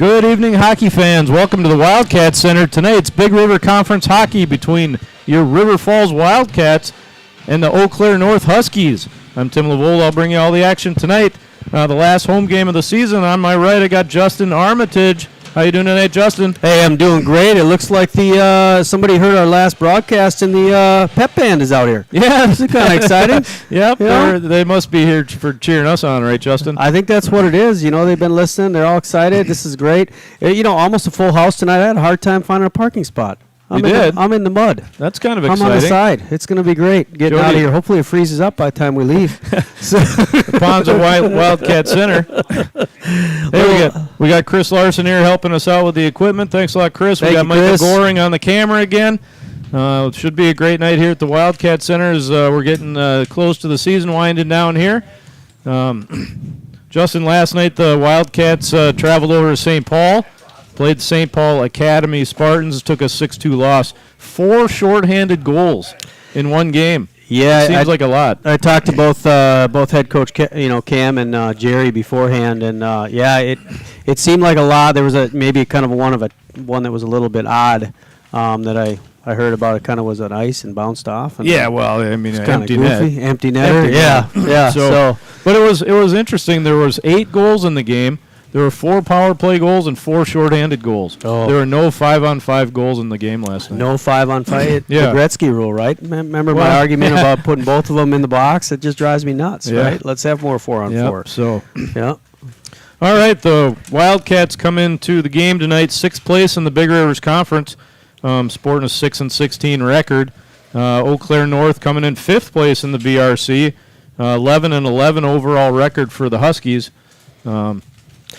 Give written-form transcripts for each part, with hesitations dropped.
Good evening, hockey fans. Welcome to the Wildcat Center. Tonight's Big River Conference hockey between your River Falls Wildcats and the Eau Claire North Huskies. I'm Tim Lavold. I'll bring you all the action tonight. The last home game of the season. On my right, I got Justin Armitage. How you doing tonight, Justin? Hey, I'm doing great. It looks like somebody heard our last broadcast and the pep band is out here. Yeah, this is kind of exciting. Yep, they must be here for cheering us on, right, Justin? I think that's what it is. You know, they've been listening. They're all excited. This is great. Almost a full house tonight. I had a hard time finding a parking spot. I'm in the mud. That's kind of exciting. I'm on the side. It's going to be great getting out of here. Hopefully it freezes up by the time we leave. The ponds of Wildcat Center. Hey, we got Chris Larson here helping us out with the equipment. Thanks a lot, Chris. We got Michael Goring on the camera again. It should be a great night here at the Wildcat Center as we're getting close to the season winding down here. Justin, last night the Wildcats traveled over to St. Paul. Played the St. Paul Academy Spartans, took a 6-2 loss. 4 shorthanded goals in one game. Yeah, seems like a lot. I talked to both head coach Cam and Jerry beforehand, and it seemed like a lot. There was maybe kind of one that was a little bit odd that I heard about. It kind of was on ice and bounced off. And empty netter. Yeah. So, but it was interesting. There was 8 goals in the game. There were 4 power play goals and 4 shorthanded goals. Oh. There were no 5-on-5 goals in the game last night. No 5-on-5. Yeah. The Gretzky rule, right? Remember my argument about putting both of them in the box? It just drives me nuts, right? Let's have more 4-on-4. So, yeah. All right, the Wildcats come into the game tonight, 6th place in the Big Rivers Conference, sporting a 6-16 record. Eau Claire North coming in 5th place in the BRC, 11-11 overall record for the Huskies.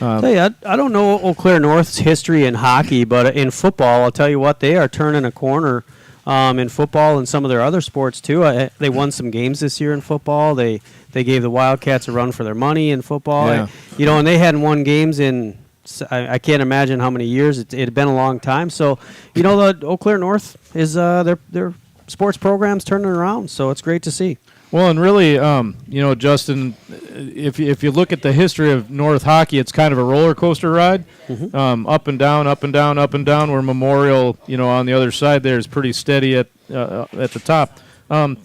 I don't know Eau Claire North's history in hockey, but in football, I'll tell you what, they are turning a corner in football and some of their other sports too. They won some games this year in football. They gave the Wildcats a run for their money in football. Yeah. And they hadn't won games in I can't imagine how many years. It had been a long time. So, the Eau Claire North is their sports program's turning around. So it's great to see. Well, and really, Justin, if you look at the history of North hockey, it's kind of a roller coaster ride, up and down, up and down, up and down. Where Memorial, on the other side there is pretty steady at the top.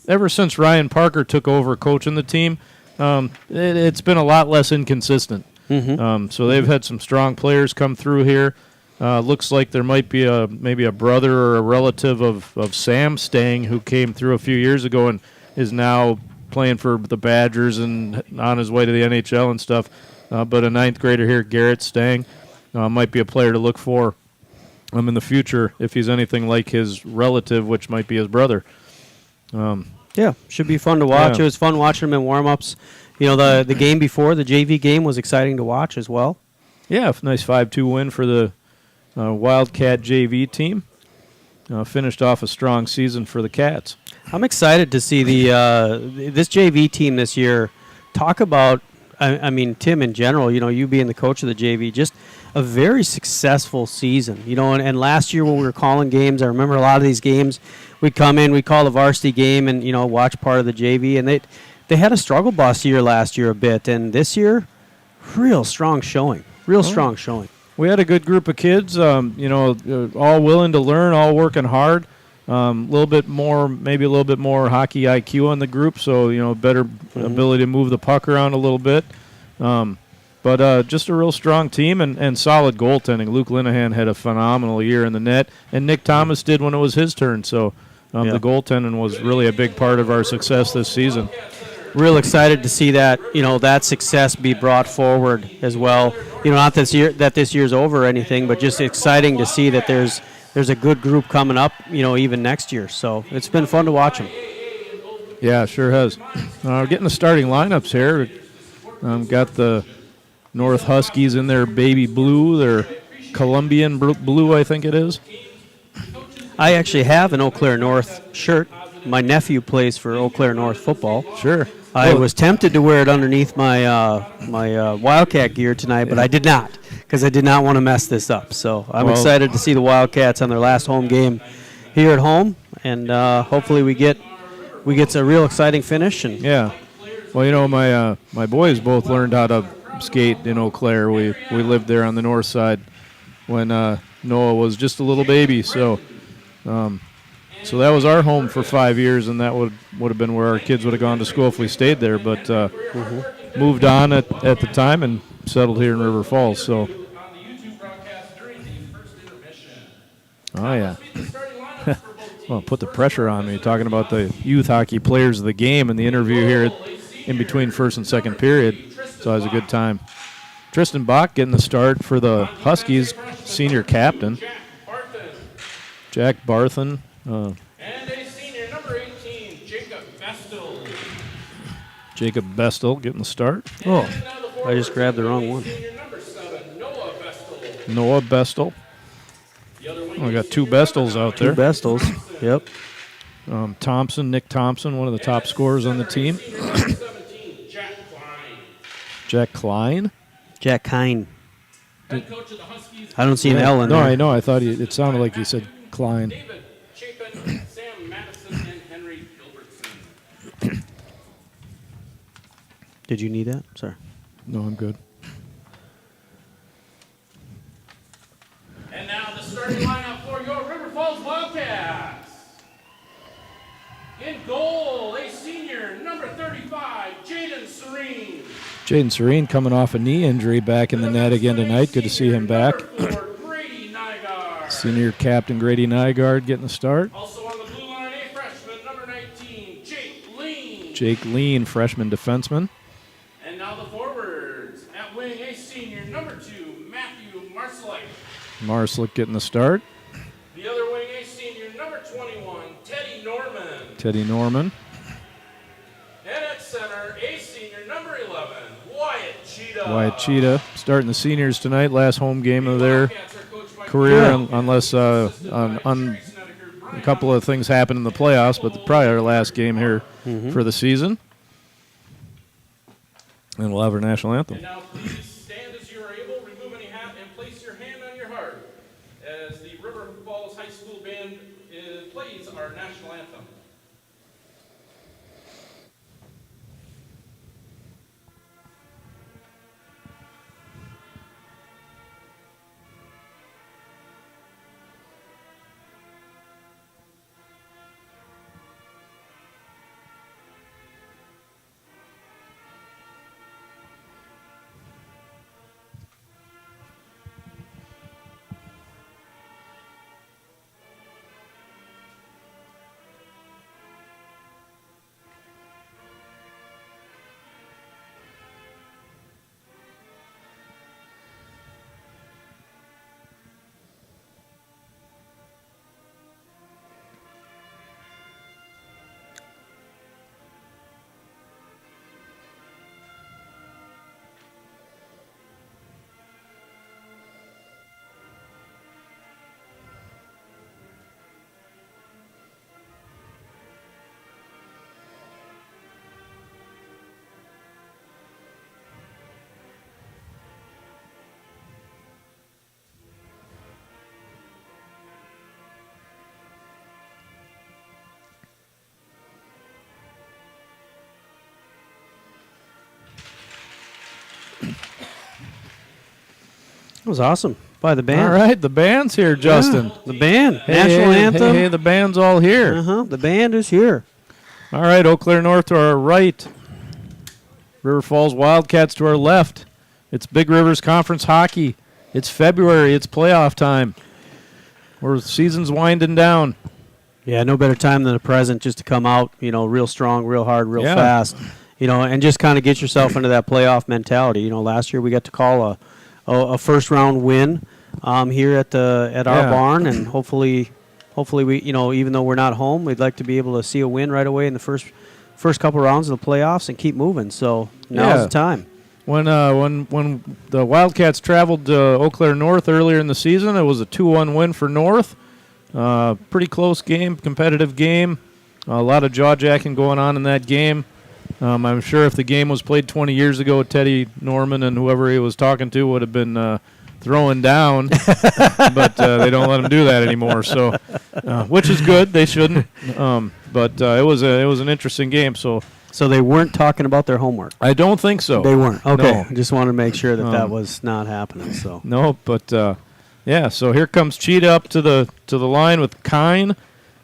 Ever since Ryan Parker took over coaching the team, it's been a lot less inconsistent. So they've had some strong players come through here. Looks like there might be maybe a brother or a relative of Sam Stang who came through a few years ago and is now playing for the Badgers and on his way to the NHL and stuff. But a 9th grader here, Garrett Stang, might be a player to look for in the future if he's anything like his relative, which might be his brother. Should be fun to watch. Yeah. It was fun watching him in warm-ups. The game before, the JV game, was exciting to watch as well. Yeah, nice 5-2 win for the Wildcat JV team. Finished off a strong season for the Cats. I'm excited to see this JV team this year. Talk about, Tim in general, you being the coach of the JV, just a very successful season. And last year when we were calling games, I remember a lot of these games, we'd come in, we'd call the varsity game and, watch part of the JV. And they had a struggle bus year last year a bit. And this year, real strong showing. Strong showing. We had a good group of kids, all willing to learn, all working hard. Maybe a little bit more hockey IQ on the group, so better ability to move the puck around a little bit. But just a real strong team and solid goaltending. Luke Linehan had a phenomenal year in the net, and Nick Thomas did when it was his turn. So the goaltending was really a big part of our success this season. Real excited to see that that success be brought forward as well. Not this year's over or anything, but just exciting to see that there's a good group coming up, even next year. So it's been fun to watch them. Yeah, sure has. We're getting the starting lineups here. Got the North Huskies in their baby blue, their Colombian blue, I think it is. I actually have an Eau Claire North shirt. My nephew plays for Eau Claire North football. Sure. I was tempted to wear it underneath my Wildcat gear tonight, but I did not because I did not want to mess this up. So I'm excited to see the Wildcats on their last home game here at home, and hopefully we get a real exciting finish. And yeah. Well, my boys both learned how to skate in Eau Claire. We lived there on the north side when Noah was just a little baby. So so that was our home for 5 years, and that would have been where our kids would have gone to school if we stayed there. But moved on at the time and settled here in River Falls. So. Oh, yeah. Well, put the pressure on me talking about the youth hockey players of the game in the interview here in between first and second period. So it was a good time. Tristan Bach getting the start for the Huskies, senior captain. Jack Barthen. And a senior, number 18, Jacob Bestel. Jacob Bestel getting the start. Oh, I just grabbed the wrong one. Senior, number 7, Noah Bestel. Noah Bestel. We got two Bestels out there. Two Bestels, yep. Thompson, Nick Thompson, one of the top scorers on the team. Number 17, Jack Klein. Jack Klein? Jack Kine. Head coach of the Huskies. I don't see an L in No, there. I know. I thought it sounded like he said Klein. David Chapin, Sam Madison, and Henry Gilbertson. Did you need that? Sorry. No, I'm good. And now the starting lineup for your River Falls Wildcats. In goal, a senior, number 35, Jaden Serene. Jaden Serene coming off a knee injury back in the net again tonight. Good to see him back. Number 4, Grady Nygaard. Senior captain Grady Nygaard getting the start. Also on the blue line, a freshman, number 19, Jake Lean. Jake Lean, freshman defenseman. And now the forwards. At wing, a senior, number 2, Matthew Marsalek. Marslick getting the start. The other wing, a senior, number 21, Teddy Norman. Teddy Norman. And at center, a senior, number 11, Wyatt Cheetah. Wyatt Cheetah starting the seniors tonight. Last home game of their Wildcats are coached by career, Greg unless on a couple of things happen in the playoffs, but probably our last game here for the season. And we'll have our national anthem. And now please stand as you are able, remove any hat, and place your hand on your heart as the River Falls High School Band plays our national anthem. That was awesome by the band. All right, the band's here, Justin. Yeah, the band. Hey, National hey, anthem. Hey, the band's all here. Uh-huh. The band is here. All right, Eau Claire North to our right. River Falls Wildcats to our left. It's Big Rivers Conference hockey. It's February. It's playoff time. The season's winding down. Yeah, no better time than the present just to come out, real strong, real hard, real fast, and just kind of get yourself into that playoff mentality. Last year we got to call a first round win here at our barn, and hopefully we, even though we're not home, we'd like to be able to see a win right away in the first couple rounds of the playoffs and keep moving. So now's the time. When the Wildcats traveled to Eau Claire North earlier in the season, it was a 2-1 win for North. Pretty close game, competitive game. A lot of jaw-jacking going on in that game. I'm sure if the game was played 20 years ago, Teddy Norman and whoever he was talking to would have been throwing down, but they don't let him do that anymore. So, which is good. They shouldn't. But it was an interesting game. So they weren't talking about their homework. I don't think so. They weren't. Okay. No. I just wanted to make sure that was not happening. So no, but Yeah, so here comes Cheetah up to the line with Kine,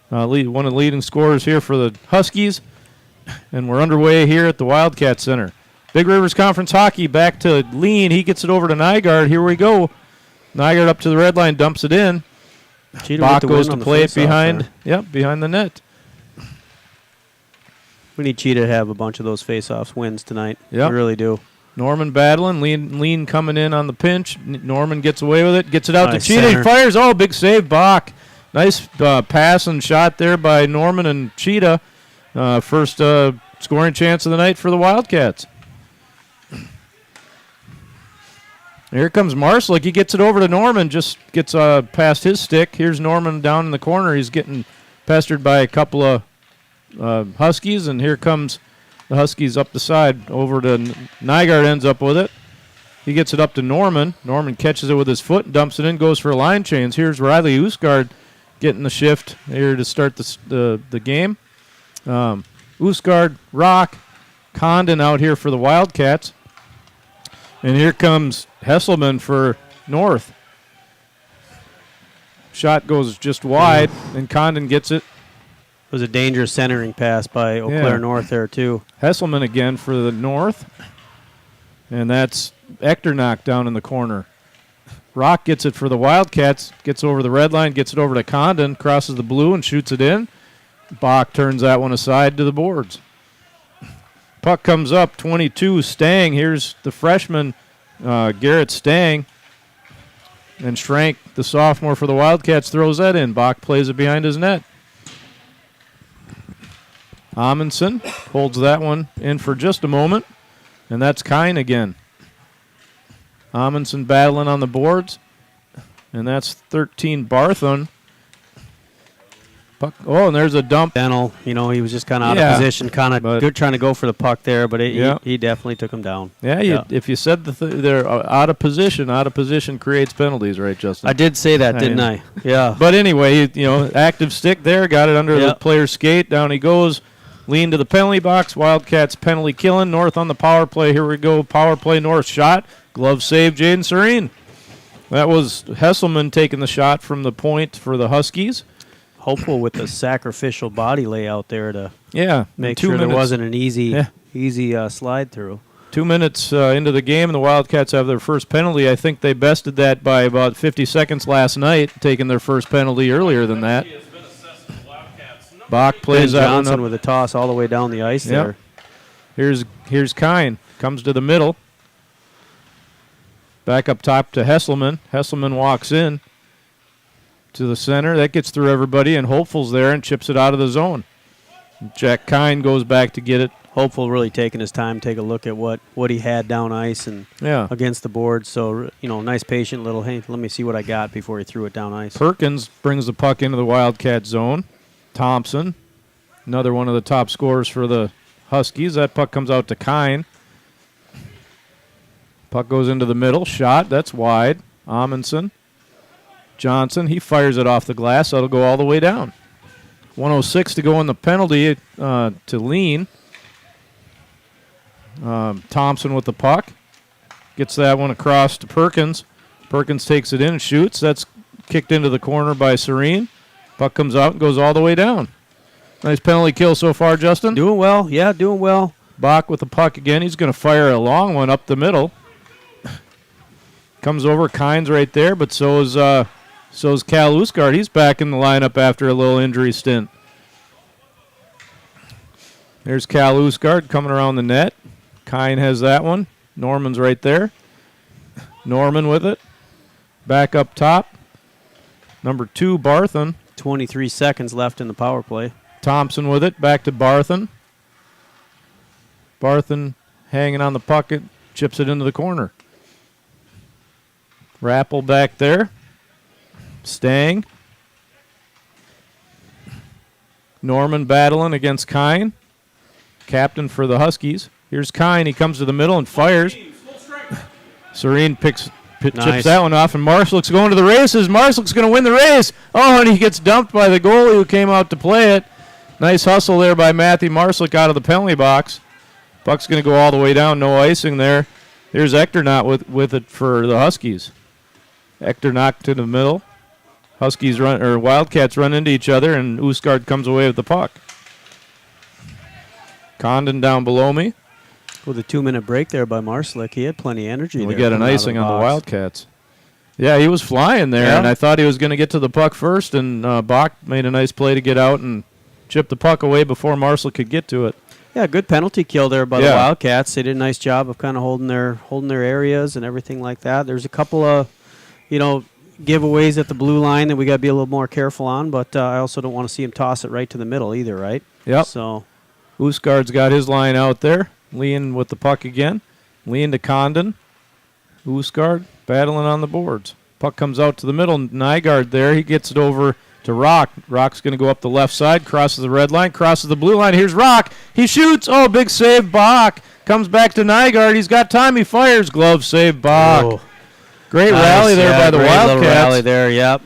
one of the leading scorers here for the Huskies. And we're underway here at the Wildcat Center. Big Rivers Conference Hockey back to Lean. He gets it over to Nygaard. Here we go. Nygaard up to the red line, dumps it in. Bach goes to play it behind the net. We need Cheetah to have a bunch of those face-offs wins tonight. Yep. We really do. Norman battling, lean coming in on the pinch. Norman gets away with it, gets it out Nice to Cheetah. center. He fires. Oh, big save, Bach. Nice pass and shot there by Norman and Cheetah. First scoring chance of the night for the Wildcats. Here comes Marslick. He gets it over to Norman, just gets past his stick. Here's Norman down in the corner. He's getting pestered by a couple of Huskies, and here comes the Huskies up the side over to Nygaard, ends up with it. He gets it up to Norman. Norman catches it with his foot, dumps it in, goes for a line change. Here's Riley Usgaard getting the shift here to start the game. Usgaard, Rock, Condon out here for the Wildcats. And here comes Hesselman for North. Shot goes just wide, and Condon gets it. It was a dangerous centering pass by Eau Claire North there, too. Hesselman again for the North. And that's Echternach down in the corner. Rock gets it for the Wildcats, gets over the red line, gets it over to Condon, crosses the blue and shoots it in. Bach turns that one aside to the boards. Puck comes up, 22, Stang. Here's the freshman, Garrett Stang. And Schrank, the sophomore for the Wildcats, throws that in. Bach plays it behind his net. Amundsen holds that one in for just a moment. And that's Kine again. Amundsen battling on the boards. And that's 13 Barthon. Puck. Oh, and there's a dump. Dental, he was just kind of out of position, kind of good trying to go for the puck there, but he definitely took him down. Yeah, if you said they're out of position creates penalties, right, Justin? I did say that, didn't I? Yeah. But anyway, active stick there, got it under the player's skate, down he goes, lean to the penalty box, Wildcats penalty killing, North on the power play, here we go, power play, North shot, glove save, Jaden Serene. That was Hesselman taking the shot from the point for the Huskies. Hopeful with the sacrificial body layout there to make 2 sure minutes. there wasn't an easy slide through. 2 minutes into the game, and the Wildcats have their first penalty. I think they bested that by about 50 seconds last night, taking their first penalty earlier than that. Bach plays Ben that one Johnson up with a toss all the way down the ice there. Here's Kine. Comes to the middle. Back up top to Hesselman. Hesselman walks in to the center. That gets through everybody, and Hopeful's there and chips it out of the zone. Jack Kine goes back to get it. Hopeful really taking his time, take a look at what he had down ice and against the board. So, nice patient little, hey, let me see what I got before he threw it down ice. Perkins brings the puck into the Wildcat zone. Thompson, another one of the top scorers for the Huskies. That puck comes out to Kine. Puck goes into the middle. Shot. That's wide. Amundsen. Johnson. He fires it off the glass. That'll go all the way down. 1:06 to go in the penalty to Lean. Thompson with the puck. Gets that one across to Perkins. Perkins takes it in and shoots. That's kicked into the corner by Serene. Puck comes out and goes all the way down. Nice penalty kill so far, Justin. Doing well. Yeah, doing well. Bach with the puck again. He's going to fire a long one up the middle. Comes over. Kine's right there, but so is Cal Usgaard. He's back in the lineup after a little injury stint. There's Cal Usgaard coming around the net. Kine has that one. Norman's right there. Norman with it. Back up top. Number 2, Barthon. 23 seconds left in the power play. Thompson with it. Back to Barthon. Barthon hanging on the puck. Chips it into the corner. Rappel back there. Stang. Norman battling against Kine. Captain for the Huskies. Here's Kine. He comes to the middle and fires. Serene chips that one off, and Marslick's going to the races. Marslick's going to win the race. Oh, and he gets dumped by the goalie who came out to play it. Nice hustle there by Matthew Marslick out of the penalty box. Puck's going to go all the way down. No icing there. Here's Echternach with it for the Huskies. Hector knocked to the middle. Wildcats run into each other, and Oosgaard comes away with the puck. Condon down below me. With a 2-minute break there by Marslick, he had plenty of energy. We there got an coming out of icing on the box. Wildcats. Yeah, he was flying there, Yeah. and I thought he was going to get to the puck first, and Bach made a nice play to get out and chip the puck away before Marslick could get to it. Yeah, good penalty kill there by the Yeah. Wildcats. They did a nice job of kind of holding their areas and everything like that. There's a couple of, giveaways at the blue line that we got to be a little more careful on, but I also don't want to see him toss it right to the middle either, right? Yep. So Oosgaard's got his line out there. Lean with the puck again. Lean to Condon. Oosgaard battling on the boards. Puck comes out to the middle. Nygaard there. He gets it over to Rock. Rock's going to go up the left side, crosses the red line, crosses the blue line. Here's Rock. He shoots. Oh, big save, Bach. Comes back to Nygaard. He's got time. He fires. Glove save, Bach. Oh. Great Nice, rally there by the great little Wildcats. rally there, yep.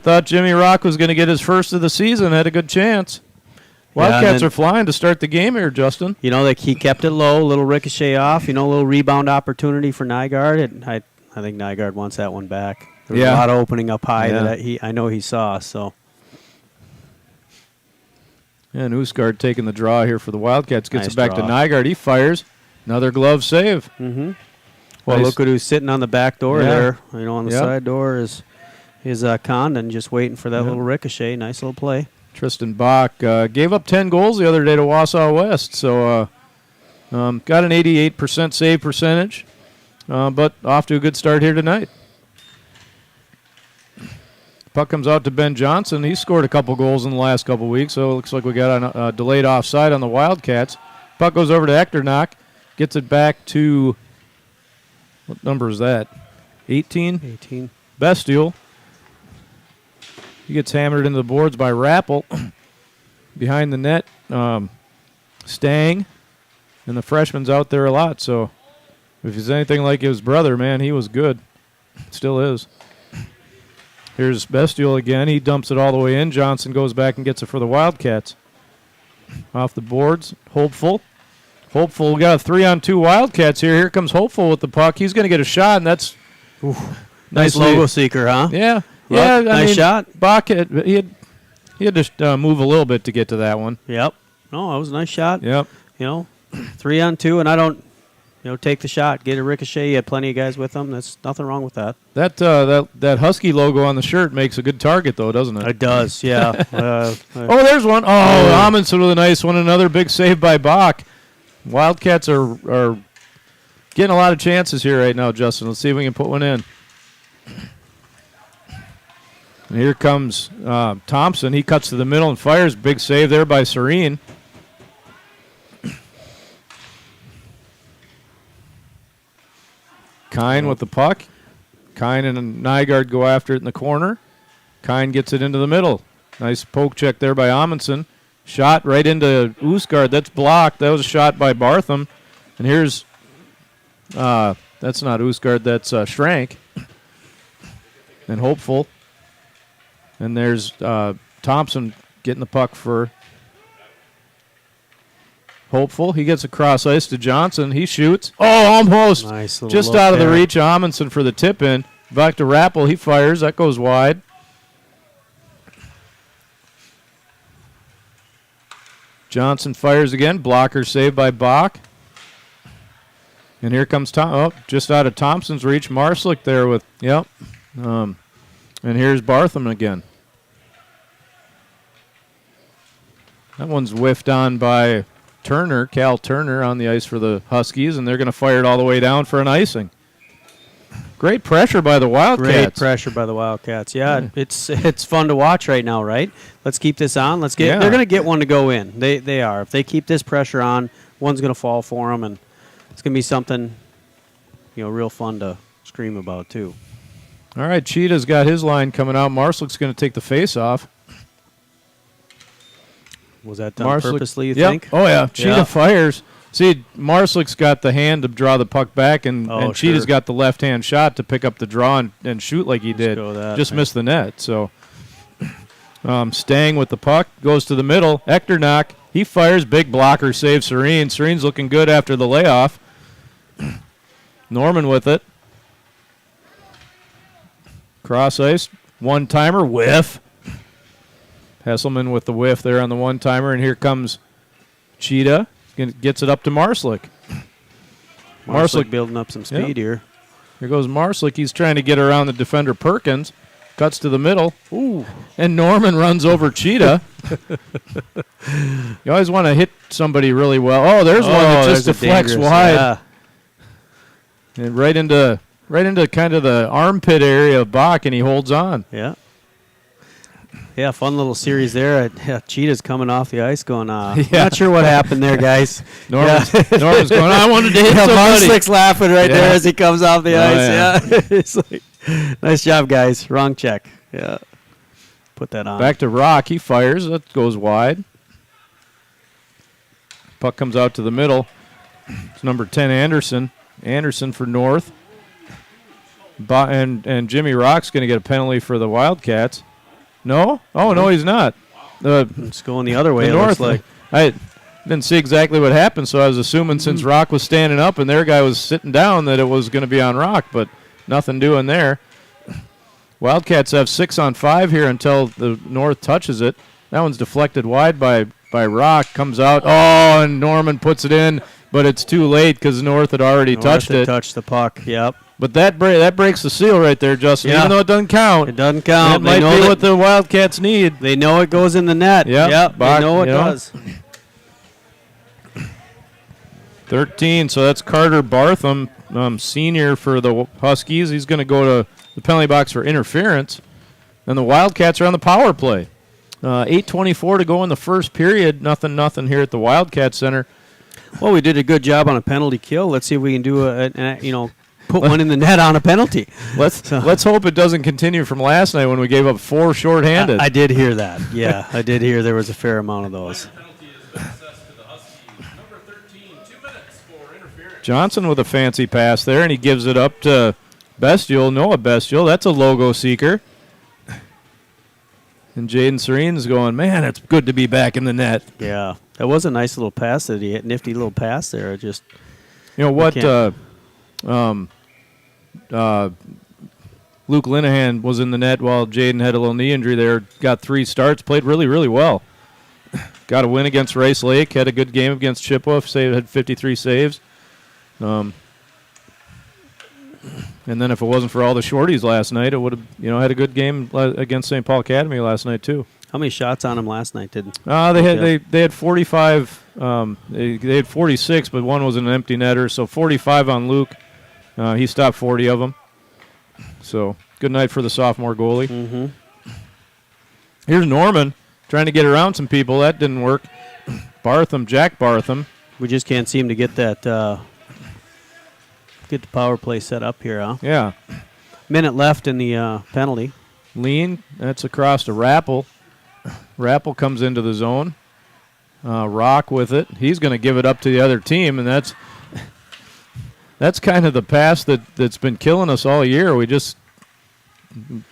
Thought Jimmy Rock was going to get his first of the season. Had a good chance. Wildcats are flying to start the game here, Justin. He kept it low, little ricochet off, little rebound opportunity for Nygaard. I think Nygaard wants that one back. There was a lot of opening up high that I know he saw. So. And Oosgaard taking the draw here for the Wildcats. Gets Nice it back draw. to Nygaard. He fires. Another glove save. Mm-hmm. Well, Nice. look at who's sitting on the back door Yeah. there. On the side door is Condon just waiting for that little ricochet. Nice little play. Tristan Bach gave up 10 goals the other day to Wausau West, so got an 88% save percentage, but off to a good start here tonight. Puck comes out to Ben Johnson. He scored a couple goals in the last couple weeks, so it looks like we got a delayed offside on the Wildcats. Puck goes over to Hector Knock, gets it back to, what number is that? 18? 18. Bestial. He gets hammered into the boards by Rappel. Behind the net, Stang. And the freshman's out there a lot, so if he's anything like his brother, man, he was good. Still is. Here's Bestial again. He dumps it all the way in. Johnson goes back and gets it for the Wildcats. Off the boards, Hopeful. Hopeful, we got a 3-on-2 Wildcats here. Here comes Hopeful with the puck. He's going to get a shot, and that's Nice logo seeker, huh? Yeah. Well, yeah, nice shot. Bach, he had to move a little bit to get to that one. Yep. No, that was a nice shot. Yep. 3-on-2, and I don't, take the shot, get a ricochet. You had plenty of guys with them. There's nothing wrong with that. That Husky logo on the shirt makes a good target, though, doesn't it? It does, yeah. Oh, there's one. Oh, Amundsen with a nice one. Another big save by Bach. Wildcats are getting a lot of chances here right now, Justin. Let's see if we can put one in. And here comes Thompson. He cuts to the middle and fires. Big save there by Serene. Kine with the puck. Kine and Nygaard go after it in the corner. Kine gets it into the middle. Nice poke check there by Amundsen. Shot right into Oosgaard. That's blocked. That was a shot by Bartham. And here's, that's not Oosgaard, that's Schrank. And Hopeful. And there's Thompson getting the puck for Hopeful. He gets across ice to Johnson. He shoots. Oh, almost. Nice little Just look out of the there. reach of Amundsen for the tip in. Back to Rappel. He fires. That goes wide. Johnson fires again. Blocker saved by Bach. And here comes Tom. Oh, just out of Thompson's reach. Marslick there with, yep. And here's Bartham again. That one's whiffed on by Turner, Cal Turner, on the ice for the Huskies, and they're going to fire it all the way down for an icing. Great pressure by the Wildcats. Great pressure by the Wildcats. Yeah, it's fun to watch right now, right? Let's keep this on. Let's get. Yeah. They're going to get one to go in. They are. If they keep this pressure on, one's going to fall for them, and it's going to be something, real fun to scream about too. All right, Cheetah's got his line coming out. Marslick's going to take the face off. Was that done purposely, you Yep. think? Oh, yeah. Cheetah Yeah. fires. See, Marslick's got the hand to draw the puck back, and Cheetah's sure. got the left-hand shot to pick up the draw and shoot like he did. go that, Just man. missed the net. So, Stang with the puck, goes to the middle. Hector Knock, he fires. Big blocker save Serene. Serene's looking good after the layoff. Norman with it. Cross ice, one-timer, whiff. Hesselman with the whiff there on the one-timer, and here comes Cheetah. Gets it up to Marslick. Marslick building up some speed here. Here goes Marslick. He's trying to get around the defender Perkins. Cuts to the middle. Ooh. And Norman runs over Cheetah. You always want to hit somebody really well. Oh, there's one that just deflects wide. Yeah. And right into kind of the armpit area of Bach, and he holds on. Yeah. Yeah, fun little series there. Yeah, Cheetah's coming off the ice going, not sure what happened there, guys. Norman's going, I wanted to hit somebody. Marslick's laughing right there as he comes off the ice. Yeah. It's like, nice job, guys. Wrong check. Yeah. Put that on. Back to Rock. He fires. That goes wide. Puck comes out to the middle. It's number 10, Anderson. Anderson for North. And Jimmy Rock's going to get a penalty for the Wildcats. No? Oh, no, he's not. It's going the other way, it looks like. I didn't see exactly what happened, so I was assuming since Rock was standing up and their guy was sitting down that it was going to be on Rock, but nothing doing there. Wildcats have 6-on-5 here until the North touches it. That one's deflected wide by Rock. Comes out. Oh, and Norman puts it in, but it's too late because North had already touched it. Touched the puck, yep. But that breaks the seal right there, Justin, even though it doesn't count. It doesn't count. That might be what the Wildcats need. They know it goes in the net. Yep, they know it does. 13, so that's Carter Bartham, senior for the Huskies. He's going to go to the penalty box for interference. And the Wildcats are on the power play. 8:24 to go in the first period. Nothing here at the Wildcat Center. Well, we did a good job on a penalty kill. Let's see if we can do put one in the net on a penalty. Let's hope it doesn't continue from last night when we gave up 4 shorthanded. I did hear that. Yeah, I did hear there was a fair amount of those. Johnson with a fancy pass there, and he gives it up to Bestial. Noah Bestial. That's a logo seeker. And Jaden Serene's going, man, it's good to be back in the net. Yeah, that was a nice little pass that he hit. Nifty little pass there. Just, you know what? Luke Linehan was in the net while Jaden had a little knee injury there. Got 3 starts, played really, really well. Got a win against Rice Lake. Had a good game against Chippewa. Had 53 saves. And then if it wasn't for all the shorties last night, it would have had a good game against St. Paul Academy last night too. How many shots on him last night? They had 45. They had 46, but one was an empty netter. So 45 on Luke. He stopped 40 of them. So good night for the sophomore goalie. Mm-hmm. Here's Norman trying to get around some people. That didn't work. Jack Bartham. We just can't seem to get that. Get the power play set up here, huh? Yeah. Minute left in the penalty. Lean, that's across to Rappel. Rappel comes into the zone. Rock with it. He's going to give it up to the other team, and that's kind of the pass that's been killing us all year. We just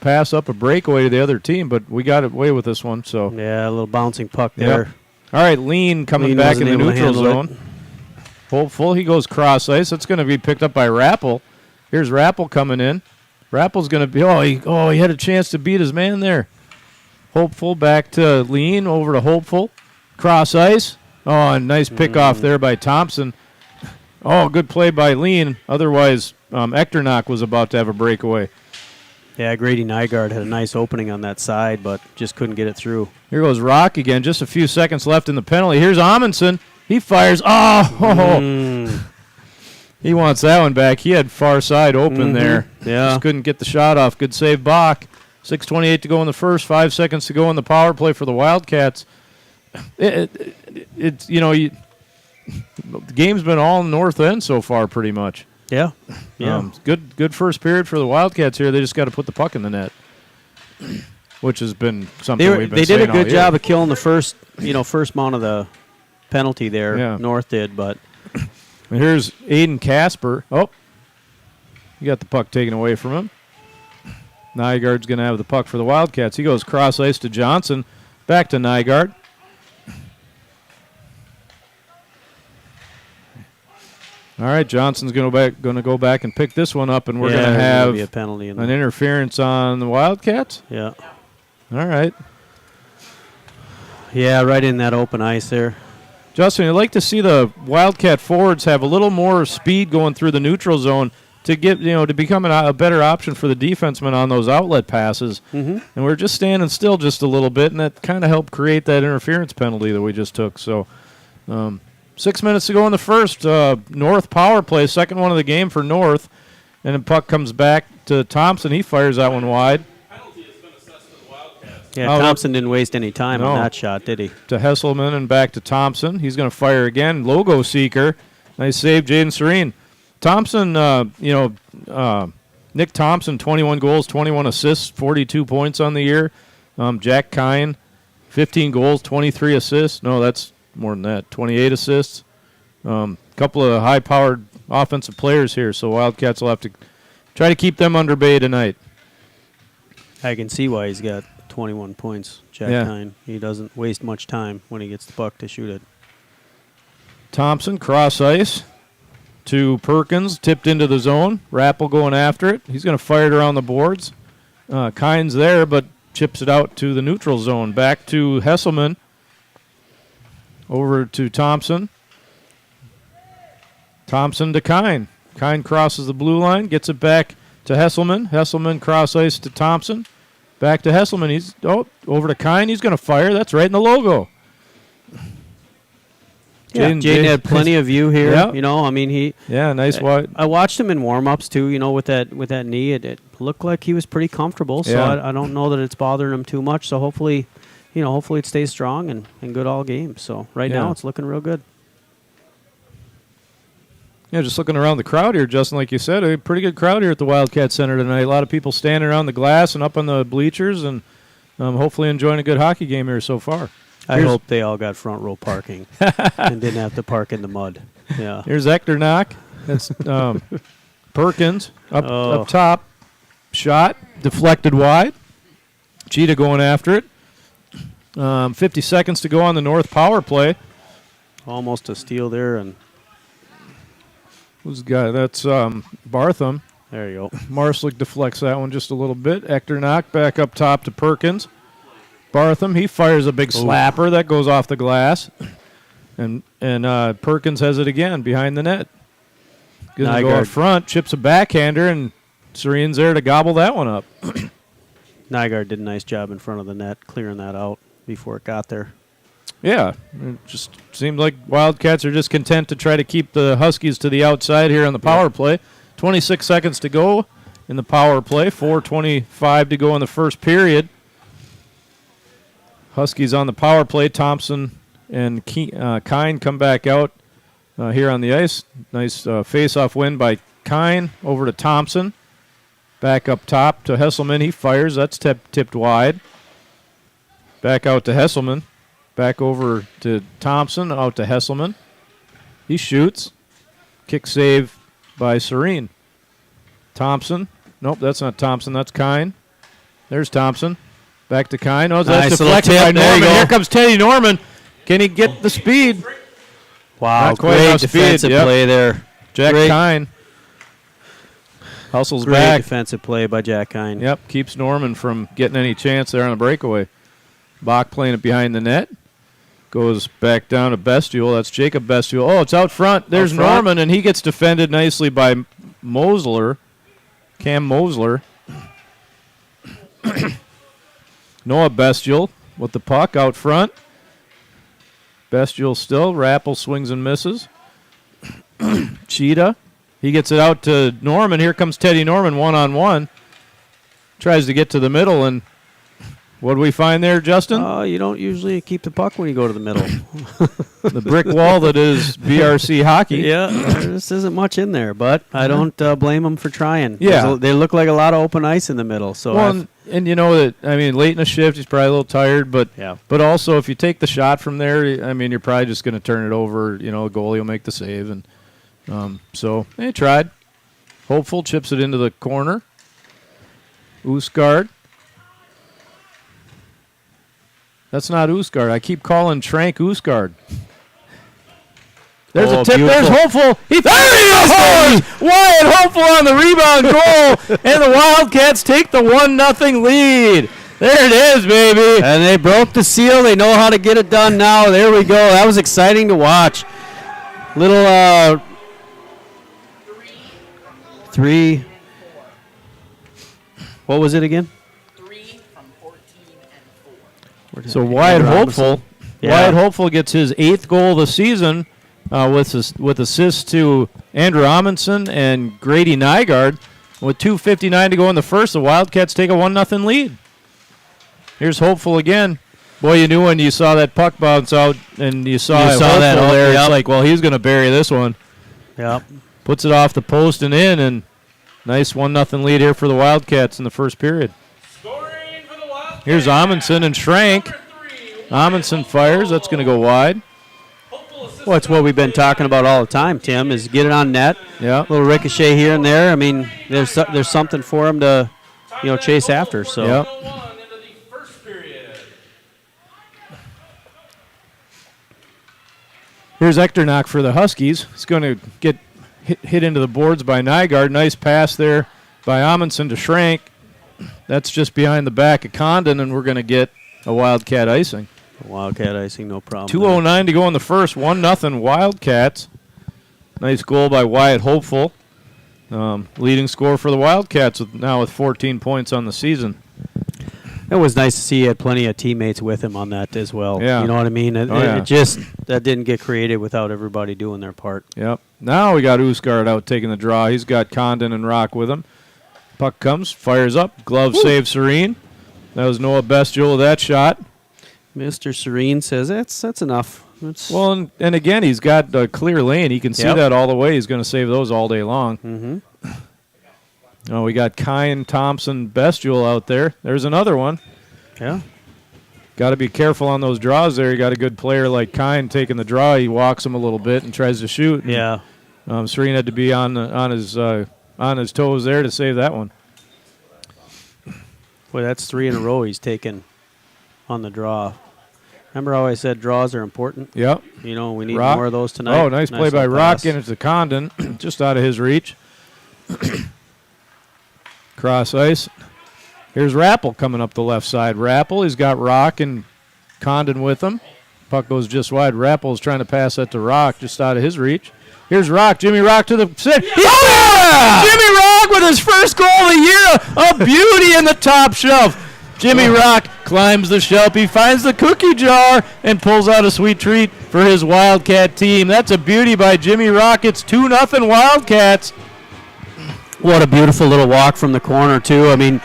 pass up a breakaway to the other team, but we got away with this one. So yeah, a little bouncing puck there. Yep. All right, Lean coming back in the neutral zone. Hopeful, he goes cross ice. That's going to be picked up by Rappel. Here's Rappel coming in. Rappel's going to be, he had a chance to beat his man there. Hopeful back to Lean, over to Hopeful. Cross ice. Oh, a nice pick off there by Thompson. Oh, good play by Lean. Otherwise, Echternach was about to have a breakaway. Yeah, Grady Nygaard had a nice opening on that side, but just couldn't get it through. Here goes Rock again. Just a few seconds left in the penalty. Here's Amundsen. He fires. He wants that one back. He had far side open there. Yeah. Just couldn't get the shot off. Good save, Bach. 6:28 to go in the first. 5 seconds to go in the power play for the Wildcats. The game's been all north end so far, pretty much. Yeah. Yeah. Good first period for the Wildcats here. They just got to put the puck in the net, which has been something we've been saying all year. They did a good job of killing the first amount of the penalty there. Yeah. North did, but here's Aiden Casper. Oh, he got the puck taken away from him. Nygaard's going to have the puck for the Wildcats. He goes cross ice to Johnson, back to Nygaard. All right, Johnson's going to go back and pick this one up, and we're Yeah, going to there's have gonna be a penalty in an there. interference on the Wildcats. Yeah. All right. Yeah, right in that open ice there. Justin, I'd like to see the Wildcat forwards have a little more speed going through the neutral zone to get, to become a better option for the defenseman on those outlet passes. Mm-hmm. And we're just standing still just a little bit, and that kind of helped create that interference penalty that we just took. So 6 minutes to go in the first. North power play, second one of the game for North. And the puck comes back to Thompson. He fires that one wide. Penalty has been assessed to the Wildcats. Yeah, Thompson didn't waste any time on that shot, did he? To Hesselman and back to Thompson. He's going to fire again. Logo seeker. Nice save, Jaden Serene. Thompson, Nick Thompson, 21 goals, 21 assists, 42 points on the year. Jack Kine, 15 goals, 23 assists. No, that's more than that, 28 assists. Couple of high-powered offensive players here, so Wildcats will have to try to keep them under bay tonight. I can see why he's got 21 points, Jack Kine. He doesn't waste much time when he gets the puck to shoot it. Thompson, cross ice to Perkins, tipped into the zone. Rappel going after it. He's going to fire it around the boards. Kine's there, but chips it out to the neutral zone. Back to Hesselman. Over to Thompson. Thompson to Kine. Kine crosses the blue line, gets it back to Hesselman. Hesselman cross ice to Thompson. Back to Hesselman. He's over to Kine. He's going to fire. That's right in the logo. Yeah, Jaden had plenty of view here. Yeah. Nice wide. I watched him in warm-ups too. With that knee, it looked like he was pretty comfortable. So I don't know that it's bothering him too much. So hopefully it stays strong and good all game. So right now it's looking real good. Yeah, just looking around the crowd here, Justin, like you said, a pretty good crowd here at the Wildcat Center tonight. A lot of people standing around the glass and up on the bleachers, and hopefully enjoying a good hockey game here so far. I hope they all got front row parking and didn't have to park in the mud. Yeah. Here's Ector Knock. That's Perkins up top. Shot deflected wide. Cheetah going after it. 50 seconds to go on the North power play. Almost a steal there, and who's the guy? That's Bartham. there you go. Marslick deflects that one just a little bit. Ector Knock back up top to Perkins. Bartham, he fires a big slapper that goes off the glass. And Perkins has it again behind the net. Gonna go up front, chips a backhander, and Serene's there to gobble that one up. Nygaard did a nice job in front of the net, clearing that out before it got there. Yeah, it just seemed like Wildcats are just content to try to keep the Huskies to the outside here on the power play. 26 seconds to go in the power play, 4:25 to go in the first period. Huskies on the power play. Thompson and Kine come back out here on the ice. Nice face-off win by Kine over to Thompson. Back up top to Hesselman. He fires. That's tipped wide. Back out to Hesselman. Back over to Thompson. Out to Hesselman. He shoots. Kick save by Serene. Thompson. Nope, that's not Thompson. That's Kine. There's Thompson. Back to Kine. Oh, that's Nice deflected little by tip. There you Norman. go. Here comes Teddy Norman. Can he get the speed? Wow, Not quite great enough defensive speed. play there. Jack Great. Kine hustles Great back. defensive play by Jack Kine. Yep, keeps Norman from getting any chance there on a breakaway. Bach playing it behind the net. Goes back down to Bestial. That's Jacob Bestial. Oh, it's out front. There's Out front. Norman, and he gets defended nicely by Mosler. Cam Mosler. Noah Bestial with the puck out front. Bestial still. Rappel swings and misses. Cheetah. He gets it out to Norman. Here comes Teddy Norman one-on-one. Tries to get to the middle, and what do we find there, Justin? You don't usually keep the puck when you go to the middle. The brick wall that is BRC hockey. Yeah, this isn't much in there, but I don't blame them for trying. Yeah. They look like a lot of open ice in the middle. So Well, and you know that, I mean, late in the shift, he's probably a little tired, but also if you take the shot from there, I mean, you're probably just going to turn it over. You know, the goalie will make the save. And so they tried. Hopeful chips it into the corner. Oosgaard. That's not Oosgaard. I keep calling Trank Oosgaard. There's Oh, a tip. beautiful. There's Hopeful. There he is! Wyatt Hopeful on the rebound goal, and the Wildcats take the 1-0 lead. There it is, baby. And they broke the seal. They know how to get it done now. There we go. That was exciting to watch. Little 3. What was it again? 3 from 14 and 4. So Wyatt Hopeful. Yeah. Wyatt Hopeful gets his 8th goal of the season with assists to Andrew Amundsen and Grady Nygaard. With 2:59 to go in the first, the Wildcats take a 1-0 lead. Here's Hopeful again. Boy, you knew when you saw that puck bounce out and you saw that Hopeful there. yep. It's like, well, he's going to bury this one. Yep. Puts it off the post and in, and nice 1-0 lead here for the Wildcats in the first period. Scoring for the Wildcats. Here's Amundsen and Schrank. Number 3, Amundsen fires. That's going to go wide. Hopeful assist Well, it's what we've been talking about all the time, Tim, is get it on net. Yeah. Little ricochet here and there. I mean, there's something for him to, chase after. So. Yep. 1 into the first period. Here's Echternach for the Huskies. He's going to get hit into the boards by Nygaard. Nice pass there by Amundsen to Schrank. That's just behind the back of Condon, and we're going to get a Wildcat icing. Wildcat icing, no problem. 2:09 to go in the first. 1-0 Wildcats. Nice goal by Wyatt Hopeful. Leading scorer for the Wildcats with 14 points on the season. It was nice to see he had plenty of teammates with him on that as well. Yeah. You know what I mean? Yeah. It just that didn't get created without everybody doing their part. Yep. Now we got Usgaard out taking the draw. He's got Condon and Rock with him. Puck comes, fires up, glove save Serene. That was Noah Bestial with that shot. Mr. Serene says that's enough. It's, Well, and again, he's got a clear lane. He can see Yep. that all the way. He's going to save those all day long. Mhm. Oh, we got Kine, Thompson, Bestial out there. There's another one. yeah. Got to be careful on those draws there. You got a good player like Kine taking the draw. He walks him a little bit and tries to shoot. And, Yeah. Serene had to be on his toes there to save that one. Boy, that's 3 in a row he's taken on the draw. Remember how I said draws are important? Yep. We need Rock. more of those tonight. Oh, nice play by little Rock pass. getting it to Condon, just out of his reach. Cross ice. Here's Rappel coming up the left side. Rappel, he's got Rock and Condon with him. Puck goes just wide. Rappel's trying to pass that to Rock, just out of his reach. Here's Rock. Jimmy Rock to the set. Yeah! Jimmy Rock with his first goal of the year. A beauty in the top shelf. Jimmy Rock climbs the shelf. He finds the cookie jar and pulls out a sweet treat for his Wildcat team. That's a beauty by Jimmy Rock. It's 2-0 Wildcats. What a beautiful little walk from the corner, too. I mean,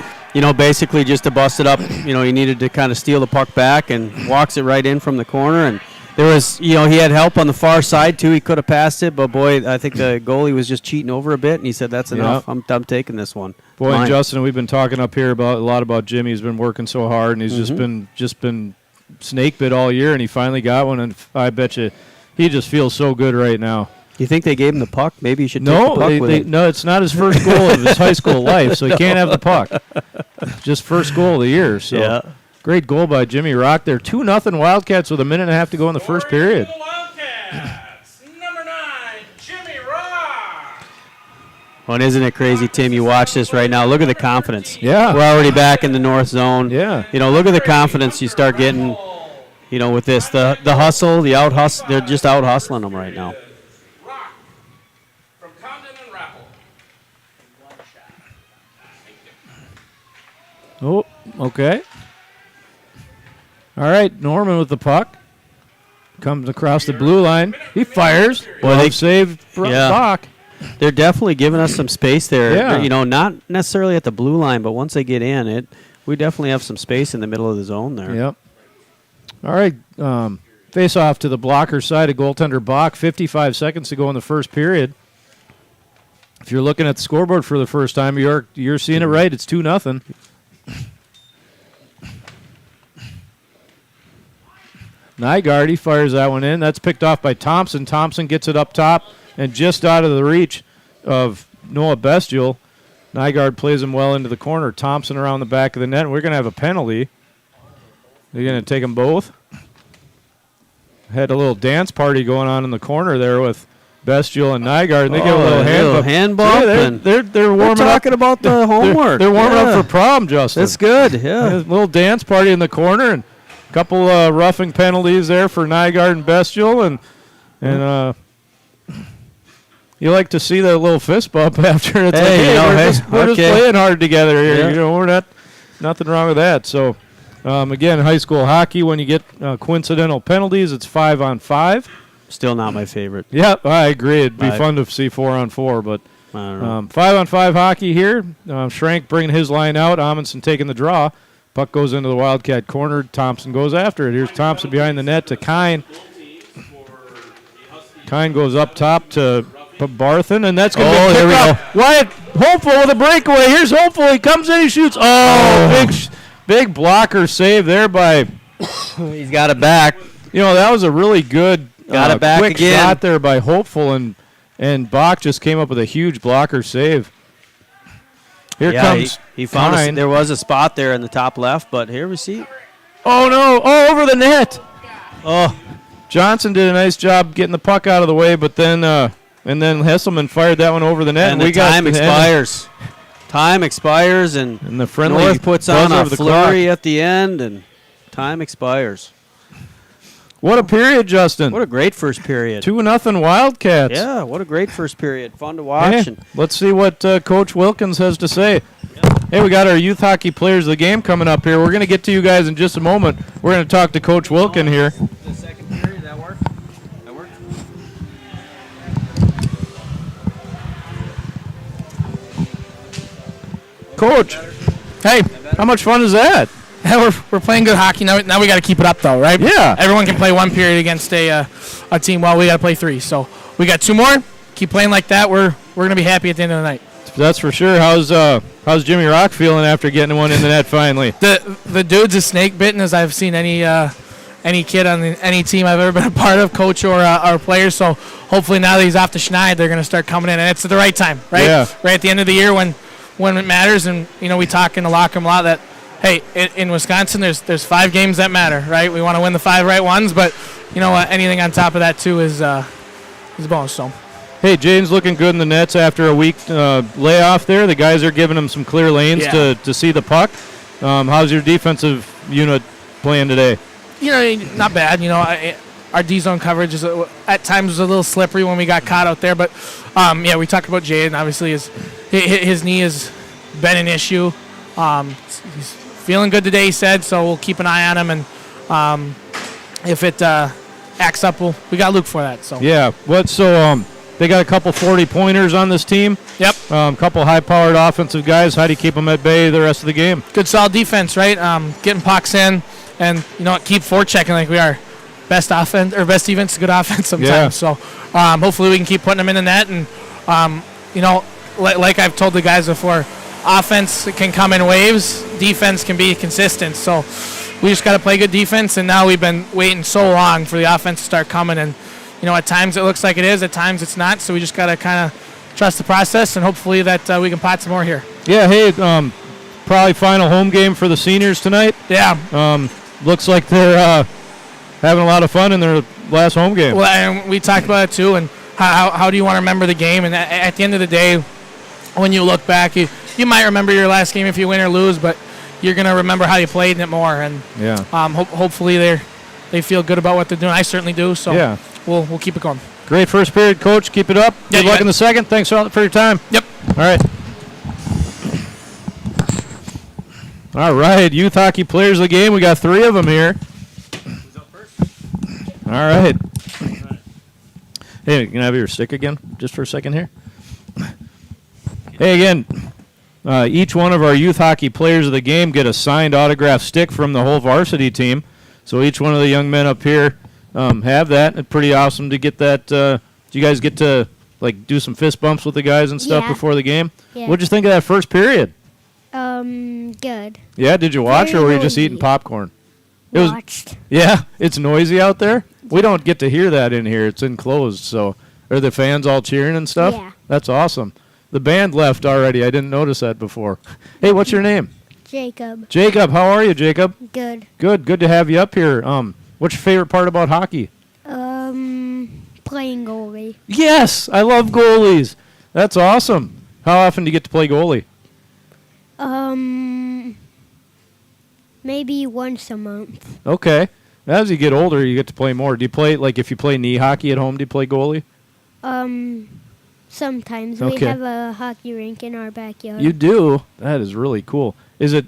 basically just to bust it up, he needed to kind of steal the puck back and walks it right in from the corner. And there was, he had help on the far side, too. He could have passed it, but, boy, I think the goalie was just cheating over a bit, and he said, that's enough. I'm taking this one. Boy, Mine. and Justin, we've been talking up here a lot about Jimmy. He's been working so hard, and he's just been snake bit all year, and he finally got one, and I bet you he just feels so good right now. You think they gave him the puck? Maybe you should take the puck with him. No, it's not his first goal of his high school life, so he can't have the puck. Just first goal of the year. So Yeah. great goal by Jimmy Rock there. 2-0 Wildcats with a minute and a half to go in the first Scoring period. for the Wildcats. Number 9, Jimmy Rock. Well, and isn't it crazy, Tim? You watch this right now. Look at the confidence. Yeah. We're already back in the north zone. Yeah. Look at the confidence you start getting, with this. The hustle, the out hustle. They're just out hustling them right now. Rock from Condon and Rappel. Oh, okay. All right, Norman with the puck. Comes across the blue line. He fires. Well, they saved Yeah. Bach. They're definitely giving us some space there. Yeah. Not necessarily at the blue line, but once they get in, we definitely have some space in the middle of the zone there. Yep. All right, face off to the blocker side of goaltender Bach. 55 seconds to go in the first period. If you're looking at the scoreboard for the first time, you're seeing it right. It's 2-0. Nygaard, he fires that one in. That's picked off by Thompson. Thompson gets it up top and just out of the reach of Noah Bestial. Nygaard plays him well into the corner. Thompson around the back of the net. We're going to have a penalty. They're going to take them both. had a little dance party going on in the corner there with Bestial and Nygaard, and they give a little hand bump. Yeah, they're warming we're talking up. about the homework. They're warming up for prom, Justin. That's good. Yeah. A little dance party in the corner, and a couple roughing penalties there for Nygaard and Bestial, and you like to see that little fist bump after. It's we're just playing hard together here. Yeah. We're nothing wrong with that. So, again, high school hockey, when you get coincidental penalties, it's 5-on-5. Still not my favorite. Yep, I agree. It'd be fun to see 4-on-4, but I don't know. 5-on-5 hockey here. Schrank bringing his line out. Amundsen taking the draw. Puck goes into the Wildcat corner. Thompson goes after it. Here's Thompson behind the net to Kine. Kine goes up top to Barthen, and that's going to be a kickoff. Wyatt Hopeful with a breakaway. Here's Hopeful. He comes in, he shoots. Big blocker save there by. He's got it back. That was a really good Got it back quick again. shot there by Hopeful, and Bach just came up with a huge blocker save. Here comes he found Kine. there was a spot there in the top left, but here we see. Oh, no. Oh, over the net. Oh, Johnson did a nice job getting the puck out of the way, but then Hesselman fired that one over the net. and the time expires. Time expires, and the friendly North puts on buzzer a of the flurry clock. at the end, and time expires. What a period, Justin. What a great first period. 2-0 Wildcats. Yeah, what a great first period. Fun to watch. Hey, let's see what Coach Wilkins has to say. Hey, we got our youth hockey players of the game coming up here. We're going to get to you guys in just a moment. We're going to talk to Coach Wilkin here. The second period, that worked? That worked? Coach, hey, how much fun is that? We're playing good hockey now. Now we got to keep it up, though, right? Yeah. Everyone can play one period against a team. Well, we got to play 3. So we got 2 more. Keep playing like that. We're gonna be happy at the end of the night. That's for sure. How's Jimmy Rock feeling after getting one in the net finally? The dude's as snake bitten as I've seen any kid on any team I've ever been a part of, coach or player. So hopefully now that he's off the schneid, they're gonna start coming in, and it's at the right time, right? Yeah. Right at the end of the year when it matters, and we talk in the locker room a lot that. Hey, in Wisconsin, there's 5 games that matter, right? We want to win the 5 right ones, but anything on top of that too is a bonus. So, Hey, Jaden's looking good in the nets after a week layoff there. The guys are giving him some clear lanes to see the puck. How's your defensive unit playing today? Not bad. Our D-zone coverage is at times was a little slippery when we got caught out there, but we talked about Jaden. Obviously, his knee has been an issue. He's feeling good today, he said, so we'll keep an eye on him, and if it acts up, we got Luke for that. So they got a couple 40-pointers on this team. Yep. Couple high-powered offensive guys. How do you keep them at bay the rest of the game? Good, solid defense, right? Getting pucks in, and keep forechecking like we are. Best offense or best defense, good offense sometimes. Yeah. So hopefully we can keep putting them in the net, and like I've told the guys before. Offense can come in waves. Defense can be consistent. So we just got to play good defense, and now we've been waiting so long for the offense to start coming. And, at times it looks like it is. At times it's not. So we just got to kind of trust the process, and hopefully that we can pot some more here. Yeah, hey, probably final home game for the seniors tonight. Yeah. Looks like they're having a lot of fun in their last home game. Well, and we talked about it too, and how do you want to remember the game? And at the end of the day, when you look back, you might remember your last game if you win or lose, but you're going to remember how you played in it more. And hopefully they feel good about what they're doing. I certainly do. So we'll keep it going. Great first period, Coach. Keep it up. Good luck in the second. Thanks for your time. Yep. All right. All right. Youth hockey players of the game. We got 3 of them here. Who's up first? All right. Hey, can I have your stick again just for a second here? Hey, again, each one of our youth hockey players of the game get a signed autographed stick from the whole varsity team. So each one of the young men up here have that. It's pretty awesome to get that. Do you guys get to do some fist bumps with the guys and stuff before the game? Yeah. What'd you think of that first period? Good. Yeah, did you watch or were you just eating popcorn? Watched. Yeah, it's noisy out there. We don't get to hear that in here. It's enclosed. So are the fans all cheering and stuff? Yeah. That's awesome. The band left already. I didn't notice that before. Hey, what's your name? Jacob. Jacob. How are you, Jacob? Good. Good. Good to have you up here. What's your favorite part about hockey? playing goalie. Yes, I love goalies. That's awesome. How often do you get to play goalie? Maybe once a month. Okay. As you get older, you get to play more. Do you play, like, if you play knee hockey at home, do you play goalie? Sometimes Okay. we have a hockey rink in our backyard. You do? That is really cool. Is it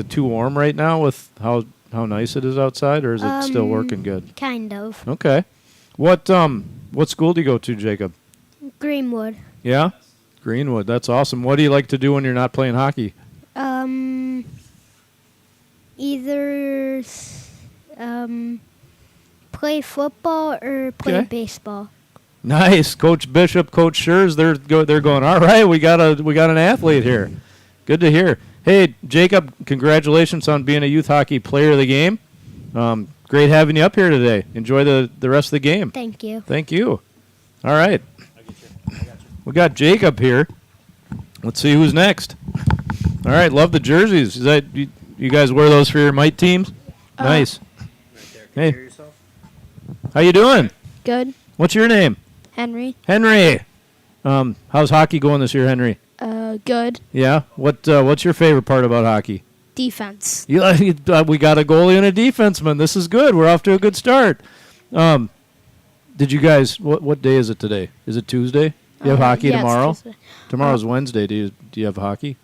too warm right now with how nice it is outside, or is it still working good? Kind of. Okay. What school do you go to, Jacob? Greenwood. Yeah? Greenwood. That's awesome. What do you like to do when you're not playing hockey? Either play football or play Okay. baseball. Nice. Coach Bishop, Coach Schurz, they're going, all right, we got an athlete here. Good to hear. Hey, Jacob, congratulations on being a youth hockey player of the game. Great having you up here today. Enjoy the rest of the game. Thank you. Thank you. All right. We got Jacob here. Let's see who's next. All right, love the jerseys. Is that you guys wear those for your mite teams? Nice. Hey. How you doing? Good. What's your name? Henry. Henry. How's hockey going this year, Henry? Good. Yeah. What's your favorite part about hockey? Defense. We got a goalie and a defenseman. This is good. We're off to a good start. Did you guys? What day is it today? Is it Tuesday? You have hockey yeah, tomorrow. it's Tuesday. Tomorrow's Wednesday. Do you have hockey?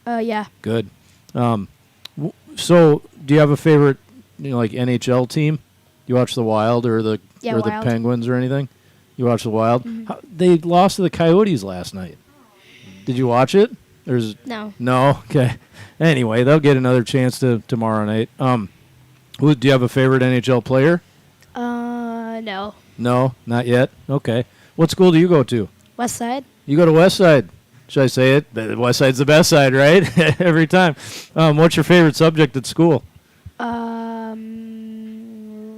Yeah. Good. So do you have a favorite, like NHL team? You watch the Wild or the Wild. Penguins or anything? You watch the Wild? They lost to the Coyotes last night. Did you watch it? No. No. Okay. Anyway, they'll get another chance tomorrow night. Do you have a favorite NHL player? No. No, not yet. Okay. What school do you go to? West Side. You go to West Side. Should I say it? West Side's the best side, right? Every time. What's your favorite subject at school?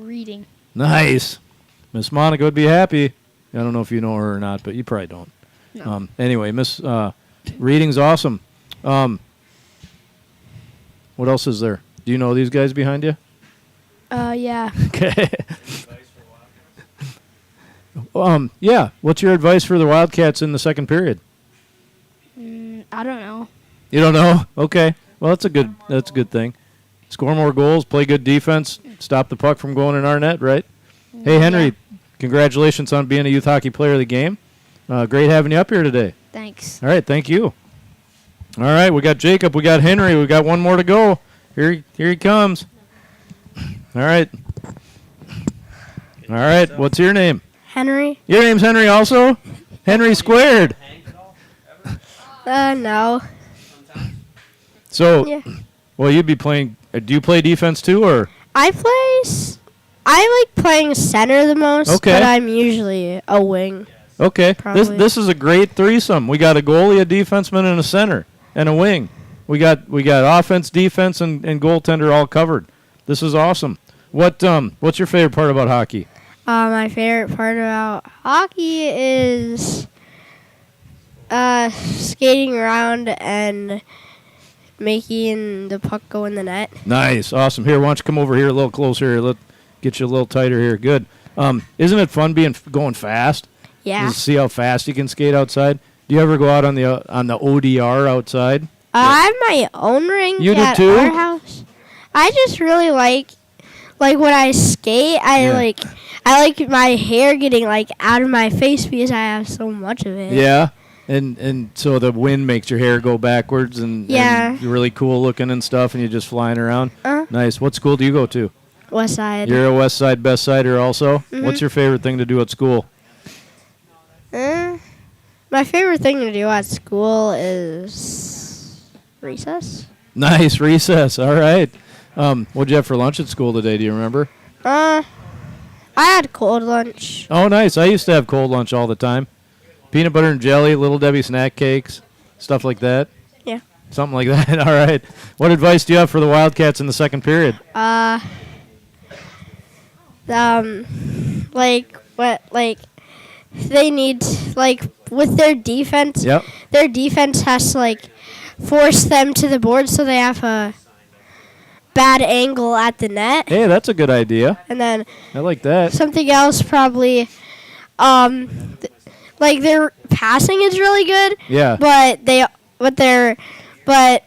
Reading. Nice. Miss Monica would be happy. I don't know if you know her or not, but you probably don't. No. Anyway, Miss reading's awesome. What else is there? Do you know these guys behind you? Yeah. Okay. Yeah. What's your advice for the Wildcats in the second period? I don't know. You don't know? Okay. Well, that's a good thing. Score more goals, play good defense, stop the puck from going in our net, right? Hey, Henry, congratulations on being a youth hockey player of the game. Great having you up here today. Thanks. All right, thank you. All right, we got Jacob, we got Henry, we got one more to go. Here he comes. All right. All right, what's your name? Henry? Your name's Henry also? Henry squared. No. So, Yeah. well, you'd be playing. Do you play defense too, or? I like playing center the most, Okay. but I'm usually a wing. Okay, Probably. this is a great threesome. We got a goalie, a defenseman, and a center, and a wing. We got offense, defense, and goaltender all covered. This is awesome. What's your favorite part about hockey? My favorite part about hockey is skating around and making the puck go in the net. Nice, awesome. Here, why don't you come over here a little closer? Here, let get you a little tighter here. Good. Isn't it fun going fast? Yeah. Just see how fast you can skate outside. Do you ever go out on the ODR outside? I have my own rink You do at too? our house. I just really like when I skate. I like my hair getting out of my face because I have so much of it. Yeah. And so the wind makes your hair go backwards and you're really cool looking and stuff, and you're just flying around. Nice. What school do you go to? West Side. You're a West Side Best Sider also? What's your favorite thing to do at school? My favorite thing to do at school is recess. Nice, recess. All right. What'd you have for lunch at school today? Do you remember? I had cold lunch. Oh, nice. I used to have cold lunch all the time. Peanut butter and jelly, Little Debbie snack cakes, stuff like that. Yeah. Something like that. All right. What advice do you have for the Wildcats in the second period? They need with their defense. Yep. Their defense has to force them to the board so they have a bad angle at the net. Hey, that's a good idea. And then I like that. something else probably like their passing is really good. Yeah. But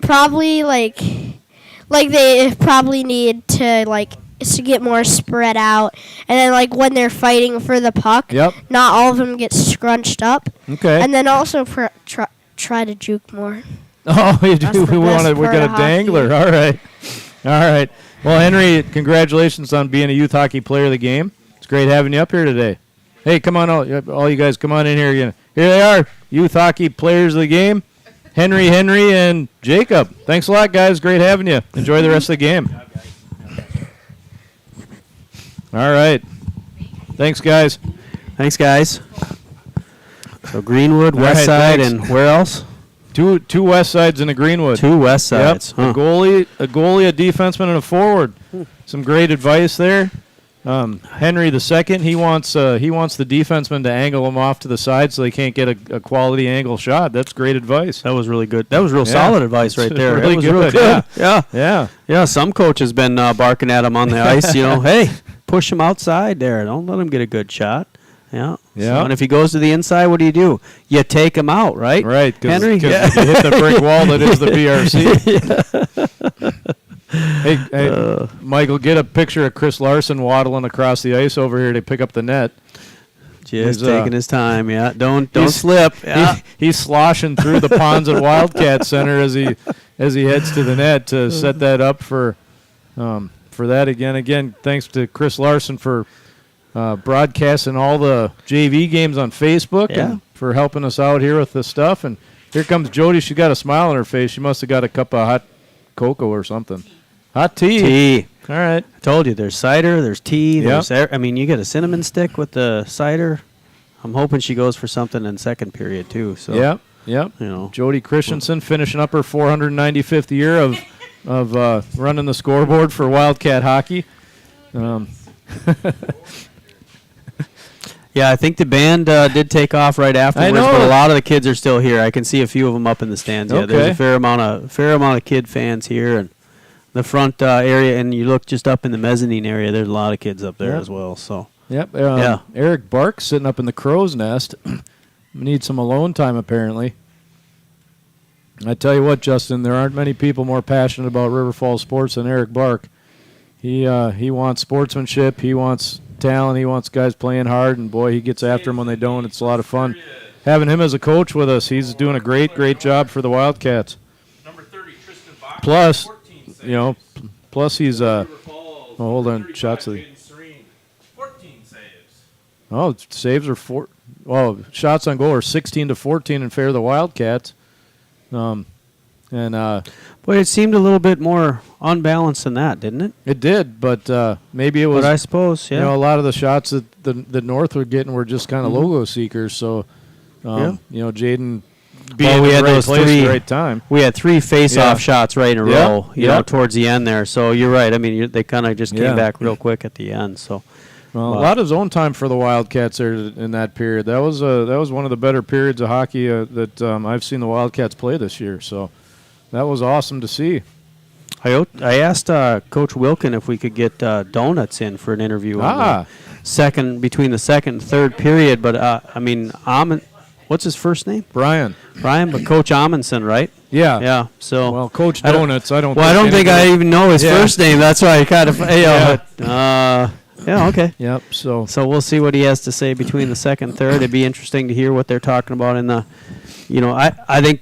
probably like they probably need to like to get more spread out, and then like when they're fighting for the puck, Yep. not all of them get scrunched up, Okay. and then also try to juke more. Oh, you That's do. the We best got part a of hockey. dangler. All right. All right. Well, Henry, congratulations on being a youth hockey player of the game. It's great having you up here today. Hey, come on, all you guys, come on in here again. Here they are, youth hockey players of the game, Henry, and Jacob. Thanks a lot, guys. Great having you. Enjoy the rest of the game. All right. Thanks, guys. Thanks, guys. So Greenwood, All West right, Side, thanks. and where else? Two West Sides and a Greenwood. 2 West Sides. Yep. A goalie, a defenseman, and a forward. Some great advice there. Henry the second, he wants the defenseman to angle them off to the side so they can't get a quality angle shot. That's great advice. That was really good. That was real solid advice right there. Really That was good, real good. yeah. Yeah. Yeah. Some coach has been barking at him on the ice. Hey, push him outside there. Don't let him get a good shot. Yeah. Yeah. So, and if he goes to the inside, what do? You take him out, right? Right, Henry? because you hit the brick wall that is the BRC. Hey, Michael, get a picture of Chris Larson waddling across the ice over here to pick up the net. Just He's, taking his time. Yeah. Don't he's- slip. Yeah. He's sloshing through the ponds at Wildcat Center as he heads to the net to set that up for that again. Again, thanks to Chris Larson for broadcasting all the JV games on Facebook and for helping us out here with this stuff. And here comes Jody. She got a smile on her face. She must have got a cup of hot cocoa or something. Hot tea. Tea. All right. I told you, there's cider, there's tea, Yep. you get a cinnamon stick with the cider. I'm hoping she goes for something in second period too. So Yep. you know, Jody Christensen finishing up her 495th year of running the scoreboard for Wildcat hockey. yeah, I think the band did take off right afterwards, know. but a lot of the kids are still here. I can see a few of them up in the stands. Yeah, there's Okay. a fair amount of kid fans here, and the front area. And you look just up in the mezzanine area. There's a lot of kids up there Yep. as well. So Yep. Yeah. Eric Bark sitting up in the crow's nest. Need some alone time, apparently. I tell you what, Justin, there aren't many people more passionate about River Falls sports than Eric Bark. He wants sportsmanship. He wants talent. He wants guys playing hard, and boy, he gets after them when they don't. It's a lot of fun. Having him as a coach with us, he's doing a great job for the Wildcats. Number 30, Tristan Bach, Plus, 14 saves. you know, plus he's River Falls, hold on, 35, shots of the- Jaden Serene, 14 saves. saves are shots on goal are 16-14 in favor of the Wildcats. boy, it seemed a little bit more unbalanced than that, didn't it? It did, but maybe it was. But I suppose, yeah. You know, a lot of the shots that the North were getting were just kind of logo seekers. So, Yeah. you know, Jaden being we in had the right those place at three- the right time. We had 3 face-off Yeah. shots right in a Yeah. row, you Yeah. know, towards the end there. So you're right. I mean, they kind of just came Yeah. back real quick at the end. So Well, Wow. a lot of zone time for the Wildcats there in that period. That was one of the better periods of hockey that I've seen the Wildcats play this year. So that was awesome to see. I asked Coach Wilkin if we could get donuts in for an interview on between the second and third period. But I mean, what's his first name? Brian. Brian, but Coach Amundsen, right? Yeah. Yeah. So Well, Coach I don't- Donuts, I don't. Well, I don't think I even know his Yeah. first name. That's why I kind of okay. Yep. So So we'll see what he has to say between the second and third. It'd be interesting to hear what they're talking about in the, I think,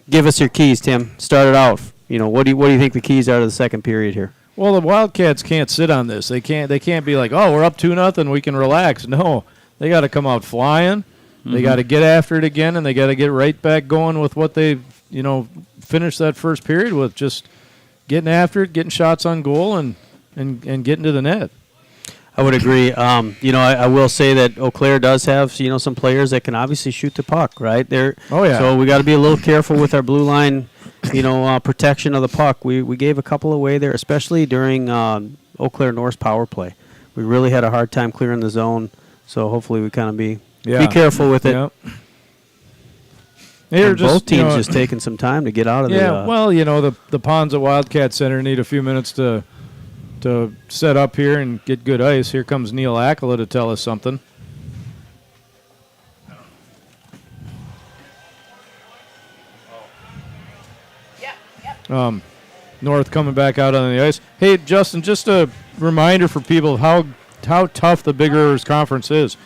give us your keys, Tim. Start it out. What do you think the keys are to the second period here? Well, the Wildcats can't sit on this. They can't be like, oh, we're up 2-0, we can relax. No, they got to come out flying. They got to get after it again, and they got to get right back going with what they, finished that first period with, just getting after it, getting shots on goal, and getting to the net. I would agree. I will say that Eau Claire does have, some players that can obviously shoot the puck, right? Oh, yeah. So we got to be a little careful with our blue line, protection of the puck. We gave a couple away there, especially during Eau Claire North's power play. We really had a hard time clearing the zone, so hopefully we kind of be careful with it. Yep. And both teams just taking some time to get out of the. Yeah, well, the ponds at Wildcat Center need a few minutes to set up here and get good ice. Here comes Neil Accola to tell us something. North coming back out on the ice. Hey, Justin, just a reminder for people of how tough the Big Rivers Conference is.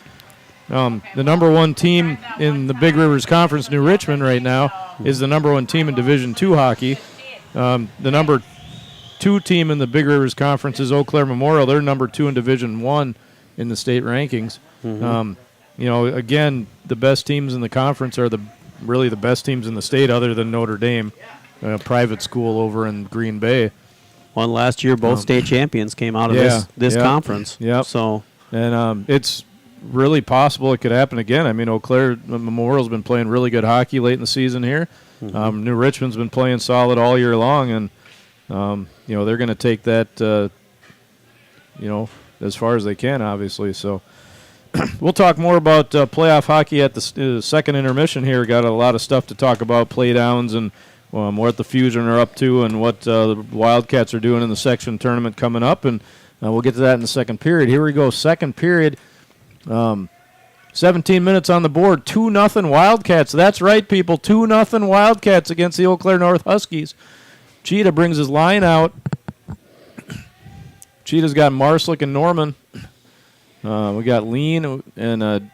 The number one team in the Big Rivers Conference, New Richmond, right now, is the number one team in Division II hockey. The number 2 team in the Big Rivers Conference is Eau Claire Memorial. They're number 2 in Division I in the state rankings. Again, the best teams in the conference are really the best teams in the state, other than Notre Dame, a private school over in Green Bay. One last year, both state champions came out of this conference. Yep. So, and it's really possible it could happen again. I mean, Eau Claire Memorial's been playing really good hockey late in the season here. New Richmond's been playing solid all year long, and they're going to take that as far as they can, obviously. So we'll talk more about playoff hockey at the second intermission here. Got a lot of stuff to talk about, play downs, and what the Fusion are up to, and what the Wildcats are doing in the section tournament coming up. And we'll get to that in the second period. Here we go, second period. 17 minutes on the board, 2-0 Wildcats. That's right, people, 2-0 Wildcats against the Eau Claire North Huskies. Cheetah brings his line out. Cheetah's got Marslick and Norman. We got Lean and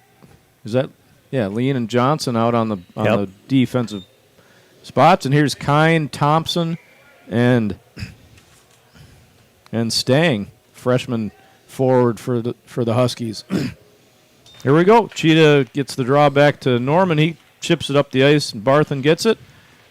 Lean and Johnson out on the defensive spots. And here's Kine, Thompson, and Stang, freshman forward for the Huskies. Here we go. Cheetah gets the draw back to Norman. He chips it up the ice, and Barthen gets it.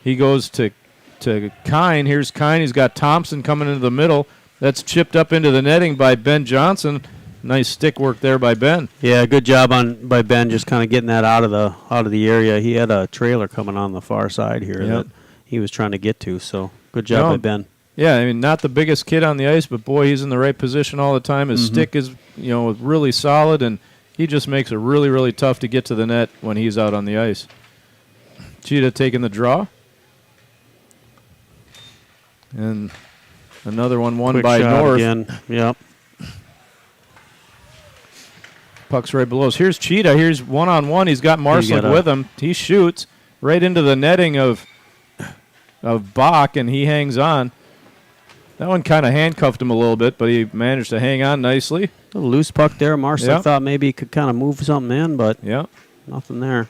He goes to Kine. Here's Kine. He's got Thompson coming into the middle. That's chipped up into the netting by Ben Johnson. Nice stick work there by Ben. Yeah, good job by Ben, just kind of getting that out of the area. He had a trailer coming on the far side here that he was trying to get to. So good job by Ben. Yeah, I mean, not the biggest kid on the ice, but boy, he's in the right position all the time. His stick is really solid, and he just makes it really, really tough to get to the net when he's out on the ice. Cheetah taking the draw. And another one won Quick by shot North. Again. Yep. Puck's right below us. Here's Cheetah. Here's one-on-one. He's got Marslick with him. He shoots right into the netting of Bach, and he hangs on. That one kind of handcuffed him a little bit, but he managed to hang on nicely. A little loose puck there. Marslick thought maybe he could kind of move something in, but nothing there.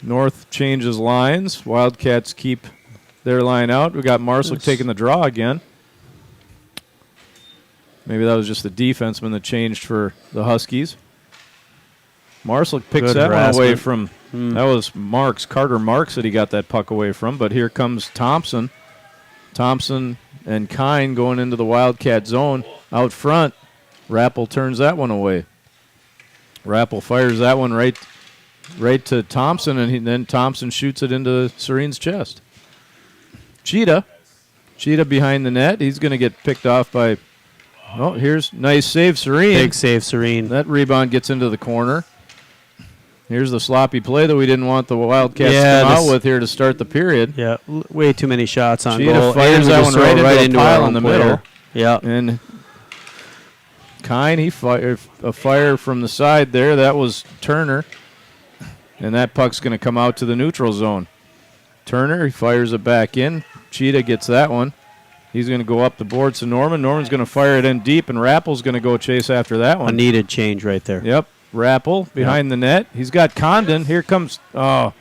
North changes lines. Wildcats keep their line out. We got Marslick taking the draw again. Maybe that was just the defenseman that changed for the Huskies. Marslick picks that one away from. That was Carter Marks that he got that puck away from. But here comes Thompson. Thompson and Kine going into the Wildcat zone out front. Rappel turns that one away. Rappel fires that one right to Thompson, and then Thompson shoots it into Serene's chest. Cheetah behind the net. He's going to get picked off by. Oh, here's nice save, Serene. Big save, Serene. That rebound gets into the corner. Here's the sloppy play that we didn't want the Wildcats to come out with here to start the period. Yeah, way too many shots on Cheetah goal. fires that one right into a pile in the middle. Yeah. And Kine, he fired a fire from the side there. That was Turner. And that puck's going to come out to the neutral zone. Turner, he fires it back in. Cheetah gets that one. He's going to go up the boards to Norman. Norman's going to fire it in deep, and Rappel's going to go chase after that one. A needed change right there. Yep. Rappel behind the net. He's got Condon. Here comes. Oh,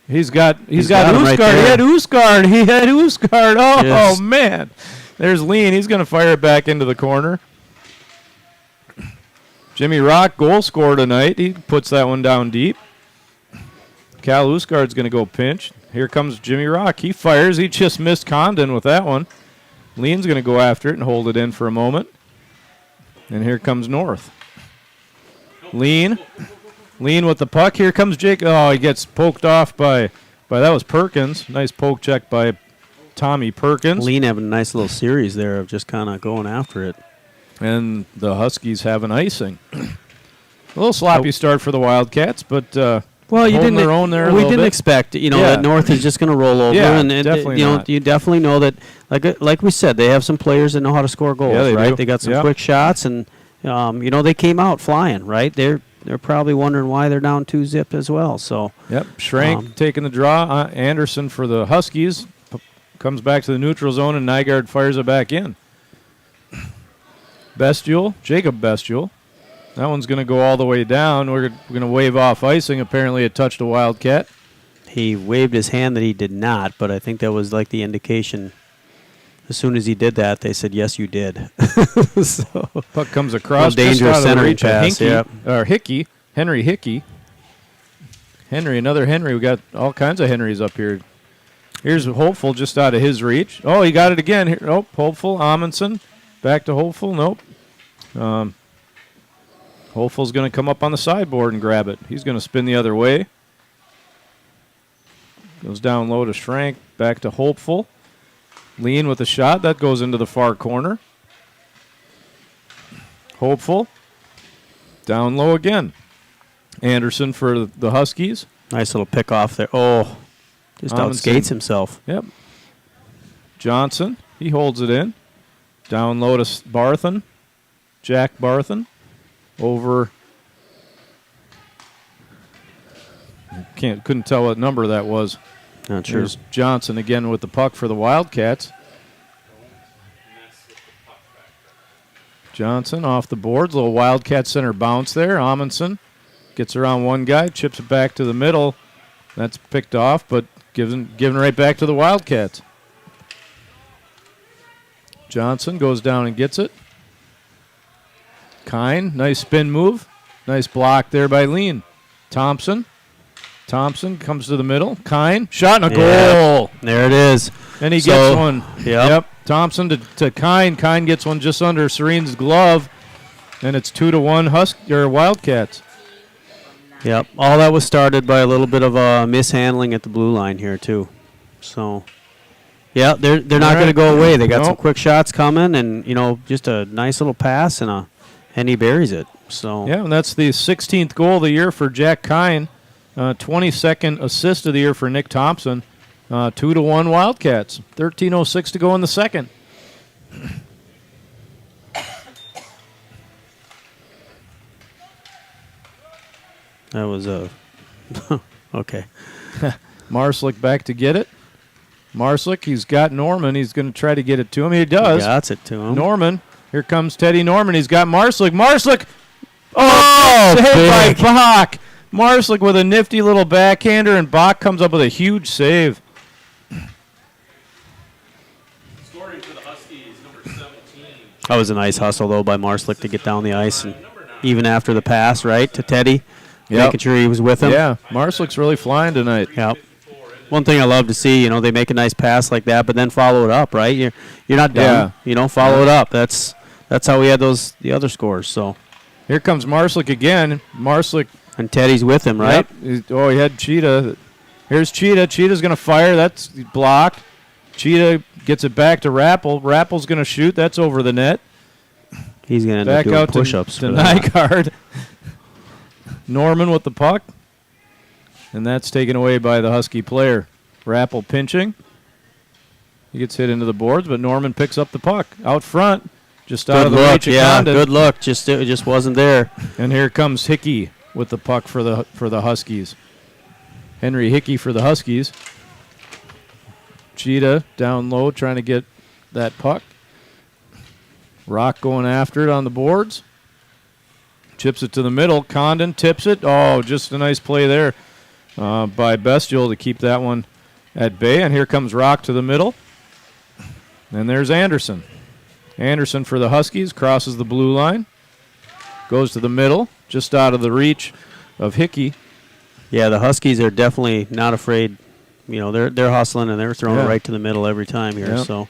he's got Uskard. Right he had Uskard. Oh, yes. Man. There's Lean. He's going to fire it back into the corner. Jimmy Rock, goal scorer tonight. He puts that one down deep. Cal Uskard's going to go pinch. Here comes Jimmy Rock. He fires. He just missed Condon with that one. Lean's going to go after it and hold it in for a moment. And here comes North. Lean with the puck. Here comes Jake. Oh, he gets poked off by that was Perkins. Nice poke check by Tommy Perkins. Lean having a nice little series there of just kind of going after it. And the Huskies have an icing. A little sloppy start for the Wildcats, but well, you didn't. Their own there we didn't expect, that North is just going to roll over, yeah, and definitely you definitely know that. Like we said, they have some players that know how to score goals, yeah, right? Do. They got some quick shots, and they came out flying, right? They're probably wondering why they're down 2-0 as well. So Schrank taking the draw. Anderson for the Huskies comes back to the neutral zone, and Nygaard fires it back in. Bestial, Jacob Bestial. That one's going to go all the way down. We're going to wave off icing. Apparently it touched a Wildcat. He waved his hand that he did not, but I think that was like the indication. As soon as he did that, they said, yes, you did. So, Puck comes across. dangerous just out of the centering reach of pass, Hinkie, yep. or Hickey. Henry Hickey. Henry, another Henry. We got all kinds of Henrys up here. Here's Hopeful just out of his reach. Oh, he got it again. Here, oh, Hopeful, Amundsen. Back to Hopeful. Nope. Hopeful's going to come up on the sideboard and grab it. He's going to spin the other way. Goes down low to Schrank. Back to Hopeful. Lean with a shot. That goes into the far corner. Hopeful. Down low again. Anderson for the Huskies. nice little pick off there. Oh, just Amundsen. outskates himself. Yep. Johnson. He holds it in. Down low to Barthen. Jack Barthen. Over. Couldn't tell what number that was. Not sure. There's Johnson again with the puck for the Wildcats. Johnson off the boards. Little Wildcat center bounce there. Amundsen gets around one guy, chips it back to the middle. That's picked off, but given right back to the Wildcats. Johnson goes down and gets it. Kine, nice spin move. Nice block there by Lean. Thompson comes to the middle. Kine, shot and a goal. There it is. And he gets one. Yep. Thompson to Kine. Kine gets one just under Serene's glove. And it's 2-1 Wildcats. Yep. All that was started by a little bit of mishandling at the blue line here, too. So, yeah, they're not going to go away. They got some quick shots coming and, just a nice little pass and he buries it. So yeah, and that's the 16th goal of the year for Jack Kine. 22nd assist of the year for Nick Thompson. 2-1 Wildcats. 13:06 to go in the second. that was a okay. Marslick back to get it. Marslick, he's got Norman. He's going to try to get it to him. He does. He got it to him. Norman. Here comes Teddy Norman. He's got Marslick. Marslick! Oh, saved by Bach. Marslick with a nifty little backhander, and Bach comes up with a huge save. Scoring for the Huskies, number 17. That was a nice hustle, though, by Marslick to get down the ice. And even after the pass, right, to Teddy, making sure he was with him. Yeah, Marslick's really flying tonight. Yep. One thing I love to see, they make a nice pass like that, but then follow it up, right? You're not done. Follow it up. That's how we had the other scores. So here comes Marslick again. Marslick. And Teddy's with him, right? Yep. He had Cheetah. Here's Cheetah. Cheetah's going to fire. That's blocked. Cheetah gets it back to Rappel. Rappel's going to shoot. That's over the net. He's going to end up doing push-ups. To Nygaard. Norman with the puck. And that's taken away by the Husky player. Rappel pinching. He gets hit into the boards, but Norman picks up the puck. Out front. Just out of the reach of Condon. Good look. It just wasn't there. And here comes Hickey with the puck for the Huskies. Henry Hickey for the Huskies. Cheetah down low trying to get that puck. Rock going after it on the boards. Chips it to the middle. Condon tips it. Oh, just a nice play there by Bestial to keep that one at bay. And here comes Rock to the middle. And there's Anderson. Anderson for the Huskies crosses the blue line. Goes to the middle, just out of the reach of Hickey. Yeah, the Huskies are definitely not afraid. They're hustling and they're throwing it right to the middle every time here. Yep. So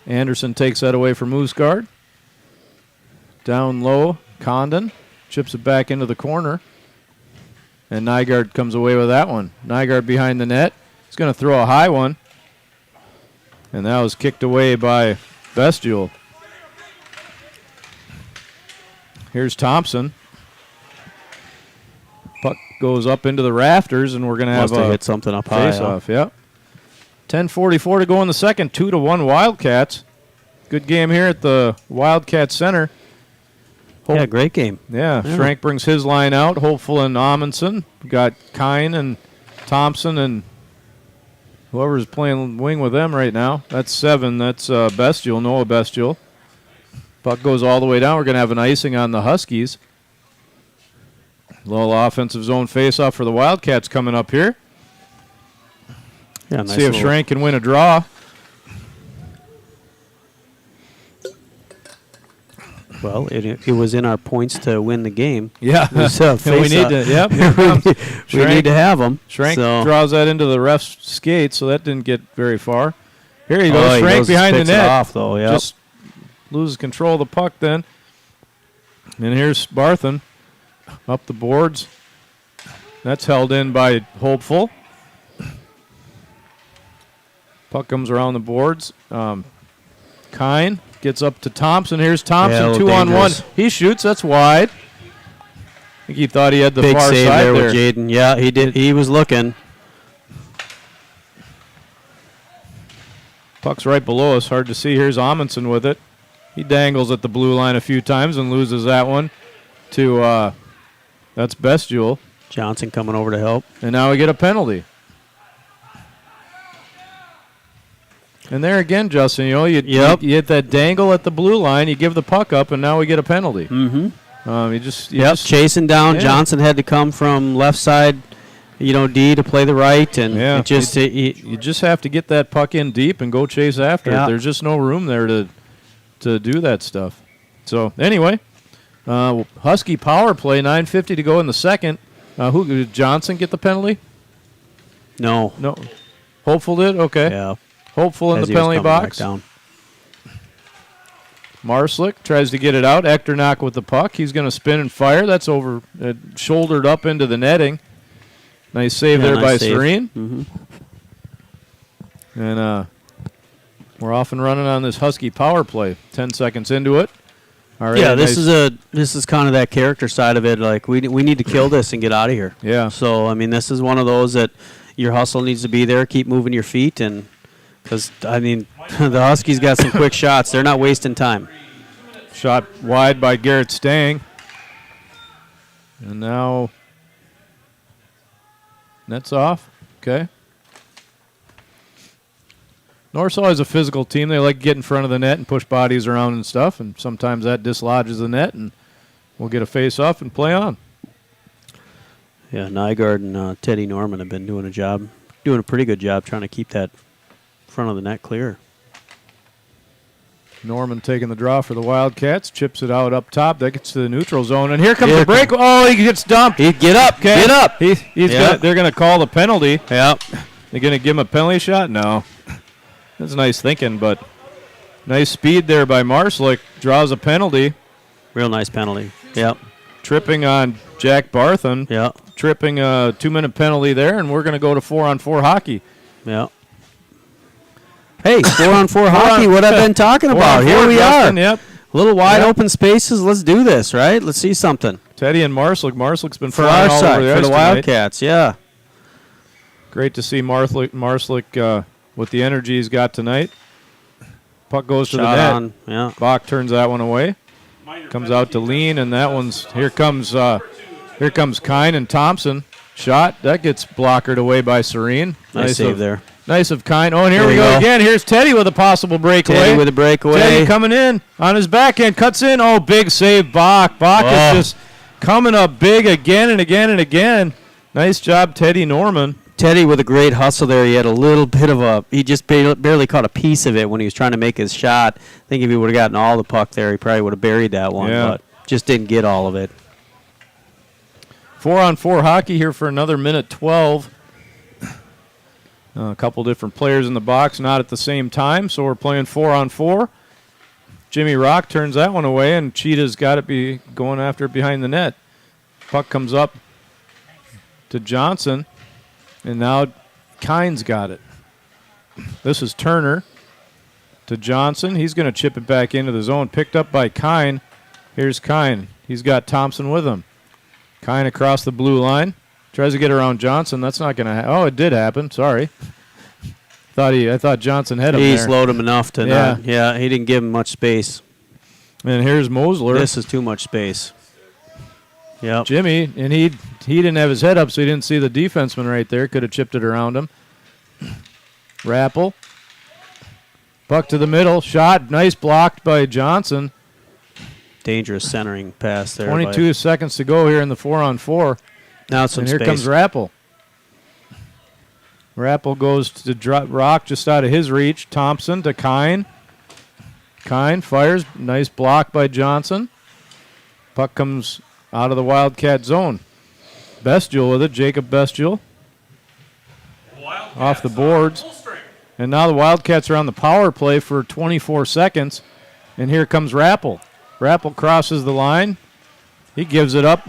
Anderson takes that away from Moosgaard. Down low, Condon chips it back into the corner. And Nygaard comes away with that one. Nygaard behind the net. He's going to throw a high one. And that was kicked away by Bestial. Here's Thompson. Puck goes up into the rafters, and we're going to have a hit something up high. Face-off, yep. 10:44 to go in the second. 2-1 Wildcats. Good game here at the Wildcat Center. Yeah, great game. Yeah, Schrank brings his line out. Hopeful and Amundsen. We got Kine and Thompson and Whoever's playing wing with them right now. That's 7. That's Bestial, Noah Bestial. Puck goes all the way down. We're going to have an icing on the Huskies. Little offensive zone face-off for the Wildcats coming up here. Yeah, nice. See if Schrank can win a draw. Well, it was in our points to win the game. Yeah, So we need to. Yep, here comes. we need to have them. Schrank So. draws that into the ref's skate, so that didn't get very far. Here you go, Oh, he Schrank goes, behind the picks it net. off, though, yep. Just loses control of the puck then. And here's Barthen up the boards. That's held in by Hopeful. Puck comes around the boards. Kine gets up to Thompson. Here's Thompson, Yeah, 2-on-1. dangerous. He shoots. That's wide. I think he thought he had the Big far save side there there. with Jaden. Yeah, he did. He was looking. Puck's right below us. Hard to see. Here's Amundsen with it. He dangles at the blue line a few times and loses that one to, that's Bestial. Johnson coming over to help. And now we get a penalty. And there again, Justin, you know, you hit that dangle at the blue line, you give the puck up, and now we get a penalty. Mm-hmm. You just Chasing down. Yeah. Johnson had to come from left side, D to play the right, and Yeah. it just you just have to get that puck in deep and go chase after Yeah. it. There's just no room there to do that stuff. So anyway, Husky power play, 9:50 to go in the second. Who did Johnson get the penalty? no. No, Hopeful did. Okay, Yeah. Hopeful in As the he was penalty coming back box. down. Marslick tries to get it out. Echternach with the puck. He's going to spin and fire. That's over, shouldered up into the netting. Nice save there nice by save. Serene. Mm-hmm. And we're off and running on this Husky power play. 10 seconds into it. All right. Yeah, this is kind of that character side of it. Like we need to kill this and get out of here. Yeah. So I mean, this is one of those that your hustle needs to be there. Keep moving your feet, and because I mean, the Huskies got some quick shots. They're not wasting time. Shot wide by Garrett Stang. And now net's off. Okay. Norsaw is a physical team. They like to get in front of the net and push bodies around and stuff, and sometimes that dislodges the net, and we'll get a face-off and play on. Yeah, Nygaard and Teddy Norman have been doing a pretty good job trying to keep that front of the net clear. Norman taking the draw for the Wildcats, chips it out up top. That gets to the neutral zone, and here comes the break. Oh, he gets dumped. Get up, Okay. get up. They're going to call the penalty. Yep. They're going to give him a penalty shot? No. That's nice thinking, but nice speed there by Marslick. Draws a penalty. Real nice penalty. Yep. Tripping on Jack Barthen. Yep. Tripping a 2-minute penalty there, and we're going to go to 4-on-4 hockey. Yep. Hey, 4-on-4 hockey, what I've been talking about. 4-on-4, Here we Justin, are. Yep. Little wide open spaces. Let's do this, right? Let's see something. Teddy and Marslick. Marslick's been For flying our all side, over the for ice the tonight. Wildcats, yeah. Great to see Marslick with the energy he's got tonight. Puck goes to the Shot net. on, yeah. Bach turns that one away. Comes out to lean, and that one's here comes Kine and Thompson. Shot that gets blockered away by Serene. Nice save there. Nice of Kine. Oh, and here There we you go go. again. Here's Teddy with a possible breakaway. Teddy with a breakaway. Teddy coming in on his backhand, cuts in. Oh, big save, Bach. Bach is just coming up big again and again and again. Nice job, Teddy Norman. Teddy with a great hustle there. He had a little bit of he just barely caught a piece of it when he was trying to make his shot. I think if he would have gotten all the puck there, he probably would have buried that one, Yeah. but just didn't get all of it. 4-on-4 hockey here for another minute 12. A couple different players in the box, not at the same time, so we're playing 4-on-4. Jimmy Rock turns that one away, and Cheetah's got it be going after it behind the net. Puck comes up to Johnson, and now Kine's got it. This is Turner to Johnson. He's going to chip it back into the zone, picked up by Kine. Here's Kine. He's got Thompson with him. Kine across the blue line. Tries to get around Johnson. That's not going to happen. Oh, it did happen. Sorry. I thought Johnson had him He there. slowed him enough to Yeah. not. Yeah, he didn't give him much space. And here's Mosler. This is too much space. Yep. Jimmy, and he didn't have his head up, so he didn't see the defenseman right there. Could have chipped it around him. Rappel. Puck to the middle. Shot. Nice blocked by Johnson. Dangerous centering pass there. 22 seconds to go here in the 4-on-4. Now some And here space. comes Rappel. Rappel goes to drop rock just out of his reach. Thompson to Kine. Kine fires. Nice block by Johnson. Puck comes out of the Wildcat zone. Bestial with it. Jacob Bestial Wildcats off the boards. full strength. And now the Wildcats are on the power play for 24 seconds. And here comes Rappel. Rappel crosses the line. He gives it up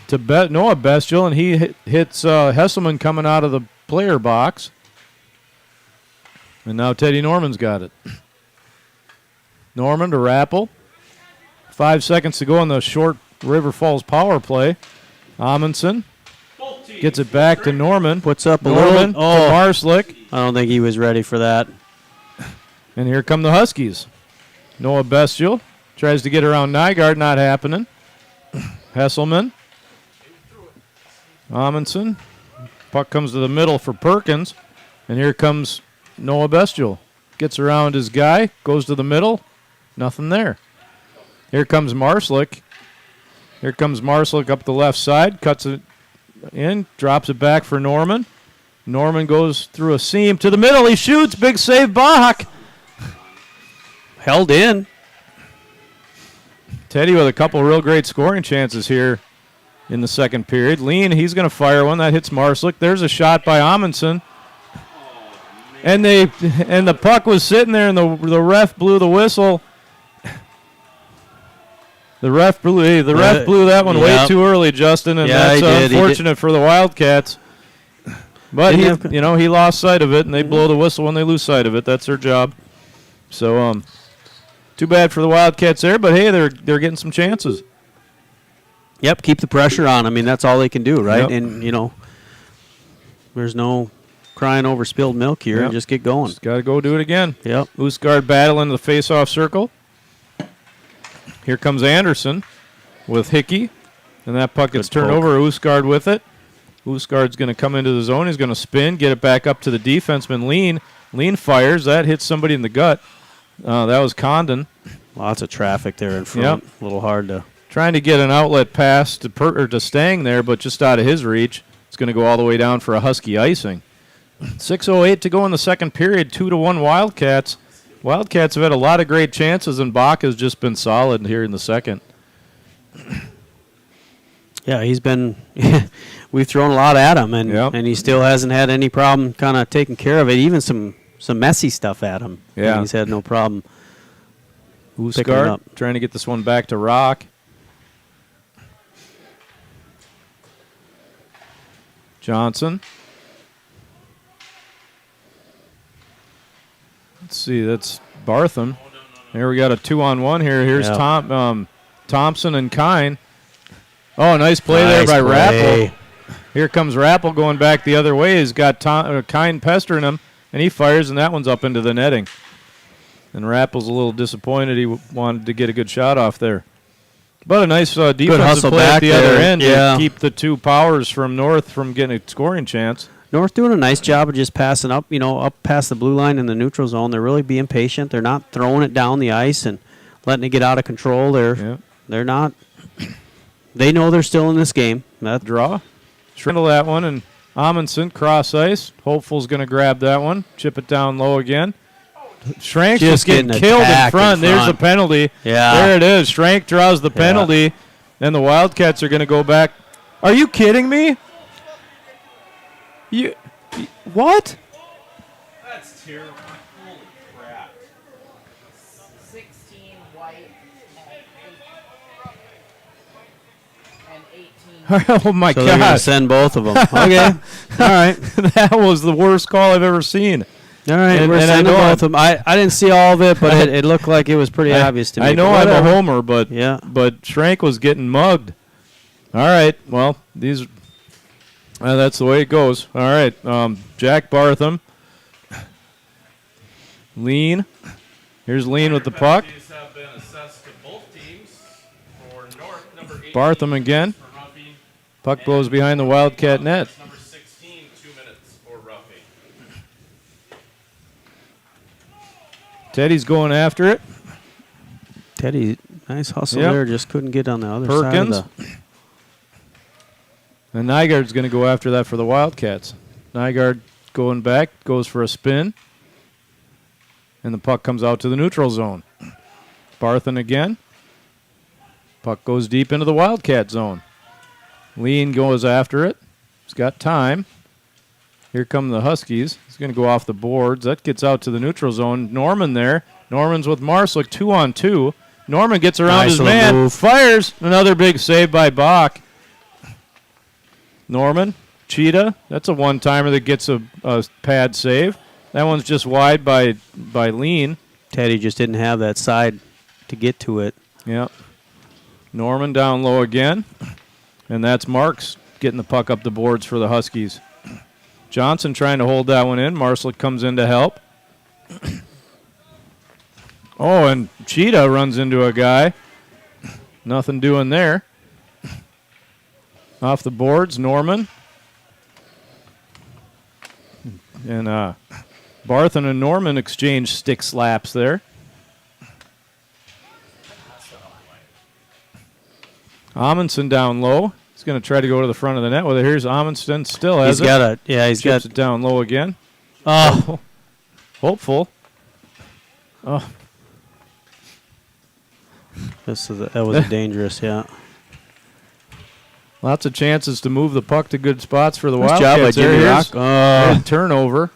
to Noah Bestial, and he hits Hesselman coming out of the player box. And now Teddy Norman's got it. Norman to Rappel. 5 seconds to go in the short River Falls power play. Amundsen Both teams gets it back to Norman. Puts up a Norman little. Oh, to Marslick. I don't think he was ready for that. And here come the Huskies. Noah Bestial tries to get around Nygaard, not happening. Hesselman. Amundsen. Puck comes to the middle for Perkins. And here comes Noah Bestial. Gets around his guy, goes to the middle. Nothing there. Here comes Marslick. Here comes Marslick up the left side. Cuts it in, drops it back for Norman. Norman goes through a seam to the middle. He shoots. Big save, Bach. Held in. Teddy with a couple real great scoring chances here in the second period. Lean, he's going to fire one. That hits Marslick. There's a shot by Amundsen. And the puck was sitting there, and the ref blew the whistle. The ref blew that one way Yep. too early, Justin, and Yeah, that's he did. He unfortunate for the Wildcats. But he lost sight of it, and they blow the whistle when they lose sight of it. That's their job. So too bad for the Wildcats there, but hey, they're getting some chances. Yep, keep the pressure on. I mean, that's all they can do, right? Yep. And, there's no crying over spilled milk here. Yep. Just get going. Just got to go do it again. Yep. Oosgaard battle into the face-off circle. Here comes Anderson with Hickey, and that puck gets Good turned poke. over. Oosgaard with it. Oosgaard's going to come into the zone. He's going to spin, get it back up to the defenseman. Lean fires. That hits somebody in the gut. That was Condon. Lots of traffic there in front. Yep. A little hard to. Trying to get an outlet pass to Stang there, but just out of his reach. It's going to go all the way down for a Husky icing. 6:08 to go in the second period. 2-1 Wildcats. Wildcats have had a lot of great chances, and Bach has just been solid here in the second. Yeah, he's been. We've thrown a lot at him, and Yep. and he still hasn't had any problem kind of taking care of it. Even some messy stuff at him. Yeah. And he's had no problem. Picking it Oosgaard up. trying to get this one back to Rock. Johnson. Let's see, that's Bartham. Here we got a 2-on-1 here. Here's Yeah. Thompson and Kine. Oh, nice play there Nice by play. Rappel. Here comes Rappel going back the other way. He's got Kine pestering him, and he fires, and that one's up into the netting. And Rappel's a little disappointed. He wanted to get a good shot off there. But a nice defensive hustle play at back the other there. end Yeah. to keep the two powers from North from getting a scoring chance. North doing a nice job of just passing up, up past the blue line in the neutral zone. They're really being patient. They're not throwing it down the ice and letting it get out of control. They're not. They know they're still in this game. That Draw. Shrindle that one, and Amundsen cross ice. Hopeful's going to grab that one. Chip it down low again. Schrank's just getting killed in attacked front. There's the penalty. Yeah. There it is. Schrank draws the penalty, and the Wildcats are going to go back. Are you kidding me? What? That's terrible. Holy crap. 16 white and 18. Oh, my So they're going to God. send both of them. Okay. All right. That was the worst call I've ever seen. All right. And- We're and I sending know both of them. I didn't see all of it, but it looked like it was pretty obvious to me. I know but I'm a whatever. homer, but Yeah. Schrank was getting mugged. All right, well, these that's the way it goes. All right, Jack Bartham. Lean. Here's Lean with the puck. Penalties have been assessed to both teams. For North, number 18 Bartham again. for roughing, Puck goes behind the Wildcat net. number 16, 2 minutes for roughing. Teddy's going after it. Teddy, nice hustle Yep. there. Just couldn't get on the other Perkins. side of the. And Nygaard's going to go after that for the Wildcats. Nygaard going back, goes for a spin. And the puck comes out to the neutral zone. Barthen again. Puck goes deep into the Wildcat zone. Lean goes after it. He's got time. Here come the Huskies. He's going to go off the boards. That gets out to the neutral zone. Norman there. Norman's with Marslick, 2-on-2. Norman gets around Nice his little man. move. Fires. Another big save by Bach. Norman, Cheetah. That's a one-timer that gets a pad save. That one's just wide by Lean. Teddy just didn't have that side to get to it. Yep. Norman down low again. And that's Marks getting the puck up the boards for the Huskies. Johnson trying to hold that one in. Marslick comes in to help. Oh, and Cheetah runs into a guy. Nothing doing there. Off the boards, Norman. And Barthen and Norman exchange stick slaps there. Amundsen down low. He's going to try to go to the front of the net with it. Here's Amundsen still has He's got it. Yeah, he's Chips got it down low again. Oh, Hopeful. Oh, that was dangerous. Yeah. lots of chances to move the puck to good spots for the Nice job by Wildcats. Jimmy There Rock. it is. And turnover.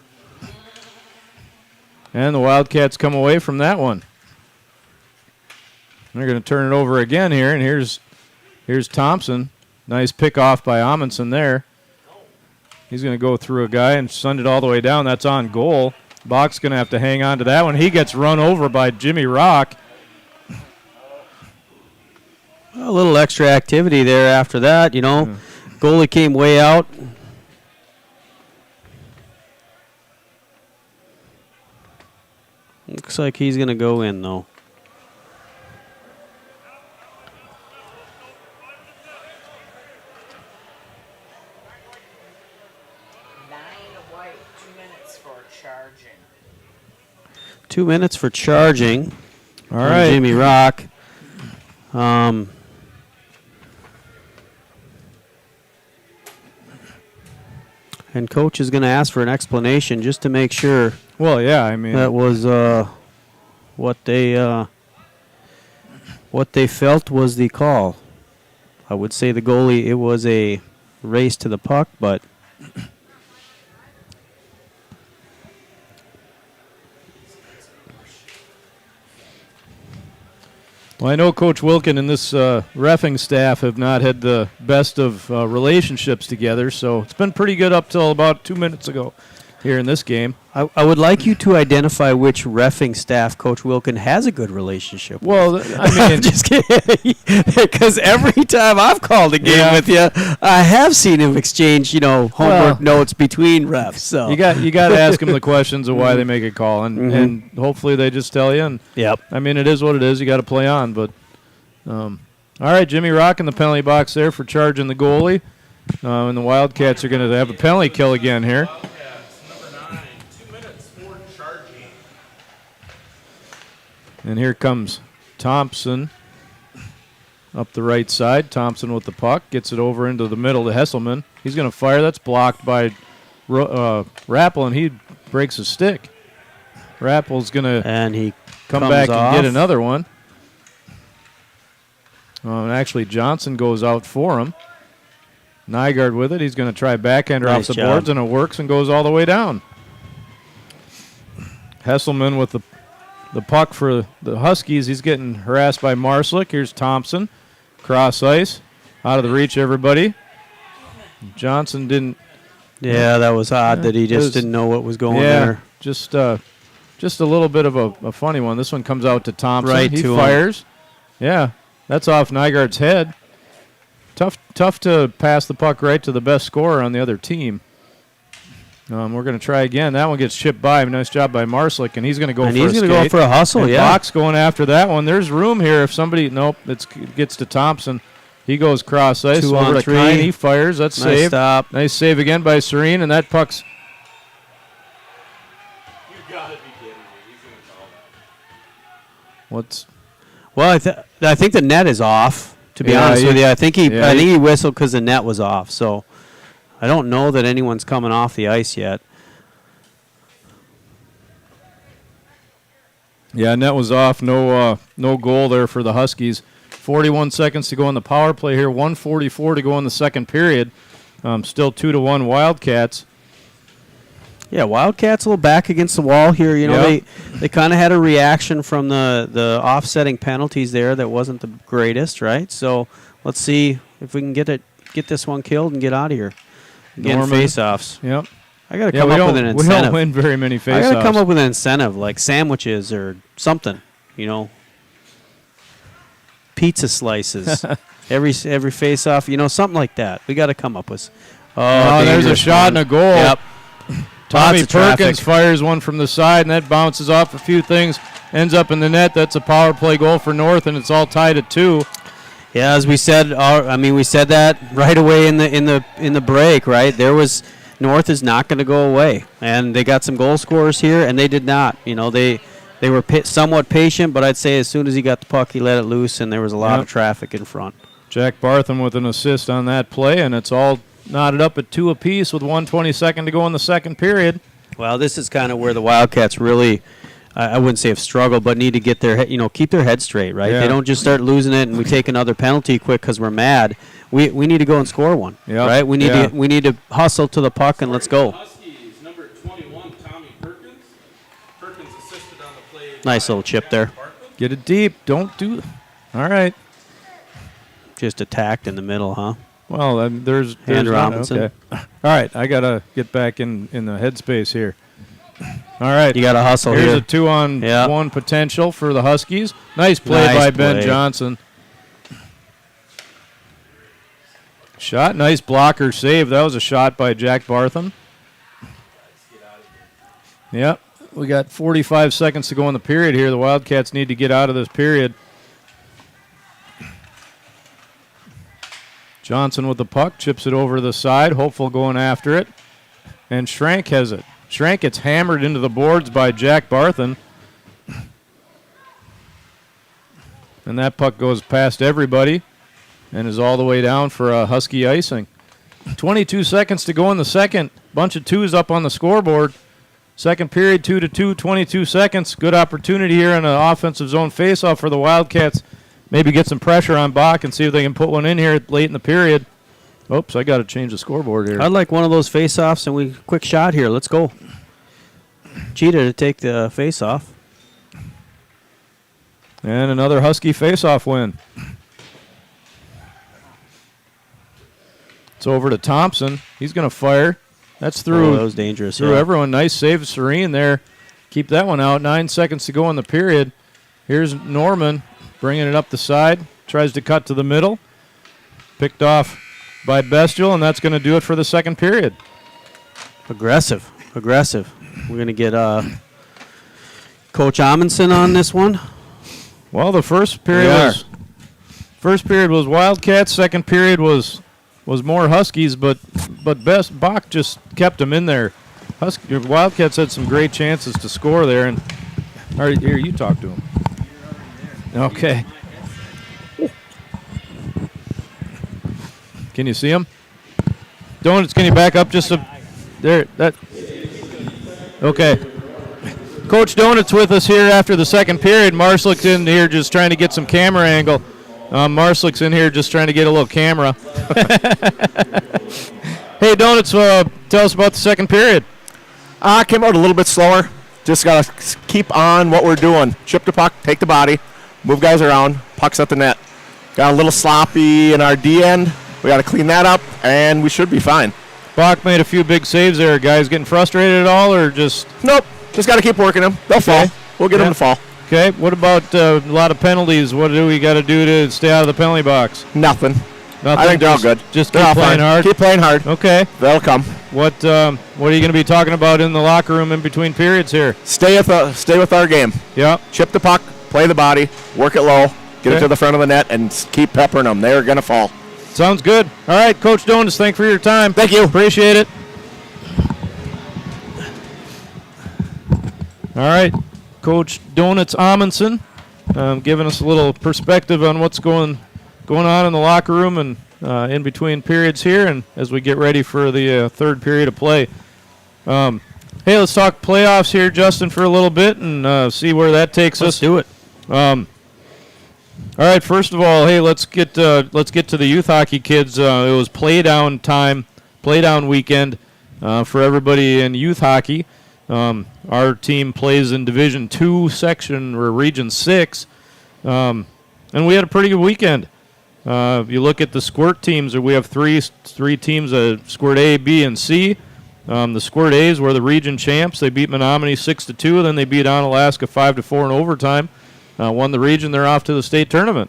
And the Wildcats come away from that one. They're going to turn it over again here, and here's Thompson. Nice pick off by Amundsen there. He's going to go through a guy and send it all the way down. That's on goal. Bach's going to have to hang on to that one. He gets run over by Jimmy Rock. A little extra activity there after that, Goalie came way out. Looks like he's going to go in, though. White, 2 minutes for charging. 2 minutes for charging. All right. Jimmy Rock. And coach is going to ask for an explanation just to make sure Well, yeah, I mean, that was what they felt was the call. I would say the goalie, it was a race to the puck, but well, I know Coach Wilkin and this reffing staff have not had the best of relationships together, so it's been pretty good up till about 2 minutes ago here in this game. I would like you to identify which reffing staff Coach Wilkin has a good relationship with. Well, I mean, Just kidding. Because every time I've called a game with you, I have seen him exchange, homework notes between refs. So you got to ask them the questions of why they make a call, and hopefully they just tell you. And Yep. I mean, it is what it is. You got to play on. But all right, Jimmy Rock in the penalty box there for charging the goalie, and the Wildcats are going to have a penalty kill again here. Number 9, 2 minutes for charging. And here comes Thompson up the right side. Thompson with the puck. Gets it over into the middle to Hesselman. He's going to fire. That's blocked by Rappel, and he breaks a stick. Rappel's going to And he come comes back off. and get another one. And actually, Johnson goes out for him. Nygaard with it. He's going to try backhander Nice off the job. boards, and it works and goes all the way down. Hesselman with the puck for the Huskies. He's getting harassed by Marslick. Here's Thompson. Cross ice. Out of the reach, everybody. Johnson didn't. Yeah, that was odd that he it just was- didn't know what was going Yeah, there. just a little bit of a funny one. This one comes out to Thompson. Right he to him. fires. Yeah, that's off Nygaard's head. Tough to pass the puck right to the best scorer on the other team. We're going to try again. That one gets chipped by. Nice job by Marslick, and he's going to go And for he's a going to go skate. for a hustle, And yeah. Bach's going after that one. There's room here. If somebody, nope, it gets to Thompson. He goes cross ice 2 over on to 3. Kine. He fires. That's Nice saved. stop. Nice save again by Serene, and that puck's. You gotta be kidding me. He's gonna call Well, I think the net is off. To be Yeah, honest with you, I think yeah, he whistled because the net was off. So I don't know that anyone's coming off the ice yet. Yeah, net was off. No goal there for the Huskies. 41 seconds to go on the power play here. 1:44 to go in the second period. Still 2-1 Wildcats. Yeah, Wildcats a little back against the wall here. You know, they kind of had a reaction from the offsetting penalties there that wasn't the greatest, right? So let's see if we can get this one killed and get out of here. Again, face-offs. Yep. I got to come up with an incentive. We don't win very many face-offs. I got to come up with an incentive like sandwiches or something. You know, pizza slices. every face-off. You know, something like that. We got to come up with. Oh, there's a shot and a goal. Yep. Tommy Perkins fires one from the side, and that bounces off a few things, ends up in the net. That's a power play goal for North, and it's all tied at 2. Yeah, as we said, we said that right away in the break, right? There was North is not going to go away, and they got some goal scorers here, and they did not. You know, they were somewhat patient, but I'd say as soon as he got the puck, he let it loose, and there was a lot of traffic in front. Jack Bartham with an assist on that play, and it's all knotted up at 2 apiece with 1:22 to go in the second period. Well, this is kind of where the Wildcats really, I wouldn't say have struggled, but need to get keep their head straight, right? Yeah. They don't just start losing it and we take another penalty quick because we're mad. We need to go and score one, right? We need to hustle to the puck and let's go. Huskies, number 21, Tommy Perkins. Perkins assisted on the play. Nice little chip there. Get it deep. Don't do. All right. Just attacked in the middle, huh? Well, there's Robinson. Okay. All right, I gotta get back in the headspace here. All right, You got to hustle here's here. a 2-on-1 potential for the Huskies. Nice play by Ben Johnson. Shot, nice blocker save. That was a shot by Jack Bartham. Yep, we got 45 seconds to go in the period here. The Wildcats need to get out of this period. Johnson with the puck, chips it over to the side, Hopeful going after it, and Schrank has it. Schrank gets hammered into the boards by Jack Bartham, and that puck goes past everybody and is all the way down for a Husky icing. 22 seconds to go in the second. Bunch of 2s up on the scoreboard. Second period, 2-2, 22 seconds. Good opportunity here in an offensive zone faceoff for the Wildcats. Maybe get some pressure on Bach and see if they can put one in here late in the period. Oops, I got to change the scoreboard here. I'd like one of those face-offs, and quick shot here. Let's go. Cheetah to take the face-off. And another Husky face-off win. It's over to Thompson. He's going to fire. That's through. Oh, that was dangerous. Through everyone. Nice save, Serene there. Keep that one out. 9 seconds to go in the period. Here's Norman. Bringing it up the side, tries to cut to the middle. Picked off by Bestial, and that's going to do it for the second period. Aggressive. We're going to get Coach Amundsen on this one. Well, the first period was Wildcats. Second period was more Huskies, but Bach just kept them in there. Wildcats had some great chances to score there, and here you talk to him. Okay. Can you see him? Donuts, can you back up just there? Okay. Coach Donuts with us here after the second period. Marslick's in here just trying to get some camera angle. Marslick's in here just trying to get a little camera. Hey, Donuts, tell us about the second period. Came out a little bit slower. Just got to keep on what we're doing. Chip the puck, take the body. Move guys around, pucks at the net. Got a little sloppy in our D end. We got to clean that up, and we should be fine. Bach made a few big saves there. Guys getting frustrated at all, or just? Nope. Just got to keep working them. They'll fall. We'll get them to fall. Okay. What about a lot of penalties? What do we got to do to stay out of the penalty box? Nothing. I think they're all good. Just they're keep playing hard. Keep playing hard. Okay. They'll come. What are you going to be talking about in the locker room in between periods here? Stay with our game. Yeah. Chip the puck, play the body, work it low, get it to the front of the net, and keep peppering them. They're going to fall. Sounds good. All right, Coach Donuts, thanks for your time. Thank you. Appreciate it. All right, Coach Donuts Amundsen giving us a little perspective on what's going on in the locker room and in between periods here, and as we get ready for the third period of play. Hey, let's talk playoffs here, Justin, for a little bit and see where that takes us. Let's do it. All right, first of all, hey, let's get to the youth hockey kids. It was playdown weekend for everybody in youth hockey. Our team plays in Division II section or Region 6, and we had a pretty good weekend. If you look at the squirt teams, we have three teams, squirt A, B, and C. The squirt A's were the region champs. They beat Menominee 6-2, then they beat Onalaska 5-4 in overtime. Won the region. They're off to the state tournament.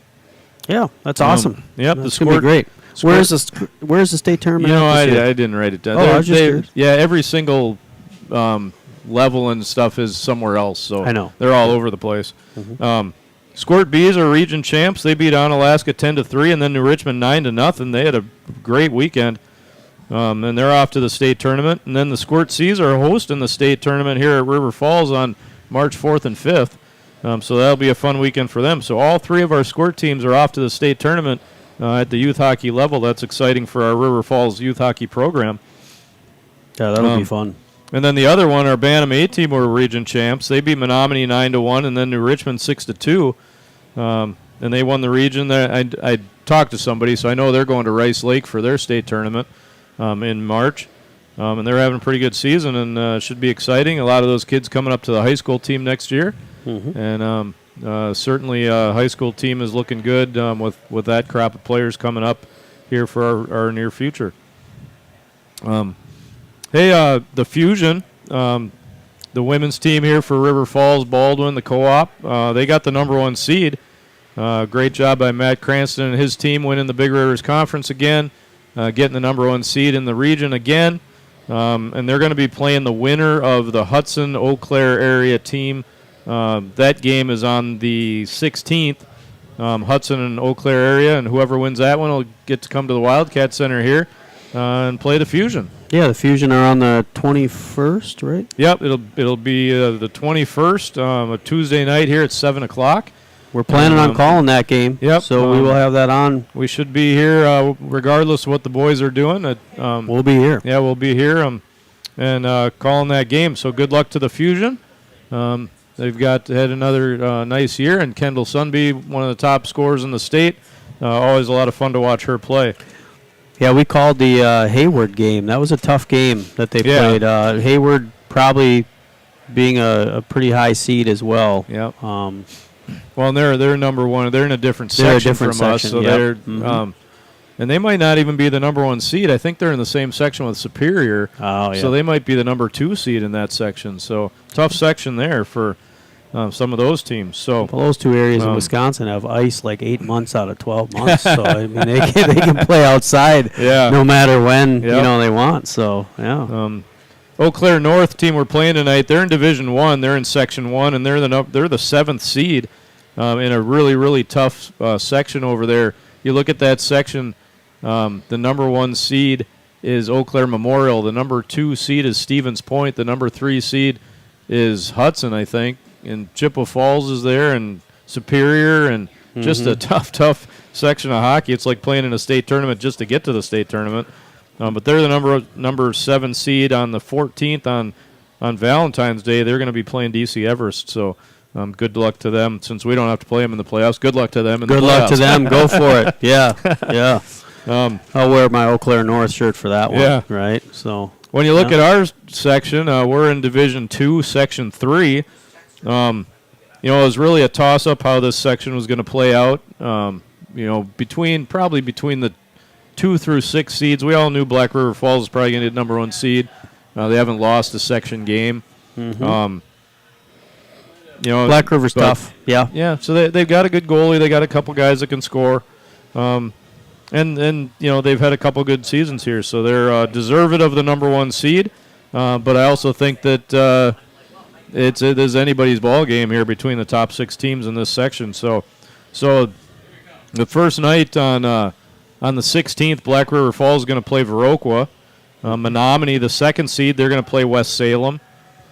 Yeah, that's awesome. Yep, That's the gonna be squirt. great. Where's the state tournament? You know, at I this year? didn't write it down. Oh, I was just curious. Yeah, every single level and stuff is somewhere else. So I know. they're all over the place. Squirt B's are region champs. They beat Onalaska 10-3, and then New Richmond 9-0. They had a great weekend, and they're off to the state tournament. And then the Squirt C's are hosting the state tournament here at River Falls on March 4th and 5th. So that'll be a fun weekend for them. So all three of our squirt teams are off to the state tournament at the youth hockey level. That's exciting for our River Falls youth hockey program. Yeah, that'll be fun. And then the other one, our Bantam A team were region champs. They beat Menominee 9-1, and then New Richmond 6-2. And they won the region. I talked to somebody, so I know they're going to Rice Lake for their state tournament in March. And they're having a pretty good season, and should be exciting. A lot of those kids coming up to the high school team next year. And certainly high school team is looking good with that crop of players coming up here for our near future. Hey, the Fusion, the women's team here for River Falls, Baldwin, the co-op, they got the number 1 seed. Great job by Matt Cranston and his team winning the Big Rivers Conference again, getting the number 1 seed in the region again. And they're going to be playing the winner of the Hudson-Eau Claire area team. That game is on the 16th, Hudson and Eau Claire area, and whoever wins that one will get to come to the Wildcat Center here and play the Fusion. Yeah, the Fusion are on the 21st, right? Yep, it'll be the 21st, a Tuesday night here at 7 o'clock. We're planning on calling that game. Yep. So we will have that on. We should be here regardless of what the boys are doing. We'll be here. Yeah, we'll be here and calling that game. So good luck to the Fusion. They've had another nice year, and Kendall Sunby, one of the top scorers in the state. Always a lot of fun to watch her play. Yeah, we called the Hayward game. That was a tough game that they played. Hayward probably being a pretty high seed as well. Yeah. Well, they're number 1. They're in a different section from us, so they're and they might not even be the number 1 seed. I think they're in the same section with Superior. Oh, yeah. So they might be the number 2 seed in that section. So tough section there for some of those teams. So well, those two areas in Wisconsin have ice like 8 months out of 12 months. So I mean, they can play outside no matter when they want. So yeah. Eau Claire North team we're playing tonight. They're in Division 1. They're in Section 1, and they're the 7th seed in a really, really tough section over there. You look at that section, the number 1 seed is Eau Claire Memorial. The number 2 seed is Stevens Point. The number 3 seed is Hudson, I think. And Chippewa Falls is there, and Superior, and just a tough section of hockey. It's like playing in a state tournament just to get to the state tournament. But they're the number 7 seed on the 14th on Valentine's Day. They're going to be playing DC Everest. So good luck to them. Since we don't have to play them in the playoffs, good luck to them in the playoffs. Good luck to them. Go for it. Yeah. I'll wear my Eau Claire North shirt for that one. Yeah. Right. So when you look at our section, we're in Division 2, Section 3. It was really a toss-up how this section was going to play out. Between the 2 through 6 seeds. We all knew Black River Falls was probably going to get number 1 seed. They haven't lost a section game. Black River's tough. Yeah. Yeah. So they've got a good goalie. They got a couple guys that can score. And they've had a couple good seasons here. So they're deserved of the number 1 seed. But I also think that it is anybody's ball game here between the top 6 teams in this section. So the first night on the 16th, Black River Falls is going to play Viroqua. Menominee, the 2nd seed, they're going to play West Salem.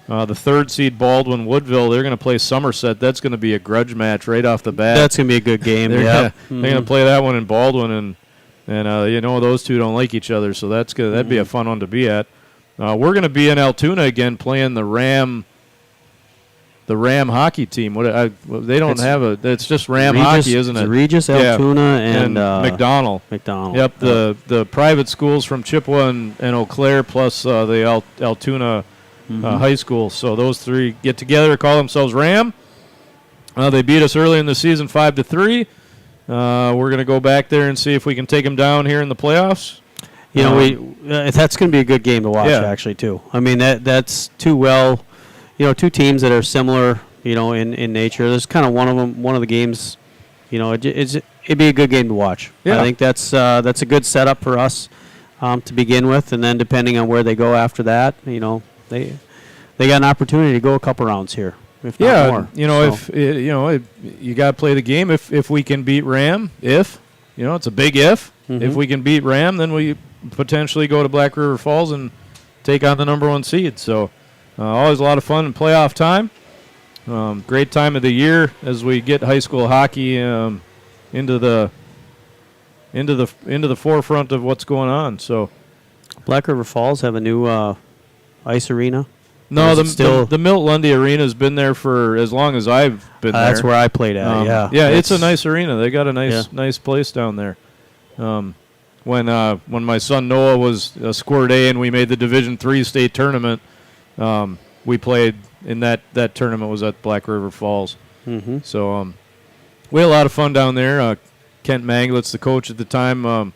The 3rd seed Baldwin Woodville, they're going to play Somerset. That's going to be a grudge match right off the bat. That's going to be a good game. They're going to play that one in Baldwin, and those two don't like each other, so that'd be a fun one to be at. We're going to be in Altoona again playing the Ram hockey team. They don't have a. It's just Ram hockey, isn't it? Regis, Altoona, and McDonald. McDonald. Yep. The private schools from Chippewa and Eau Claire plus the Altoona high school. So those 3 get together, call themselves Ram. They beat us early in the season 5-3. We're going to go back there and see if we can take them down here in the playoffs. That's going to be a good game to watch, actually, too. I mean, that's two teams that are similar, in nature. There's kind of one of the games, it'd be a good game to watch. Yeah. I think that's a good setup for us to begin with, and then depending on where they go after that, they got an opportunity to go a couple rounds here, if not more. If you got to play the game. If we can beat Ram, it's a big if. If we can beat Ram, then we potentially go to Black River Falls and take on the number 1 seed. So always a lot of fun in playoff time. Great time of the year as we get high school hockey into the forefront of what's going on. So Black River Falls have a new ice arena. No, the Milt Lundy Arena has been there for as long as I've been there. That's where I played at. It's a nice arena. They got a nice place down there. When my son Noah was a Squirt A and we made the Division III state tournament, we played in that tournament was at Black River Falls. Mm-hmm. So we had a lot of fun down there. Kent Manglitz, the coach at the time,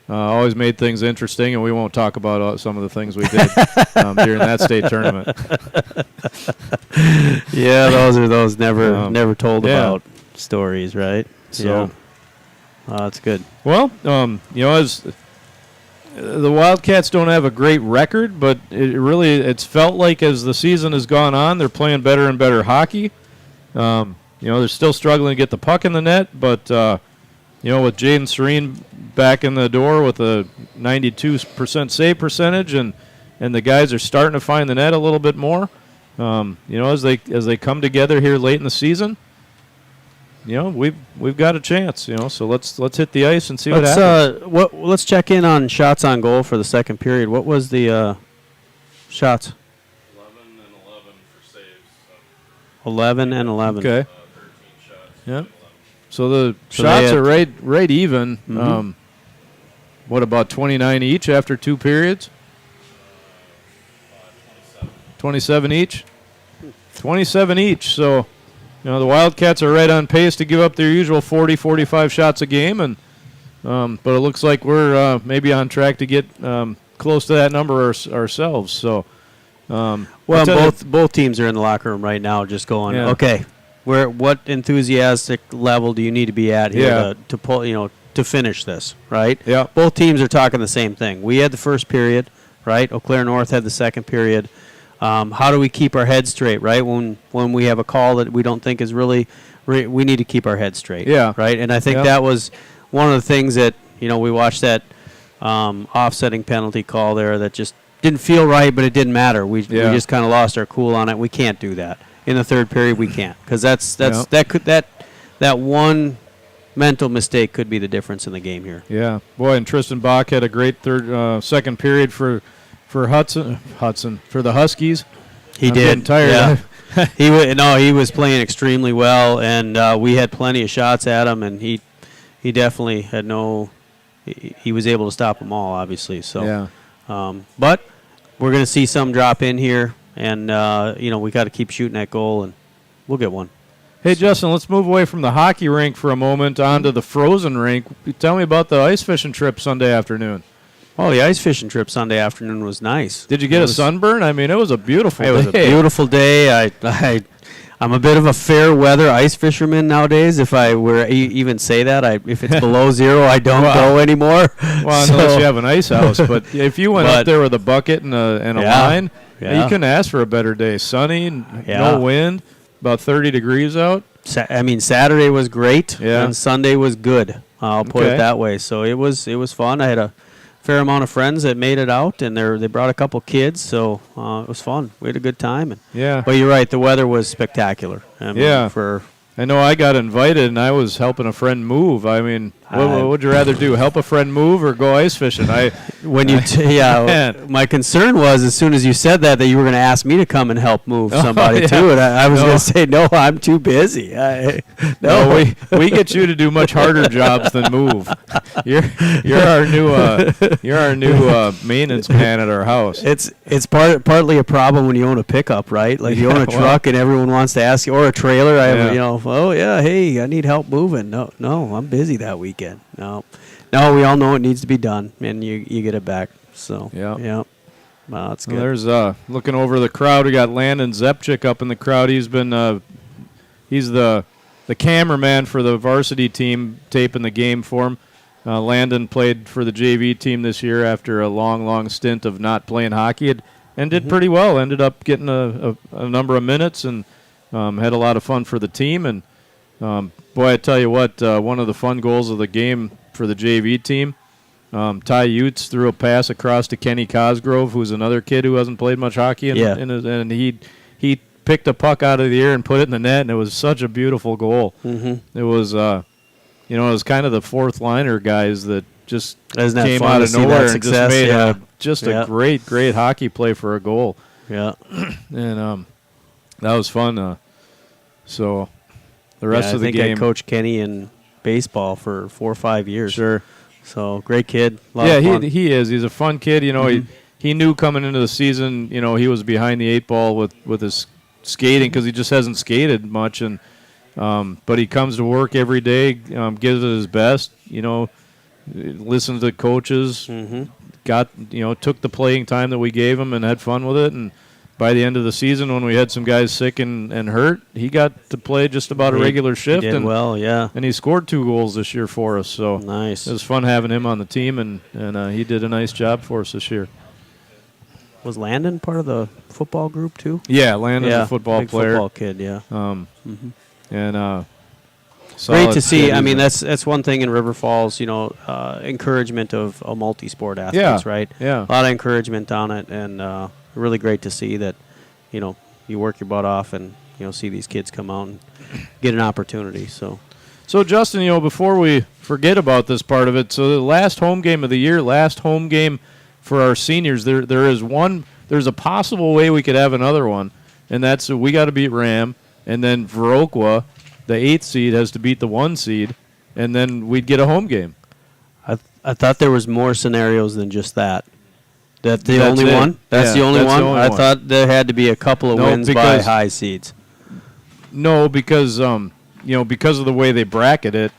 always made things interesting, and we won't talk about some of the things we did during that state tournament. Yeah, those are those never told about stories, right? So that's good. Well, as the Wildcats don't have a great record, but it's felt like as the season has gone on, they're playing better and better hockey. They're still struggling to get the puck in the net, but with Jaden Serene back in the door with a 92% save percentage, and the guys are starting to find the net a little bit more. As they come together here late in the season, we've got a chance. So let's hit the ice and see what happens. Let's check in on shots on goal for the second period. What was the shots? 11 and 11 for saves. 11 and 11. Okay. 13 shots. Yeah. So the shots are right even. Mm-hmm. What about 29 each after 2 periods? 27 each. 27 each. So, the Wildcats are right on pace to give up their usual 40, 45 shots a game, and but it looks like we're maybe on track to get close to that number ourselves. So, both teams are in the locker room right now, just going, okay, what enthusiastic level do you need to be at here to pull, to finish this, right? Yeah. Both teams are talking the same thing. We had the first period, right? Eau Claire North had the second period. How do we keep our heads straight, right? When we have a call that we don't think is really, we need to keep our heads straight. Yeah. Right? And I think that was one of the things that, we watched that offsetting penalty call there that just didn't feel right, but it didn't matter. We just kind of lost our cool on it. We can't do that. In the third period, we can't. Because that one mental mistake could be the difference in the game here. Yeah. Boy, and Tristan Bach had a great second period for Hudson for the Huskies. He did. Tired. Yeah. He was playing extremely well, and we had plenty of shots at him, and he definitely had he was able to stop them all, obviously. So, but we're going to see some drop in here, and we got to keep shooting that goal, and we'll get one. Hey, Justin, let's move away from the hockey rink for a moment onto the frozen rink. Tell me about the ice fishing trip Sunday afternoon. Oh, the ice fishing trip Sunday afternoon was nice. Did you get a sunburn? I mean, it was a beautiful day. It was a beautiful day. I'm a bit of a fair weather ice fisherman nowadays. If I were even say that, if it's below zero, I don't go anymore. Well, unless you have an ice house. But if you went up there with a bucket and a line, you couldn't ask for a better day. Sunny, no wind, about 30 degrees out. Saturday was great, and Sunday was good. I'll put it that way. So it was fun. I had a fair amount of friends that made it out, and they brought a couple kids, so it was fun. We had a good time. And, Yeah. but you're right, the weather was spectacular. I mean, Yeah. For I know I got invited, and I was helping a friend move. I mean, what would you rather do, help a friend move or go ice fishing? when you my concern was as soon as you said that you were going to ask me to come and help move somebody too, and I was going to say no, I'm too busy. No, we get you to do much harder jobs than move. You're our new maintenance man at our house. It's partly a problem when you own a pickup, right? Like you own a truck and everyone wants to ask you, or a trailer. Oh yeah, hey, I need help moving. No, I'm busy that weekend. No, we all know it needs to be done, and you get it back. So yeah. Wow, that's good. Well, there's looking over the crowd. We got Landon Zepchik up in the crowd. He's been he's the cameraman for the varsity team, taping the game for him. Landon played for the JV team this year after a long stint of not playing hockey, and did pretty well. Ended up getting a number of minutes and had a lot of fun for the team. And boy, I tell you what, one of the fun goals of the game for the JV team, Ty Utes threw a pass across to Kenny Cosgrove, who's another kid who hasn't played much hockey, and he picked a puck out of the air and put it in the net, and it was such a beautiful goal. Mm-hmm. It was, it was kind of the fourth liner guys that just came out of nowhere and just made a great hockey play for a goal. Yeah, and that was fun. So the rest of the game, I coached Kenny in baseball for 4 or 5 years. Sure. So great kid. Lot of fun. He is. He's a fun kid. He knew coming into the season, he was behind the 8 ball with his skating because he just hasn't skated much, and but he comes to work every day, gives it his best. Listened to the coaches, took the playing time that we gave him and had fun with it. And by the end of the season, when we had some guys sick and hurt, he got to play just about a regular shift. He did well, yeah. And he scored 2 goals this year for us. So nice. It was fun having him on the team, and he did a nice job for us this year. Was Landon part of the football group too? Yeah, Landon's a football player. Football kid, yeah. And great to see. I mean, that's one thing in River Falls. Encouragement of multi-sport athletes, right? Yeah. A lot of encouragement on it, and really great to see that. You work your butt off, and see these kids come out and get an opportunity. So Justin, before we forget about this part of it, so the last home game of the year, last home game for our seniors, there's a possible way we could have another one, and that's we got to beat Ram, and then Viroqua, the 8th seed, has to beat the 1 seed, and then we'd get a home game. I thought there was more scenarios than just that. That's the That's only it. one? That's the only one? I one. thought there had to be a couple of wins by high seeds. No, because because of the way they bracket it,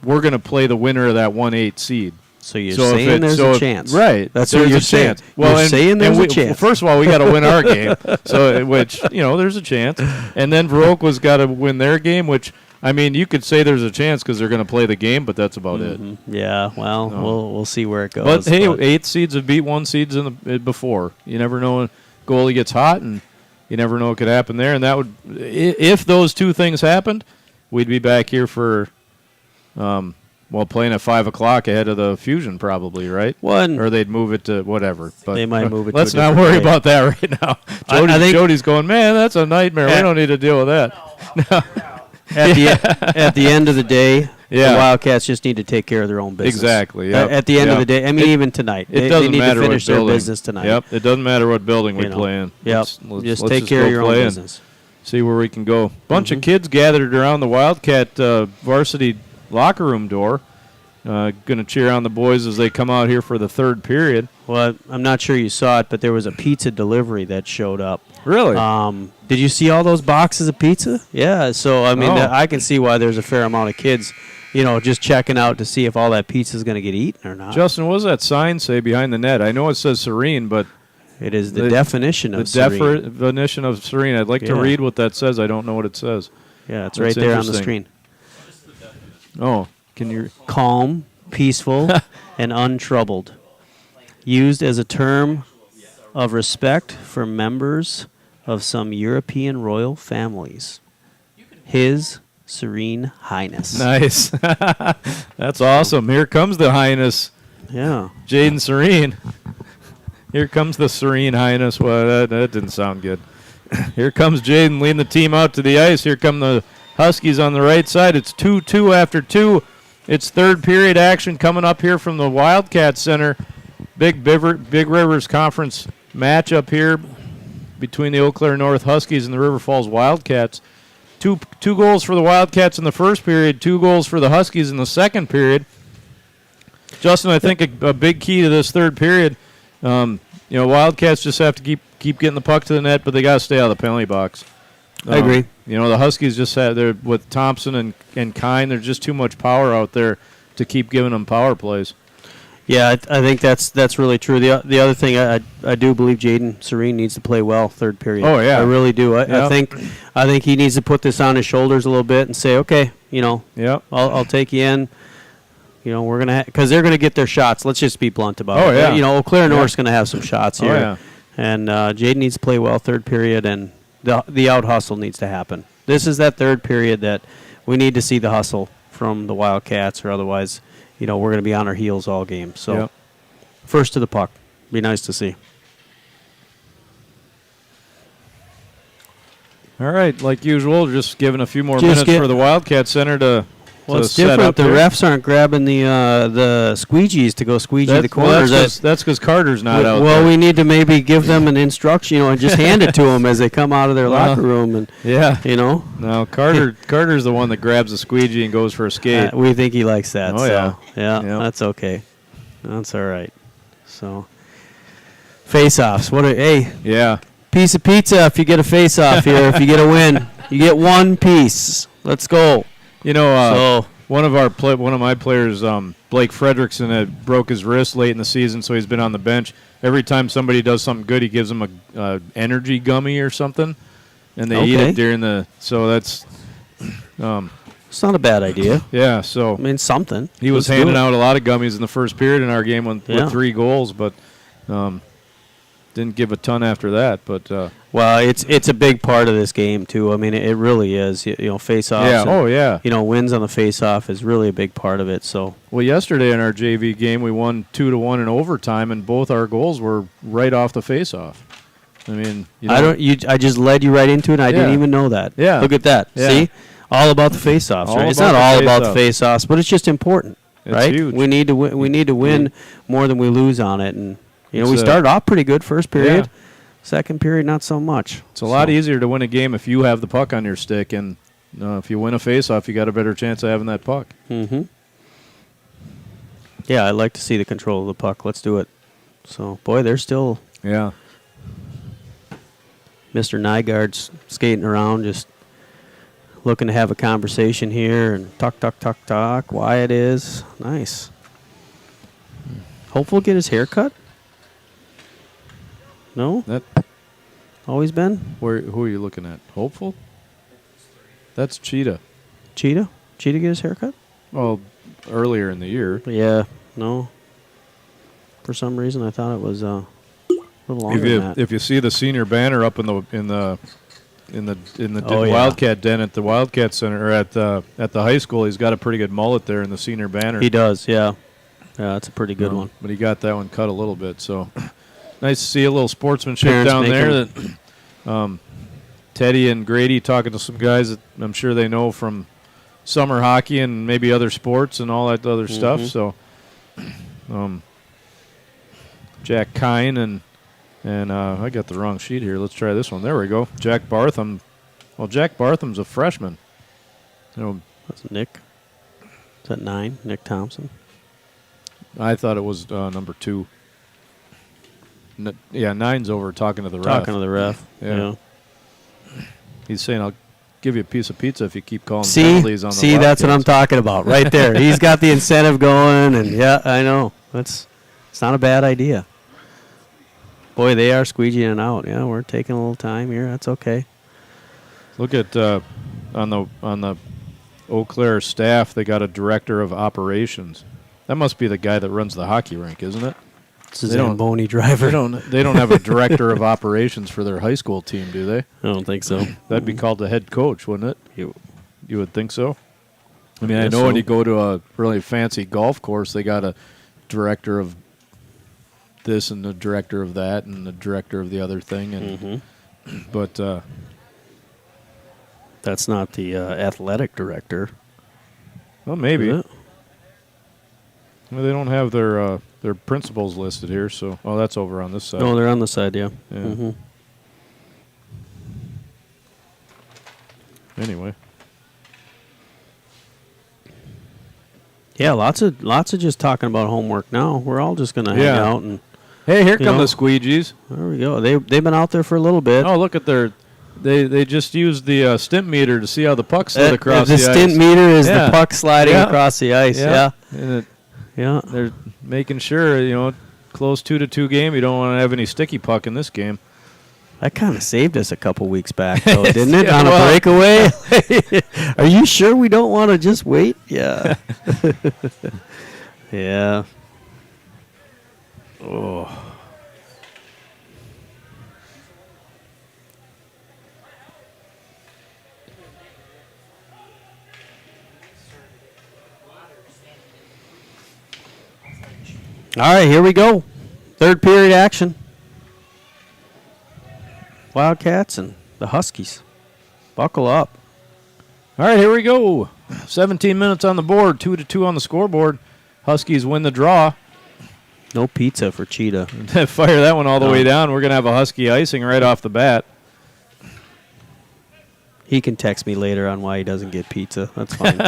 we're going to play the winner of that 1-8 seed. So you're saying there's a chance. Right. That's what you're saying. Well, you're saying there's a chance. Well, first of all, we got to win our game, there's a chance. And then Viroqua's got to win their game, which, you could say there's a chance because they're going to play the game, but that's about it. Yeah, well, we'll see where it goes. But, hey, 8 seeds have beat 1 seeds before. You never know when goalie gets hot, and you never know what could happen there. And that would, if those 2 things happened, we'd be back here for playing at 5 o'clock ahead of the Fusion probably, right? Or they'd move it to whatever. But they might move it let's to not worry about that right now. I think Jody's going, man, that's a nightmare. We don't need to deal with that. At the end of the day, the Wildcats just need to take care of their own business. Exactly. Yep. At the end of the day, even tonight, it doesn't they need matter to finish what building. their business tonight. Yep. It doesn't matter what building we play in. Yep. Let's take care of your own business. See where we can go. Bunch of kids gathered around the Wildcat varsity locker room door. Going to cheer on the boys as they come out here for the 3rd period. Well, I'm not sure you saw it, but there was a pizza delivery that showed up. Really? Did you see all those boxes of pizza? Yeah. So I can see why there's a fair amount of kids, just checking out to see if all that pizza is going to get eaten or not. Justin, what does that sign say behind the net? I know it says Serene, but it is the definition of Serene. The definition of Serene. I'd like to read what that says. I don't know what it says. Yeah, it's right there on the screen. Oh. Can you calm, peaceful, and untroubled. Used as a term of respect for members of some European royal families. His Serene Highness. Nice. That's awesome. Here comes the Highness. Yeah. Jaden Serene. Here comes the Serene Highness. Well, that didn't sound good. Here comes Jaden leading the team out to the ice. Here come the Huskies on the right side. It's 2-2 after 2. It's third period action coming up here from the Wildcat Center. Big Rivers Conference matchup here between the Eau Claire North Huskies and the River Falls Wildcats. Two goals for the Wildcats in the first period, 2 goals for the Huskies in the second period. Justin, I think a big key to this third period, Wildcats just have to keep getting the puck to the net, but they got to stay out of the penalty box. I agree. The Huskies just had with Thompson and Kine. There's just too much power out there to keep giving them power plays. Yeah, I think that's really true. The other thing, I do believe Jaden Serene needs to play well third period. Oh yeah, I really do. I think he needs to put this on his shoulders a little bit and say, okay, I'll take you in. We're gonna because they're gonna get their shots. Let's just be blunt about it. Oh yeah. Eau Claire North's gonna have some shots here. Oh yeah. And Jaden needs to play well third period, and the out hustle needs to happen. This is that third period that we need to see the hustle from the Wildcats, or otherwise, we're going to be on our heels all game. So, First to the puck, be nice to see. All right, like usual, just giving a few more minutes for the Wildcat Center to. Well, it's different. The refs aren't grabbing the squeegees to go squeegee the corners. That's because Carter's not out there. Well, we need to maybe give them an instruction, and just hand it to them as they come out of their locker room. And No, Carter's the one that grabs the squeegee and goes for a skate. We think he likes that. Oh, yeah, that's okay. That's all right. So, face-offs. Piece of pizza if you get a face-off here. If you get a win, you get one piece. Let's go. One of my players, Blake Fredrickson, had broke his wrist late in the season, so he's been on the bench. Every time somebody does something good, he gives them a energy gummy or something, and they eat it during the. So that's. It's not a bad idea. Yeah. So something. He was handing out a lot of gummies in the first period in our game with 3 goals, but didn't give a ton after that. But well, it's a big part of this game too. It really is. Face-offs. Yeah. And, wins on the face-off is really a big part of it. So. Well, yesterday in our JV game, we won 2-1 in overtime, and both our goals were right off the face-off. I just led you right into it. And I didn't even know that. Yeah. Look at that. Yeah. See, all about the face-offs. Right? It's not all about the face-offs, but it's just important. It's right? Huge. We need to win. We need to win more than we lose on it, and. We started off pretty good first period. Yeah. Second period, not so much. It's a lot easier to win a game if you have the puck on your stick, and if you win a face-off, you got a better chance of having that puck. Mm-hmm. Yeah, I'd like to see the control of the puck. Let's do it. So, boy, they're still... Yeah. Mr. Nygaard's skating around, just looking to have a conversation here, and talk. Wyatt is. Nice. Hopeful get his hair cut? No? That always been? Who are you looking at? Hopeful? That's Cheetah. Cheetah get his hair cut? Well, earlier in the year. Yeah, no. For some reason, I thought it was a little longer than that. If you see the senior banner up in the Wildcat den at the Wildcat Center or at the high school, he's got a pretty good mullet there in the senior banner. He does, yeah. Yeah, that's a pretty good one. But he got that one cut a little bit, so nice to see a little sportsmanship down there. That Teddy and Grady talking to some guys that I'm sure they know from summer hockey and maybe other sports and all that other stuff. So Jack Kine and I got the wrong sheet here. Let's try this one. There we go. Jack Bartham. Well, Jack Bartham's a freshman. That's Nick. Is that 9? Nick Thompson. I thought it was number 2. 9's over talking to the ref. Talking to the ref. Yeah. He's saying, I'll give you a piece of pizza if you keep calling penalties on the See, that's what I'm talking about right there. He's got the incentive going, and yeah, I know. It's not a bad idea. Boy, they are squeegeeing out. Yeah, we're taking a little time here. That's okay. Look at on the Eau Claire staff, they got a director of operations. That must be the guy that runs the hockey rink, isn't it? It's a Zamboni driver. They don't have a director of operations for their high school team, do they? I don't think so. That'd be called the head coach, wouldn't it? You would think so. I mean, I know so. when you go to a really fancy golf course, they got a director of this and the director of that and the director of the other thing. And but That's not the athletic director. well, maybe. Is it? Well, they don't have their principals listed here, so that's over on this side. No, they're on the side, yeah. Yeah. Anyway, Yeah, lots of just talking about homework now. We're all just gonna hang Yeah. out and hey, here You come know. the squeegees. there we go. They've been out there for a little bit. Oh, look at they just used the stimp meter to see how the puck slid across the the stint ice. meter is Yeah. the puck sliding Yeah. across the ice. Yeah, And yeah. they're making sure, close 2-2 game. You don't want to have any sticky puck in this game. That kind of saved us a couple weeks back, though, didn't it? Yeah, On a well- breakaway. Are you sure we don't want to just wait? Yeah. Yeah. Oh. All right, here we go. Third period action. Wildcats and the Huskies. Buckle up. All right, here we go. 17 minutes on the board, 2-2 on the scoreboard. Huskies win the draw. No pizza for Cheetah. Fire that one all the No. way down. We're going to have a Husky icing right off the bat. He can text me later on why he doesn't get pizza. That's fine.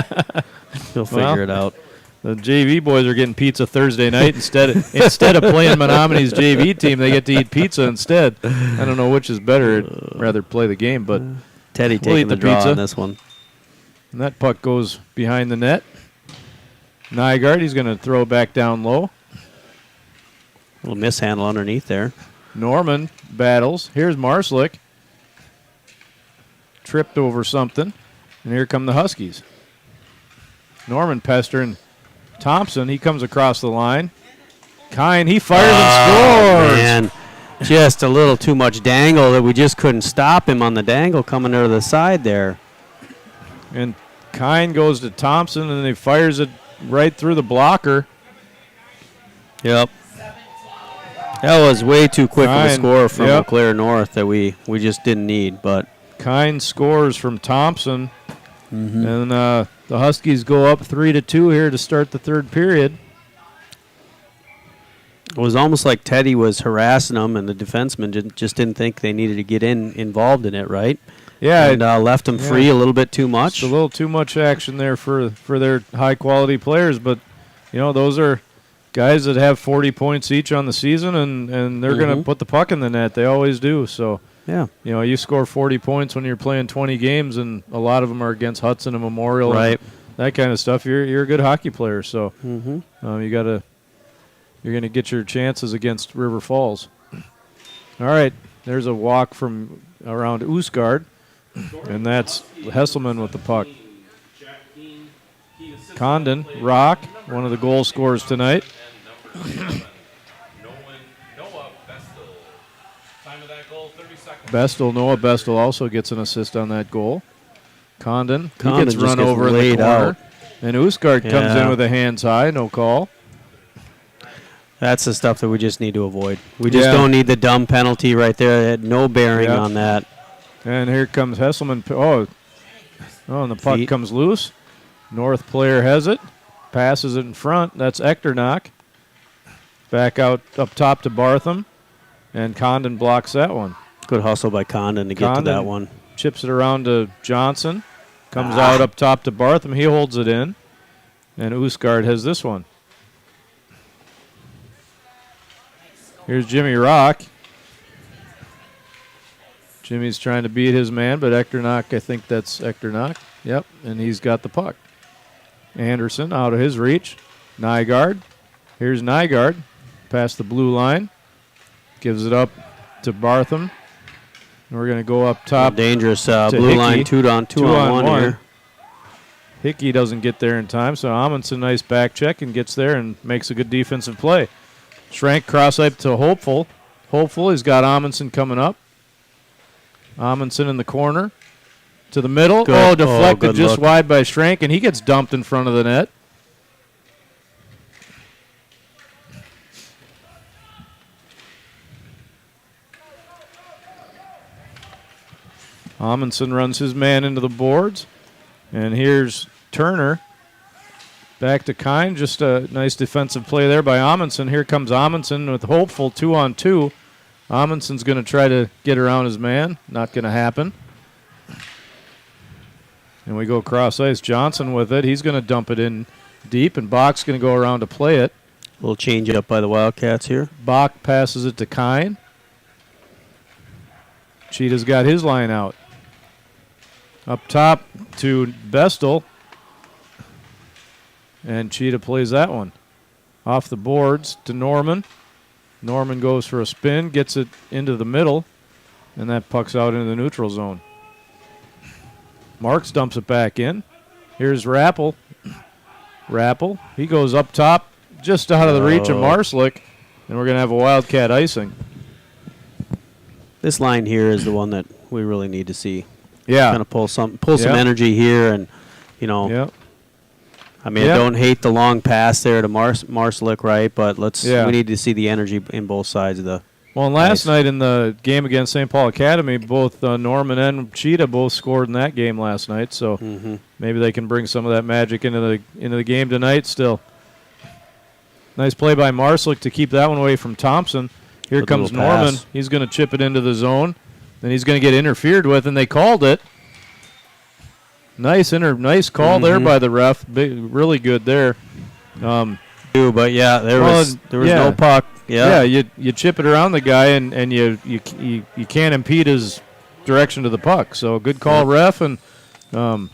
He'll figure Well, it out. The JV boys are getting pizza Thursday night instead of playing Menominee's JV team. They get to eat pizza instead. I don't know which is better. I'd rather play the game, but Teddy we'll eat taking the the draw pizza. on this one. and that puck goes behind the net. Nygaard, he's going to throw back down low. Little mishandle underneath there. Norman battles. Here's Marslick. Tripped over something. And here come the Huskies. Norman pestering Thompson. He comes across the line. Kine, he fires and scores. Man, just a little too much dangle that we just couldn't stop him on the dangle coming to the side there. And Kine goes to Thompson, and he fires it right through the blocker. Yep. That was way too quick of a Kine, score from yep. Eau Claire North that we just didn't need. But Kine scores from Thompson. And the Huskies go up 3-2 here to start the third period. it was almost like Teddy was harassing them, and the defenseman just didn't think they needed to get involved in it, right? Yeah, And left them free a little bit too much. It's a little too much action there for their high-quality players, but, those are guys that have 40 points each on the season, and they're going to put the puck in the net. They always do. So, Yeah. you score 40 points when you're playing 20 games, and a lot of them are against Hudson and Memorial. Right. And that kind of stuff. You're a good hockey player, so you're going to get your chances against River Falls. All right, there's a walk from around Oosgaard, and that's Hesselman with the puck. Condon, Rock, one of the goal scorers tonight. Noah Bestel. Time of that goal, 30 seconds. Noah Bestel also gets an assist on that goal. Condon, he Condon gets just run gets over in the laid corner. out. And Oosgaard comes in Yeah. with a hands high, no call. That's the stuff that we just need to avoid. We just Yeah. don't need the dumb penalty right there. It had no bearing Yeah. on that. And here comes Hesselman. And the puck Feet. comes loose. North player has it. Passes it in front. That's Echternach. Back out up top to Bartham. And Condon blocks that one. Good hustle by Condon to get to Condon that one. Chips it around to Johnson. Comes out up top to Bartham. He holds it in. And Oosgaard has this one. Here's Jimmy Rock. Jimmy's trying to beat his man, but Echternach, I think that's Echternach. Yep, and he's got the puck. Anderson out of his reach. Nygaard. Here's Nygaard. Past the blue line. Gives it up to Bartham. And we're going to go up top. Dangerous to blue Hickey. line, two on one here. Hickey doesn't get there in time, so Amundsen nice back check and gets there and makes a good defensive play. Schrank cross-up to Hopeful. Hopeful, he's got Amundsen coming up. Amundsen in the corner. To the middle. Good. Oh, deflected good just look. wide by Schrank, and he gets dumped in front of the net. Amundsen runs his man into the boards. And here's Turner. Back to Kine. Just a nice defensive play there by Amundsen. Here comes Amundsen with hopeful 2-on-2. Amundsen's going to try to get around his man. Not going to happen. And we go cross ice. Johnson with it. He's going to dump it in deep, and Bach's going to go around to play it. A little change up by the Wildcats here. Bach passes it to Kine. Cheetah's got his line out. Up top to Bestel. And Cheetah plays that one. Off the boards to Norman. Norman goes for a spin, gets it into the middle, and that puck's out into the neutral zone. Marks dumps it back in. Here's Rappel. Rappel, he goes up top, just out of the reach of Marslick, and we're going to have a Wildcat icing. This line here is the one that we really need to see. Yeah. Kind of pull some energy here, and Yep. I mean, I don't hate the long pass there to Marslick, right? But we need to see the energy in both sides of the. Well, and last night in the game against St. Paul Academy, both Norman and Cheetah both scored in that game last night. So maybe they can bring some of that magic into the game tonight. Still, nice play by Marslick to keep that one away from Thompson. Here comes Norman. He's going to chip it into the zone. Then he's going to get interfered with, and they called it. Nice call there by the ref. Really good there. But yeah, there was no puck. Yeah, you chip it around the guy, and you can't impede his direction to the puck. So good call, ref, and go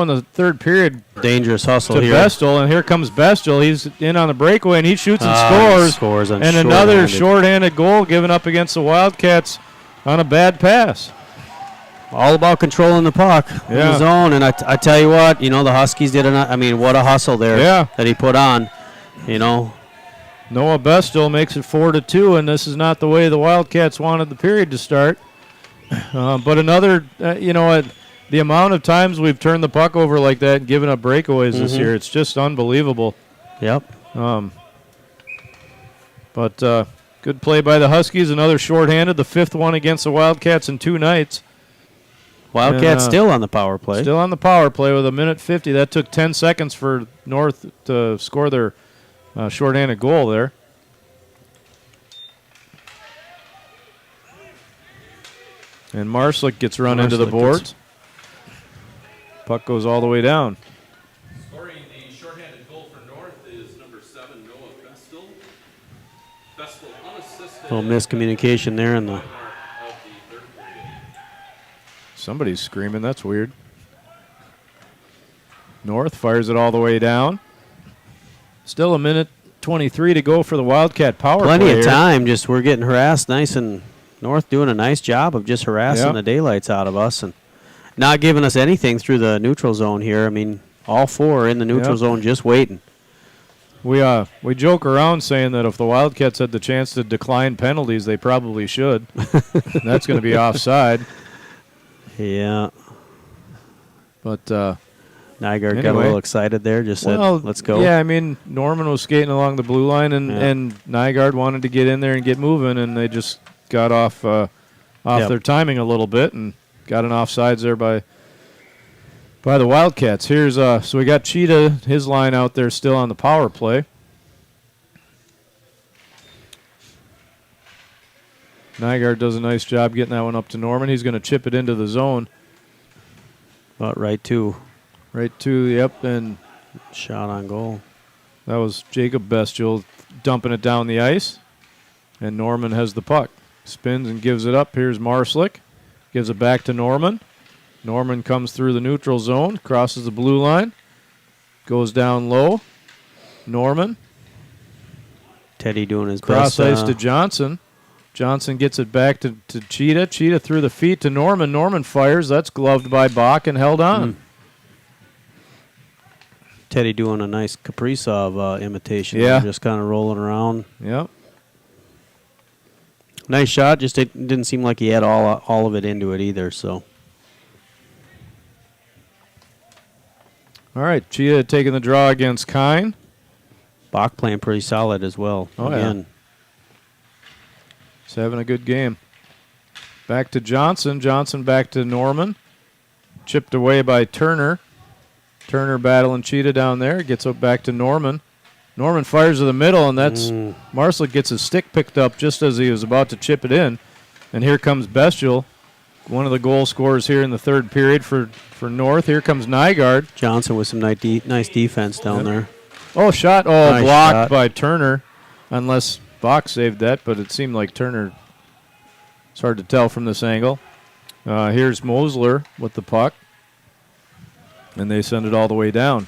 in the third period. Dangerous hustle to here. Bestel, and here comes Bestel. He's in on the breakaway, and he shoots and scores. And another shorthanded goal given up against the Wildcats on a bad pass. All about controlling the puck in the zone, and I tell you what, the Huskies did what a hustle there that he put on, Noah Bestel makes it 4-2, and this is not the way the Wildcats wanted the period to start. But another, the amount of times we've turned the puck over like that and given up breakaways this year, it's just unbelievable. Yep. But good play by the Huskies. Another shorthanded, the fifth one against the Wildcats in 2 nights. Wildcats still on the power play. Still on the power play with 1:50. That took 10 seconds for North to score their shorthanded goal there. And Marslick gets run into the boards. Puck goes all the way down. Scoring the shorthanded goal for North is number 7, Noah Bestel. Bestel unassisted. Little miscommunication there in the. Of the third period. Somebody's screaming. That's weird. North fires it all the way down. Still 1:23 to go for the Wildcat power play. Plenty of time. Just we're getting harassed nice, and North doing a nice job of just harassing the daylights out of us and not giving us anything through the neutral zone here. I mean, all 4 in the neutral zone just waiting. We joke around saying that if the Wildcats had the chance to decline penalties, they probably should. That's going to be offside. Yeah. But Nygaard got a little excited there, just said, let's go. Yeah, I mean, Norman was skating along the blue line, and Nygaard wanted to get in there and get moving, and they just got off their timing a little bit and got an offsides there by the Wildcats. Here's so we got Cheetah, his line out there still on the power play. Nygaard does a nice job getting that one up to Norman. He's going to chip it into the zone. About right to, yep, and shot on goal. That was Jacob Bestial dumping it down the ice, and Norman has the puck. Spins and gives it up. Here's Marslick. Gives it back to Norman. Norman comes through the neutral zone, crosses the blue line, goes down low. Norman. Teddy doing his best. Cross ice to best. Johnson. Johnson gets it back to Cheetah. Cheetah through the feet to Norman. Norman fires. That's gloved by Bach and held on. Teddy doing a nice Kaprizov imitation. Yeah. Just kind of rolling around. Yep. Nice shot. Just it didn't seem like he had all of it into it either. So. All right. Cheetah taking the draw against Kine. Bach playing pretty solid as well. Oh, again. yeah. He's having a good game. Back to Johnson. Johnson back to Norman. Chipped away by Turner. Turner battling Cheetah down there. Gets up back to Norman. Norman fires to the middle, and that's Marslick gets his stick picked up just as he was about to chip it in. And here comes Bestial, one of the goal scorers here in the third period for North. Here comes Nygaard. Johnson with some nice defense down there. Oh, shot. Oh, Nice blocked shot. by Turner, unless Bach saved that, but it seemed like Turner. It's hard to tell from this angle. Here's Mosler with the puck, and they send it all the way down.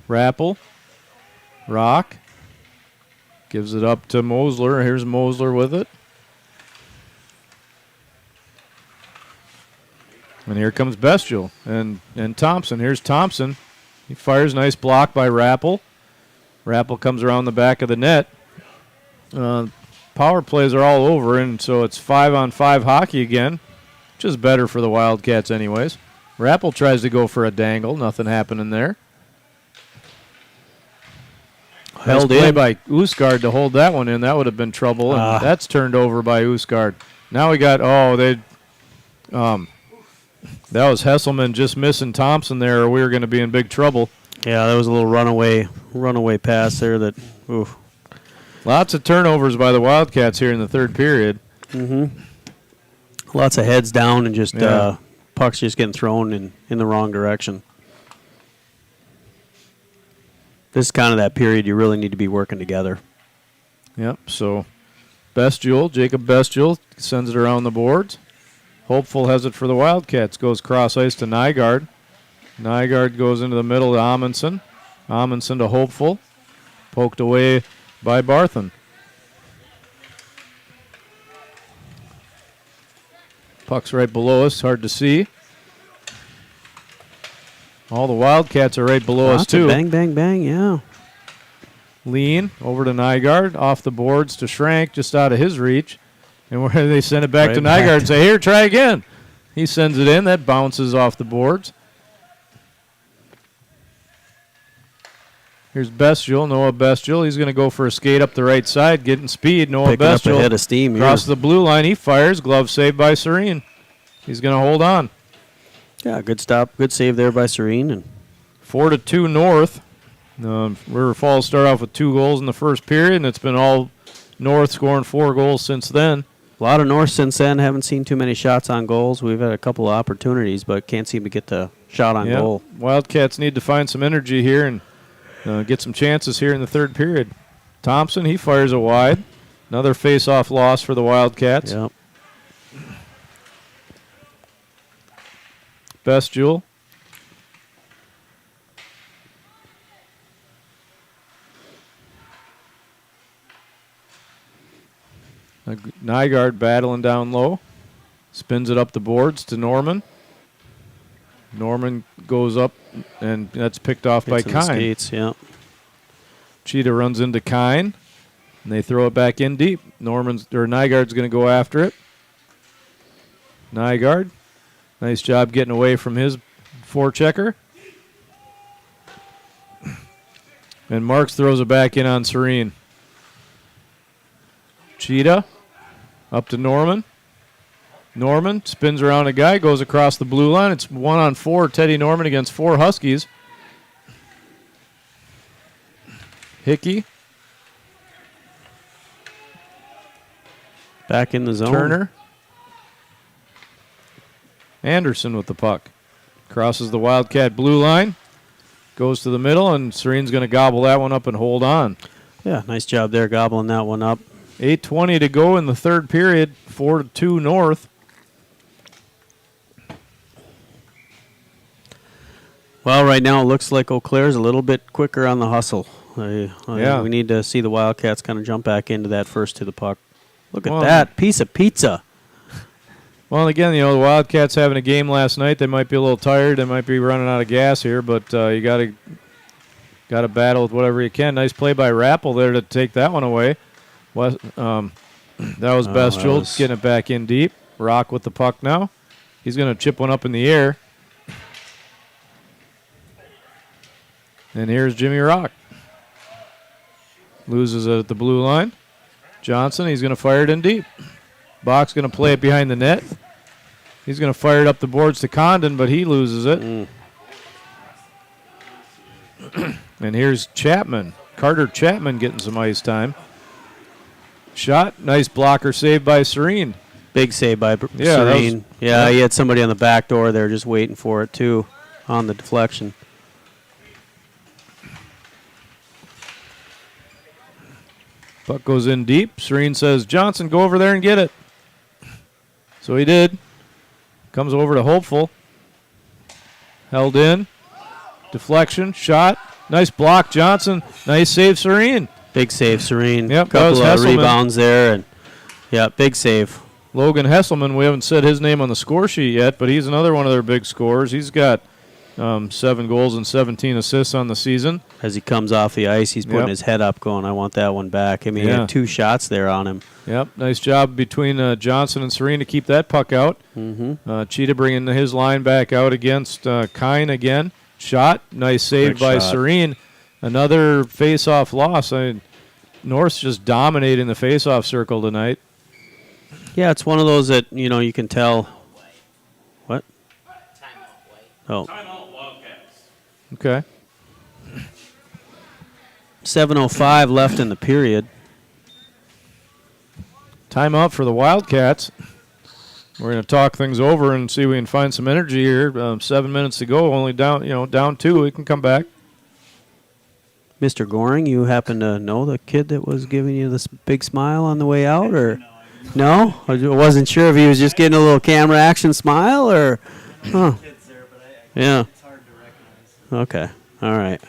Rappel, Rock, gives it up to Mosler. Here's Mosler with it. And here comes Bestial and Thompson. Here's Thompson. He fires, nice block by Rappel. Rappel comes around the back of the net. Power plays are all over, and so it's 5-on-5 hockey again, which is better for the Wildcats anyways. Rappel tries to go for a dangle. Nothing happening there. Held Nice play in. by Usgaard to hold that one in. That would have been trouble, and that's turned over by Usgaard. Now we got, that was Hesselman just missing Thompson there, or we were going to be in big trouble. Yeah, that was a little runaway pass there that, oof. Lots of turnovers by the Wildcats here in the third period. Lots of heads down and just Yeah. pucks just getting thrown in the wrong direction. This is kind of that period you really need to be working together. Yep, so Jacob Bestial sends it around the boards. Hopeful has it for the Wildcats. Goes cross ice to Nygaard. Nygaard goes into the middle to Amundsen. Amundsen to Hopeful. Poked away by Barthen. Puck's right below us. Hard to see. All the Wildcats are right below us, Lots of too. bang, bang, bang, yeah. Lean over to Nygaard. Off the boards to Schrank, just out of his reach. And where they send it back Right to back Nygaard and to- say, here, try again. He sends it in. That bounces off the boards. Here's Bestial, Noah Bestial. He's going to go for a skate up the right side, getting speed. Noah Picking up Bestial a head of steam here. across the blue line. He fires. Glove saved by Serene. He's going to hold on. Yeah, good stop. Good save there by Serene. And 4-2 North. River Falls start off with 2 goals in the first period, and it's been all North scoring 4 goals since then. a lot of North since then. Haven't seen too many shots on goals. We've had a couple of opportunities, but can't seem to get the shot on Yeah. goal. Wildcats need to find some energy here and get some chances here in the third period. Thompson, he fires a wide. Another face-off loss for the Wildcats. Yep. Bestial. Nygaard battling down low. Spins it up the boards to Norman. Norman goes up, and that's picked off by Hits in the Kine. skates, yeah. Cheetah runs into Kine, and they throw it back in deep. Nygaard's going to go after it. Nygaard, nice job getting away from his forechecker. And Marks throws it back in on Serene. Cheetah up to Norman. Norman spins around a guy, goes across the blue line. It's 1-on-4, Teddy Norman against 4 Huskies. Hickey, Back in the zone. Turner. Anderson with the puck. Crosses the Wildcat blue line. Goes to the middle, and Serene's going to gobble that one up and hold on. Yeah, nice job there gobbling that one up. 8:20 to go in the third period. 4-2 North. Well, right now it looks like Eau Claire's a little bit quicker on the hustle. Yeah. We need to see the Wildcats kind of jump back into that first to the puck. Look at Well, that piece of pizza. Well, again, the Wildcats having a game last night. They might be a little tired. They might be running out of gas here, but you got to battle with whatever you can. Nice play by Rappel there to take that one away. That was Bestial getting it back in deep. Rock with the puck now. He's going to chip one up in the air. And here's Jimmy Rock. Loses it at the blue line. Johnson, he's going to fire it in deep. Bach's going to play it behind the net. He's going to fire it up the boards to Condon, but he loses it. And here's Chapman. Carter Chapman getting some ice time. Shot. Nice blocker save by Serene. Big save by Yeah, that Serene. Yeah, he had somebody on the back door there just waiting for it, too, on the deflection. Puck goes in deep. Serene says, Johnson, go over there and get it. So he did. Comes over to Hopeful. Held in. Deflection. Shot. Nice block, Johnson. Nice save, Serene. Big save, Serene. Yep, that Couple was of Hesselman. rebounds there. And yeah, big save. Logan Hesselman, we haven't said his name on the score sheet yet, but he's another one of their big scorers. He's got 7 goals and 17 assists on the season. As he comes off the ice, he's putting Yep. his head up going, I want that one back. I mean, he Yeah. had 2 shots there on him. Yep, nice job between Johnson and Serene to keep that puck out. Cheetah bringing his line back out against Kine again. Shot, nice save Quick by shot. Serene. Another face-off loss. I mean, North's just dominating the face-off circle tonight. Yeah, it's one of those that, you can tell. What? Oh, Timeout, Wildcats. Okay. 7:05 left in the period. Timeout for the Wildcats. We're going to talk things over and see if we can find some energy here. 7 minutes to go, only down 2. We can come back. Mr. Goring, you happen to know the kid that was giving you this big smile on the way out, or no? I wasn't sure if he was just getting a little camera action smile, or huh? Yeah. It's hard to recognize. Okay. All right.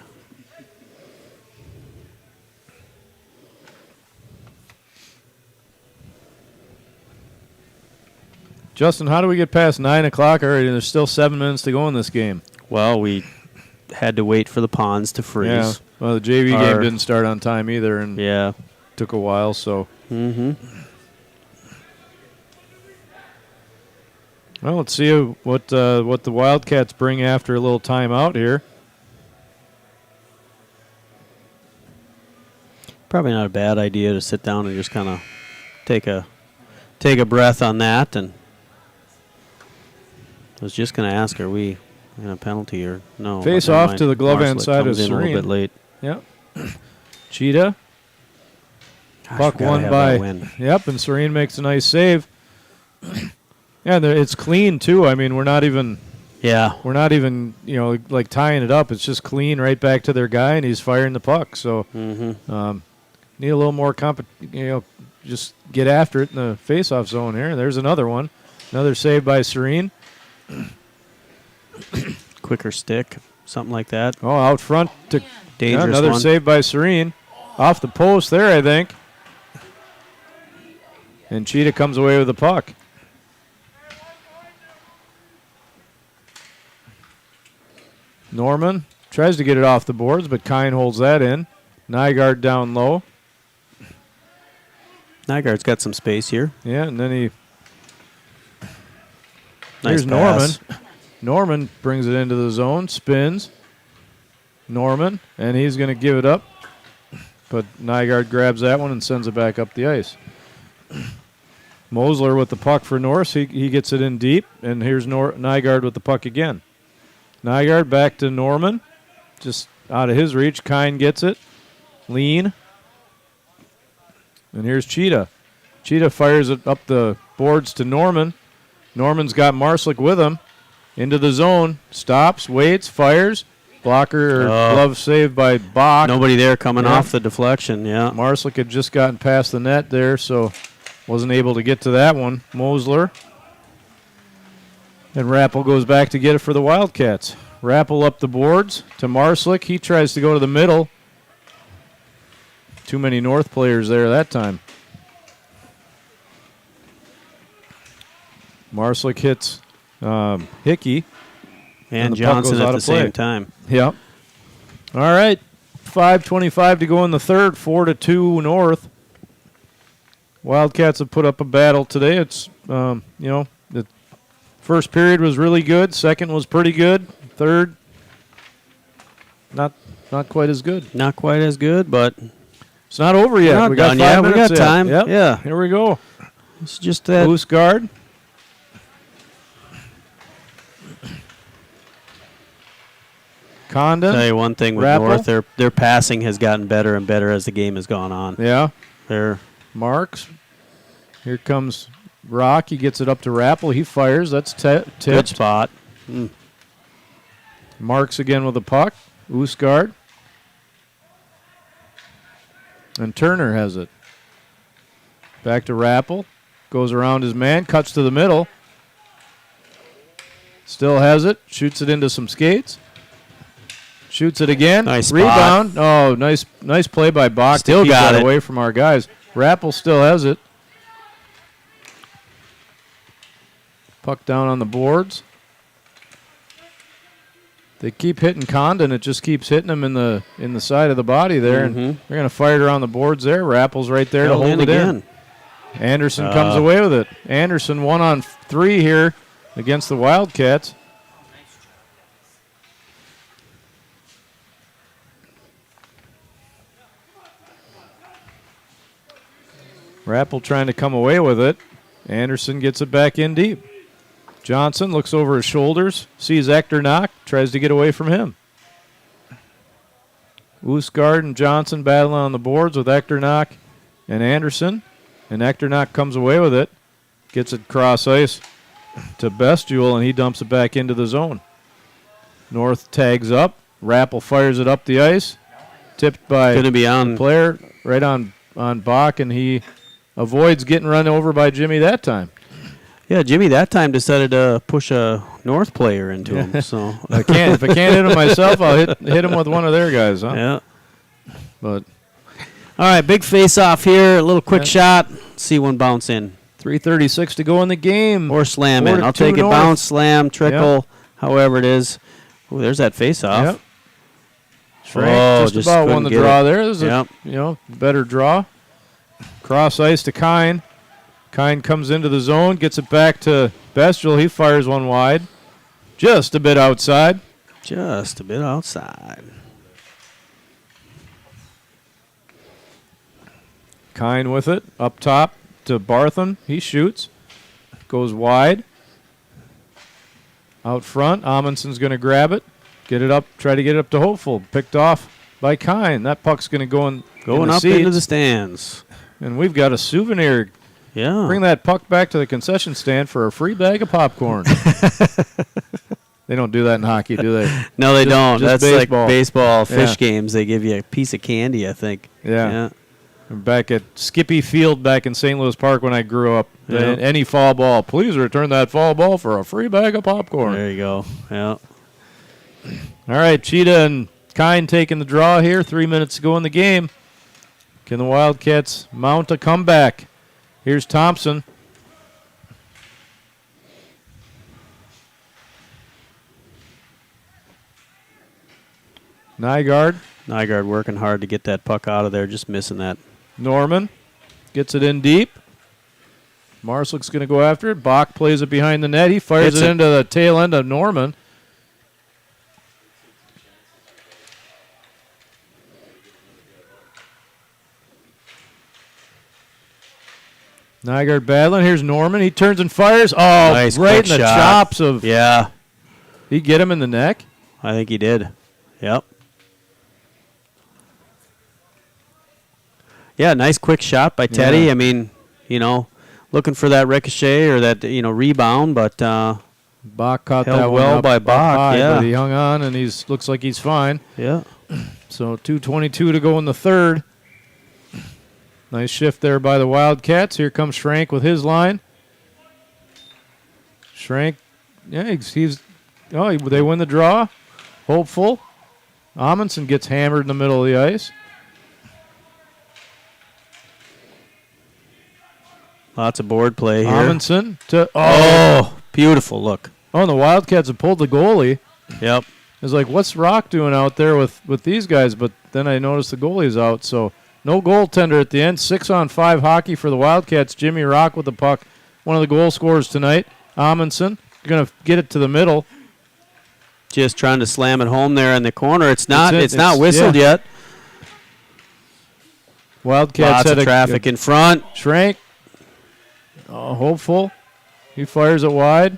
Justin, how do we get past 9 o'clock already? There's still 7 minutes to go in this game. Well, we had to wait for the ponds to freeze. Yeah. Well, the JV game didn't start on time either, and Yeah. took a while. So, Mm-hmm. well, let's see what the Wildcats bring after a little timeout here. Probably not a bad idea to sit down and just kind of take a breath on that. And I was just going to ask, are we in a penalty or no? Face Never off mind. to the glove hand Marslick side comes of in a Serene. little bit late. Yep. Cheetah. Gosh, Puck we gotta won have by. that win. Yep, and Serene makes a nice save. Yeah, it's clean too. I mean, we're not even Yeah. like tying it up. It's just clean right back to their guy, and he's firing the puck. So Mm-hmm. need a little more just get after it in the face-off zone here. There's another one. Another save by Serene. Quicker stick, something like that. Oh, out front to Dangerous another one. save by Serene. Off the post there, I think. And Cheetah comes away with the puck. Norman tries to get it off the boards, but Kine holds that in. Nygaard down low. Nygaard's got some space here. Yeah, and then he... Nice Here's Norman. pass. Norman brings it into the zone, spins. Norman, and he's going to give it up. But Nygaard grabs that one and sends it back up the ice. Mosler with the puck for Norse. He gets it in deep, and here's Nygaard with the puck again. Nygaard back to Norman. Just out of his reach. Kine gets it. Lean. And here's Cheetah. Cheetah fires it up the boards to Norman. Norman's got Marslick with him. Into the zone. Stops, waits, fires. Blocker or glove saved by Bach. Nobody there coming Yeah. off the deflection, yeah. Marslick had just gotten past the net there, so wasn't able to get to that one. Mosler. And Rappel goes back to get it for the Wildcats. Rappel up the boards to Marslick. He tries to go to the middle. Too many North players there that time. Marslick hits Hickey. And the puck Johnson goes at out the of play. same time. Yep. All right. 5:25 to go in the third. 4-2 North. Wildcats have put up a battle today. It's the first period was really good. Second was pretty good. Third, not quite as good. Not quite as good, but It's not over yet. Not We got done 5 yet. We minutes got yet. time. Yep. Yeah. Here we go. It's just that. Loose guard. Condon. Tell you one thing with Rappel. North, their passing has gotten better and better as the game has gone on. Yeah. They're Marks. Here comes Rock. He gets it up to Rappel. He fires. That's good tipped. spot. Marks again with the puck. Oosgaard. And Turner has it. Back to Rappel. Goes around his man. Cuts to the middle. Still has it. Shoots it into some skates. Shoots it again. Nice spot. Rebound. Oh, nice play by Bach. Still to keep got that it. away from our guys. Rappel still has it. Puck down on the boards. They keep hitting Condon. It just keeps hitting him in the side of the body there, and they're going to fire it around the boards there. Rappel's right there Held to hold in it again. in. Anderson comes away with it. Anderson 1-on-3 here against the Wildcats. Rappel trying to come away with it. Anderson gets it back in deep. Johnson looks over his shoulders, sees Hector knock, tries to get away from him. Oosgaard and Johnson battling on the boards with Hector knock and Anderson. And Hector knock comes away with it, gets it cross ice to Bestule, and he dumps it back into the zone. North tags up. Rappel fires it up the ice. Tipped by Going to be on. the player right on Bach, and he avoids getting run over by Jimmy that time. Yeah, Jimmy that time decided to push a North player into him. So If I can't hit him myself, I'll hit him with one of their guys, huh? yeah. But All right, big face-off here. A little quick shot. See one bounce in. 3:36 to go in the game. Or slam 4 in. to I'll 2 take it. North. Bounce, slam, trickle, however it is. Ooh, there's that face-off. Yep. Frank Oh, just about won couldn't the get draw it. there. There's Yep. a better draw. Cross ice to Kine. Kine comes into the zone, gets it back to Bestule. He fires one wide. Just a bit outside. Just a bit outside. Kine with it. Up top to Bartham. He shoots. Goes wide. Out front. Amundson's going to grab it. Get it up. Try to get it up to Hopeful. Picked off by Kine. That puck's going to go in Going the up seats. into the stands. And we've got a souvenir. Yeah. Bring that puck back to the concession stand for a free bag of popcorn. They don't do that in hockey, do they? No, they Just- don't. just That's baseball. like baseball fish Yeah. games. They give you a piece of candy, I think. Yeah. I'm back at Skippy Field back in St. Louis Park when I grew up. Yeah. Any foul ball, please return that foul ball for a free bag of popcorn. There you go. Yeah. All right, Cheetah and Kine taking the draw here. 3 minutes to go in the game. Can the Wildcats mount a comeback? Here's Thompson. Nygaard. Nygaard working hard to get that puck out of there, just missing that. Norman gets it in deep. Marslick's going to go after it. Bach plays it behind the net. He fires Hits it it. into the tail end of Norman. Nygaard battling. Here's Norman. He turns and fires. Oh, Nice right in quick the shot. chops of. Yeah, He get him in the neck. I think he did. Yep. Yeah, nice quick shot by Teddy. Yeah. I mean, looking for that ricochet or that, rebound, but Bach caught Held that well one up by up Bach, high, yeah. but he hung on, and looks like he's fine. yeah. So 2:22 to go in the third. Nice shift there by the Wildcats. Here comes Schrank with his line. Schrank, yeah, they win the draw. Hopeful. Amundsen gets hammered in the middle of the ice. Lots of board play here. Amundsen to Oh, beautiful look. Oh, and the Wildcats have pulled the goalie. Yep. It's like, what's Rock doing out there with these guys? But then I noticed the goalie's out, so no goaltender at the end. 6-on-5 hockey for the Wildcats. Jimmy Rock with the puck. One of the goal scorers tonight. Amundsen going to get it to the middle. Just trying to slam it home there in the corner. It's not That's it. not It's- whistled yeah. yet. Wildcats Lots had of traffic in front. Schrank. Hopeful. He fires it wide.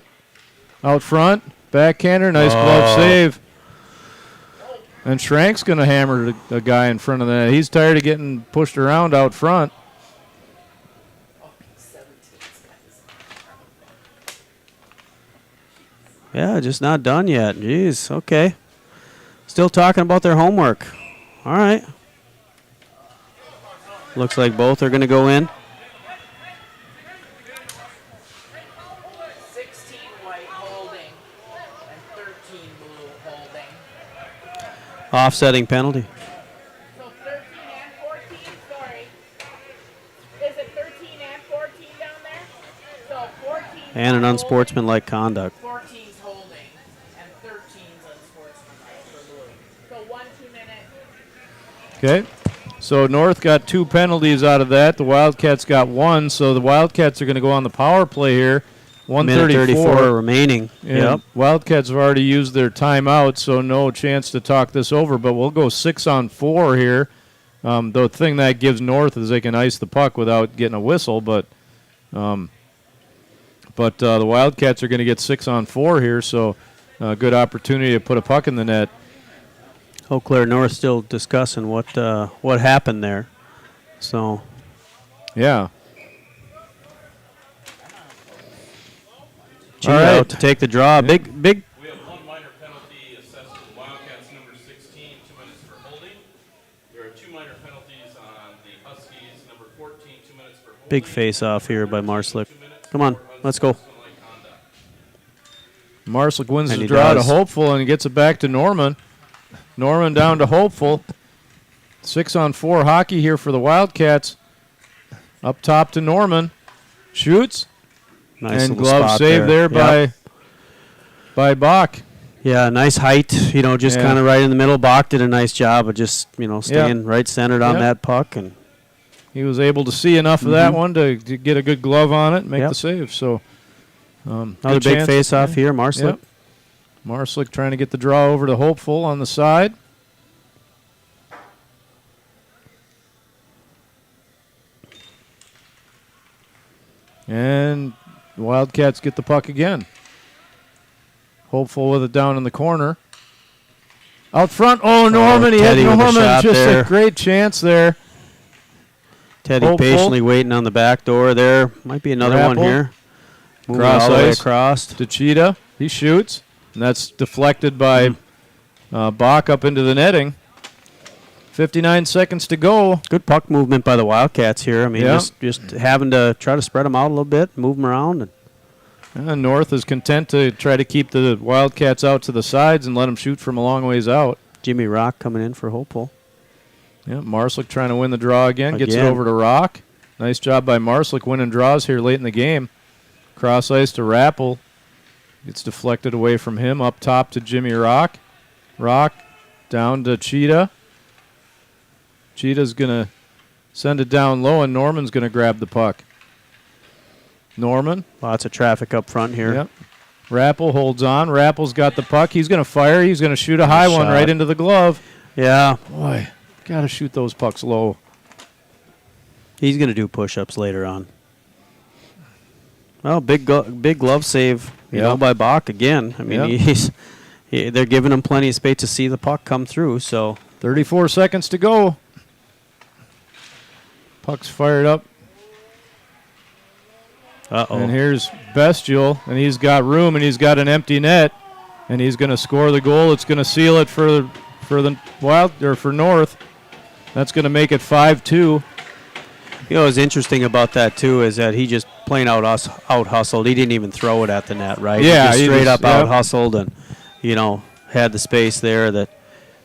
Out front. Backhander. Nice glove save. And Schrank's going to hammer a guy in front of the net. He's tired of getting pushed around out front. Yeah, just not done yet. Jeez, okay. Still talking about their homework. All right. Looks like both are going to go in. 16 white holding and 13 blue holding. Offsetting penalty. So 13 and 14, sorry. Is it 13 and 14 down there? So 14. And an unsportsmanlike conduct. 14's holding and 13's unsportsmanlike for blue. So 1 2-minute. Okay. So North got 2 penalties out of that. The Wildcats got 1. So the Wildcats are going to go on the power play here. Minute 34 remaining. And Yep. Wildcats have already used their timeout, so no chance to talk this over. But we'll go 6-on-4 here. The thing that gives North is they can ice the puck without getting a whistle. But the Wildcats are going to get 6-on-4 here, so a good opportunity to put a puck in the net. Eau Claire North still discussing what happened there. So Yeah. Cheat All right. out to take the draw. Big. We have 1 minor penalty assessed to the Wildcats, number 16, 2 minutes for holding. There are 2 minor penalties on the Huskies, number 14, 2 minutes for holding. Big face off here by Marslick. Come on, let's go. Marslick wins And the he draw does. to Hopeful and gets it back to Norman. Norman down to Hopeful. 6-on-4 hockey here for the Wildcats. Up top to Norman. Shoots. Nice And little glove spot save there Yep. by Bach. Yeah, nice height. Just Yeah. kind of right in the middle. Bach did a nice job of just staying right centered on Yep. that puck. And He was able to see enough of that one to get a good glove on it and make Yep. the save. So another good big chance. face off here. Marslick. Yep. Marslick trying to get the draw over to Hopeful on the side. And the Wildcats get the puck again. Hopeful with it down in the corner. Out front. Oh, Norman. He had Teddy with a Norman. shot Just there. a great chance there. Teddy Hopeful. patiently waiting on the back door there. Might be another one Grapple. here. Moving Cross all the way ice. across. To Cheetah. He shoots. And that's deflected by Bach up into the netting. 59 seconds to go. Good puck movement by the Wildcats here. I mean, Yeah. just having to try to spread them out a little bit, move them around. And North is content to try to keep the Wildcats out to the sides and let them shoot from a long ways out. Jimmy Rock coming in for Hopeful. Yeah, Marslick trying to win the draw again. Gets it Again. over to Rock. Nice job by Marslick winning draws here late in the game. Cross ice to Rappel. Gets deflected away from him. Up top to Jimmy Rock. Rock down to Cheetah. Cheetah's going to send it down low, and Norman's going to grab the puck. Norman. Lots of traffic up front here. Yep. Rappel holds on. Rappel's got the puck. He's going to fire. He's going to shoot a high one shot. right into the glove. Yeah. Boy, got to shoot those pucks low. He's going to do push-ups later on. Well, big glove save, you know, by Bach again. I mean, they're giving him plenty of space to see the puck come through. So 34 seconds to go. Puck's fired up. And here's Bestial, and he's got room, and he's got an empty net, and he's going to score the goal. It's going to seal it for the Wild or for North. That's going to make it 5-2. You know, what's interesting about that too is that he just plain out hustled. He didn't even throw it at the net, right? Yeah, he just straight up yep. out hustled and had the space there that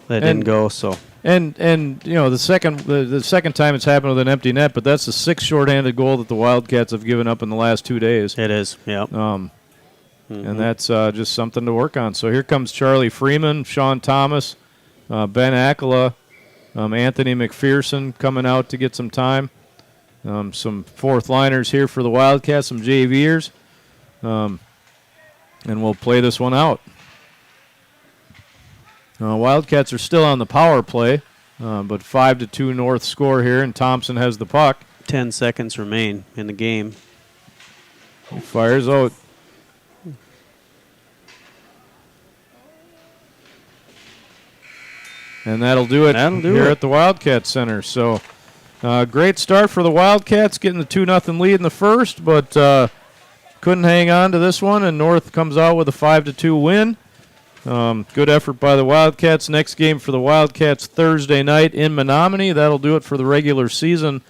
didn't go. So and the second time it's happened with an empty net, but that's the 6th shorthanded goal that the Wildcats have given up in the last 2 days. it is, yeah. And that's just something to work on. So here comes Charlie Freeman, Sean Thomas, Ben Akala, Anthony McPherson coming out to get some time. Some fourth liners here for the Wildcats, some JVers. And we'll play this one out. Wildcats are still on the power play. But 5-2 North score here, and Thompson has the puck. 10 seconds remain in the game. He fires out. And that'll do it here at the Wildcat Center. So great start for the Wildcats, getting the 2-0 lead in the first, but couldn't hang on to this one, and North comes out with a 5-2 win. Good effort by the Wildcats. Next game for the Wildcats Thursday night in Menominee. That'll do it for the regular season.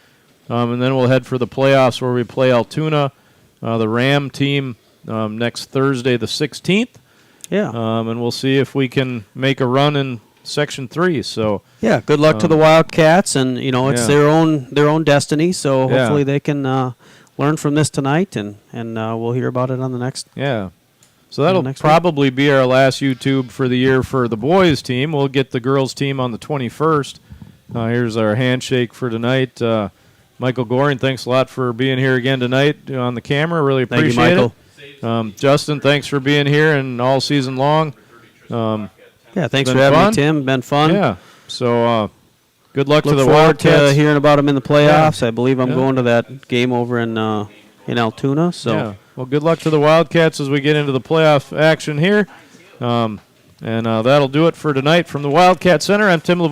And then we'll head for the playoffs where we play Altoona, the Ram team, next Thursday the 16th. Yeah. And we'll see if we can make a run in Section 3. So yeah, good luck to the Wildcats, and it's their own destiny. So Yeah. hopefully they can learn from this tonight, and we'll hear about it on the next. Yeah. So that'll next probably be our last YouTube for the year for the boys team. We'll get the girls team on the 21st. Here's our handshake for tonight. Michael Goring, thanks a lot for being here again tonight on the camera. Really appreciate Thank you, Michael. it. Justin, thanks for being here and all season long. Yeah, thanks been for having fun. me, Tim. Been fun. Yeah. So good luck to Look the forward to Wildcats. hearing about them in the playoffs. I believe I'm Yeah. going to that game over in Altoona. So Yeah. Well, good luck to the Wildcats as we get into the playoff action here. And that'll do it for tonight from the Wildcat Center. I'm Tim LeVoy.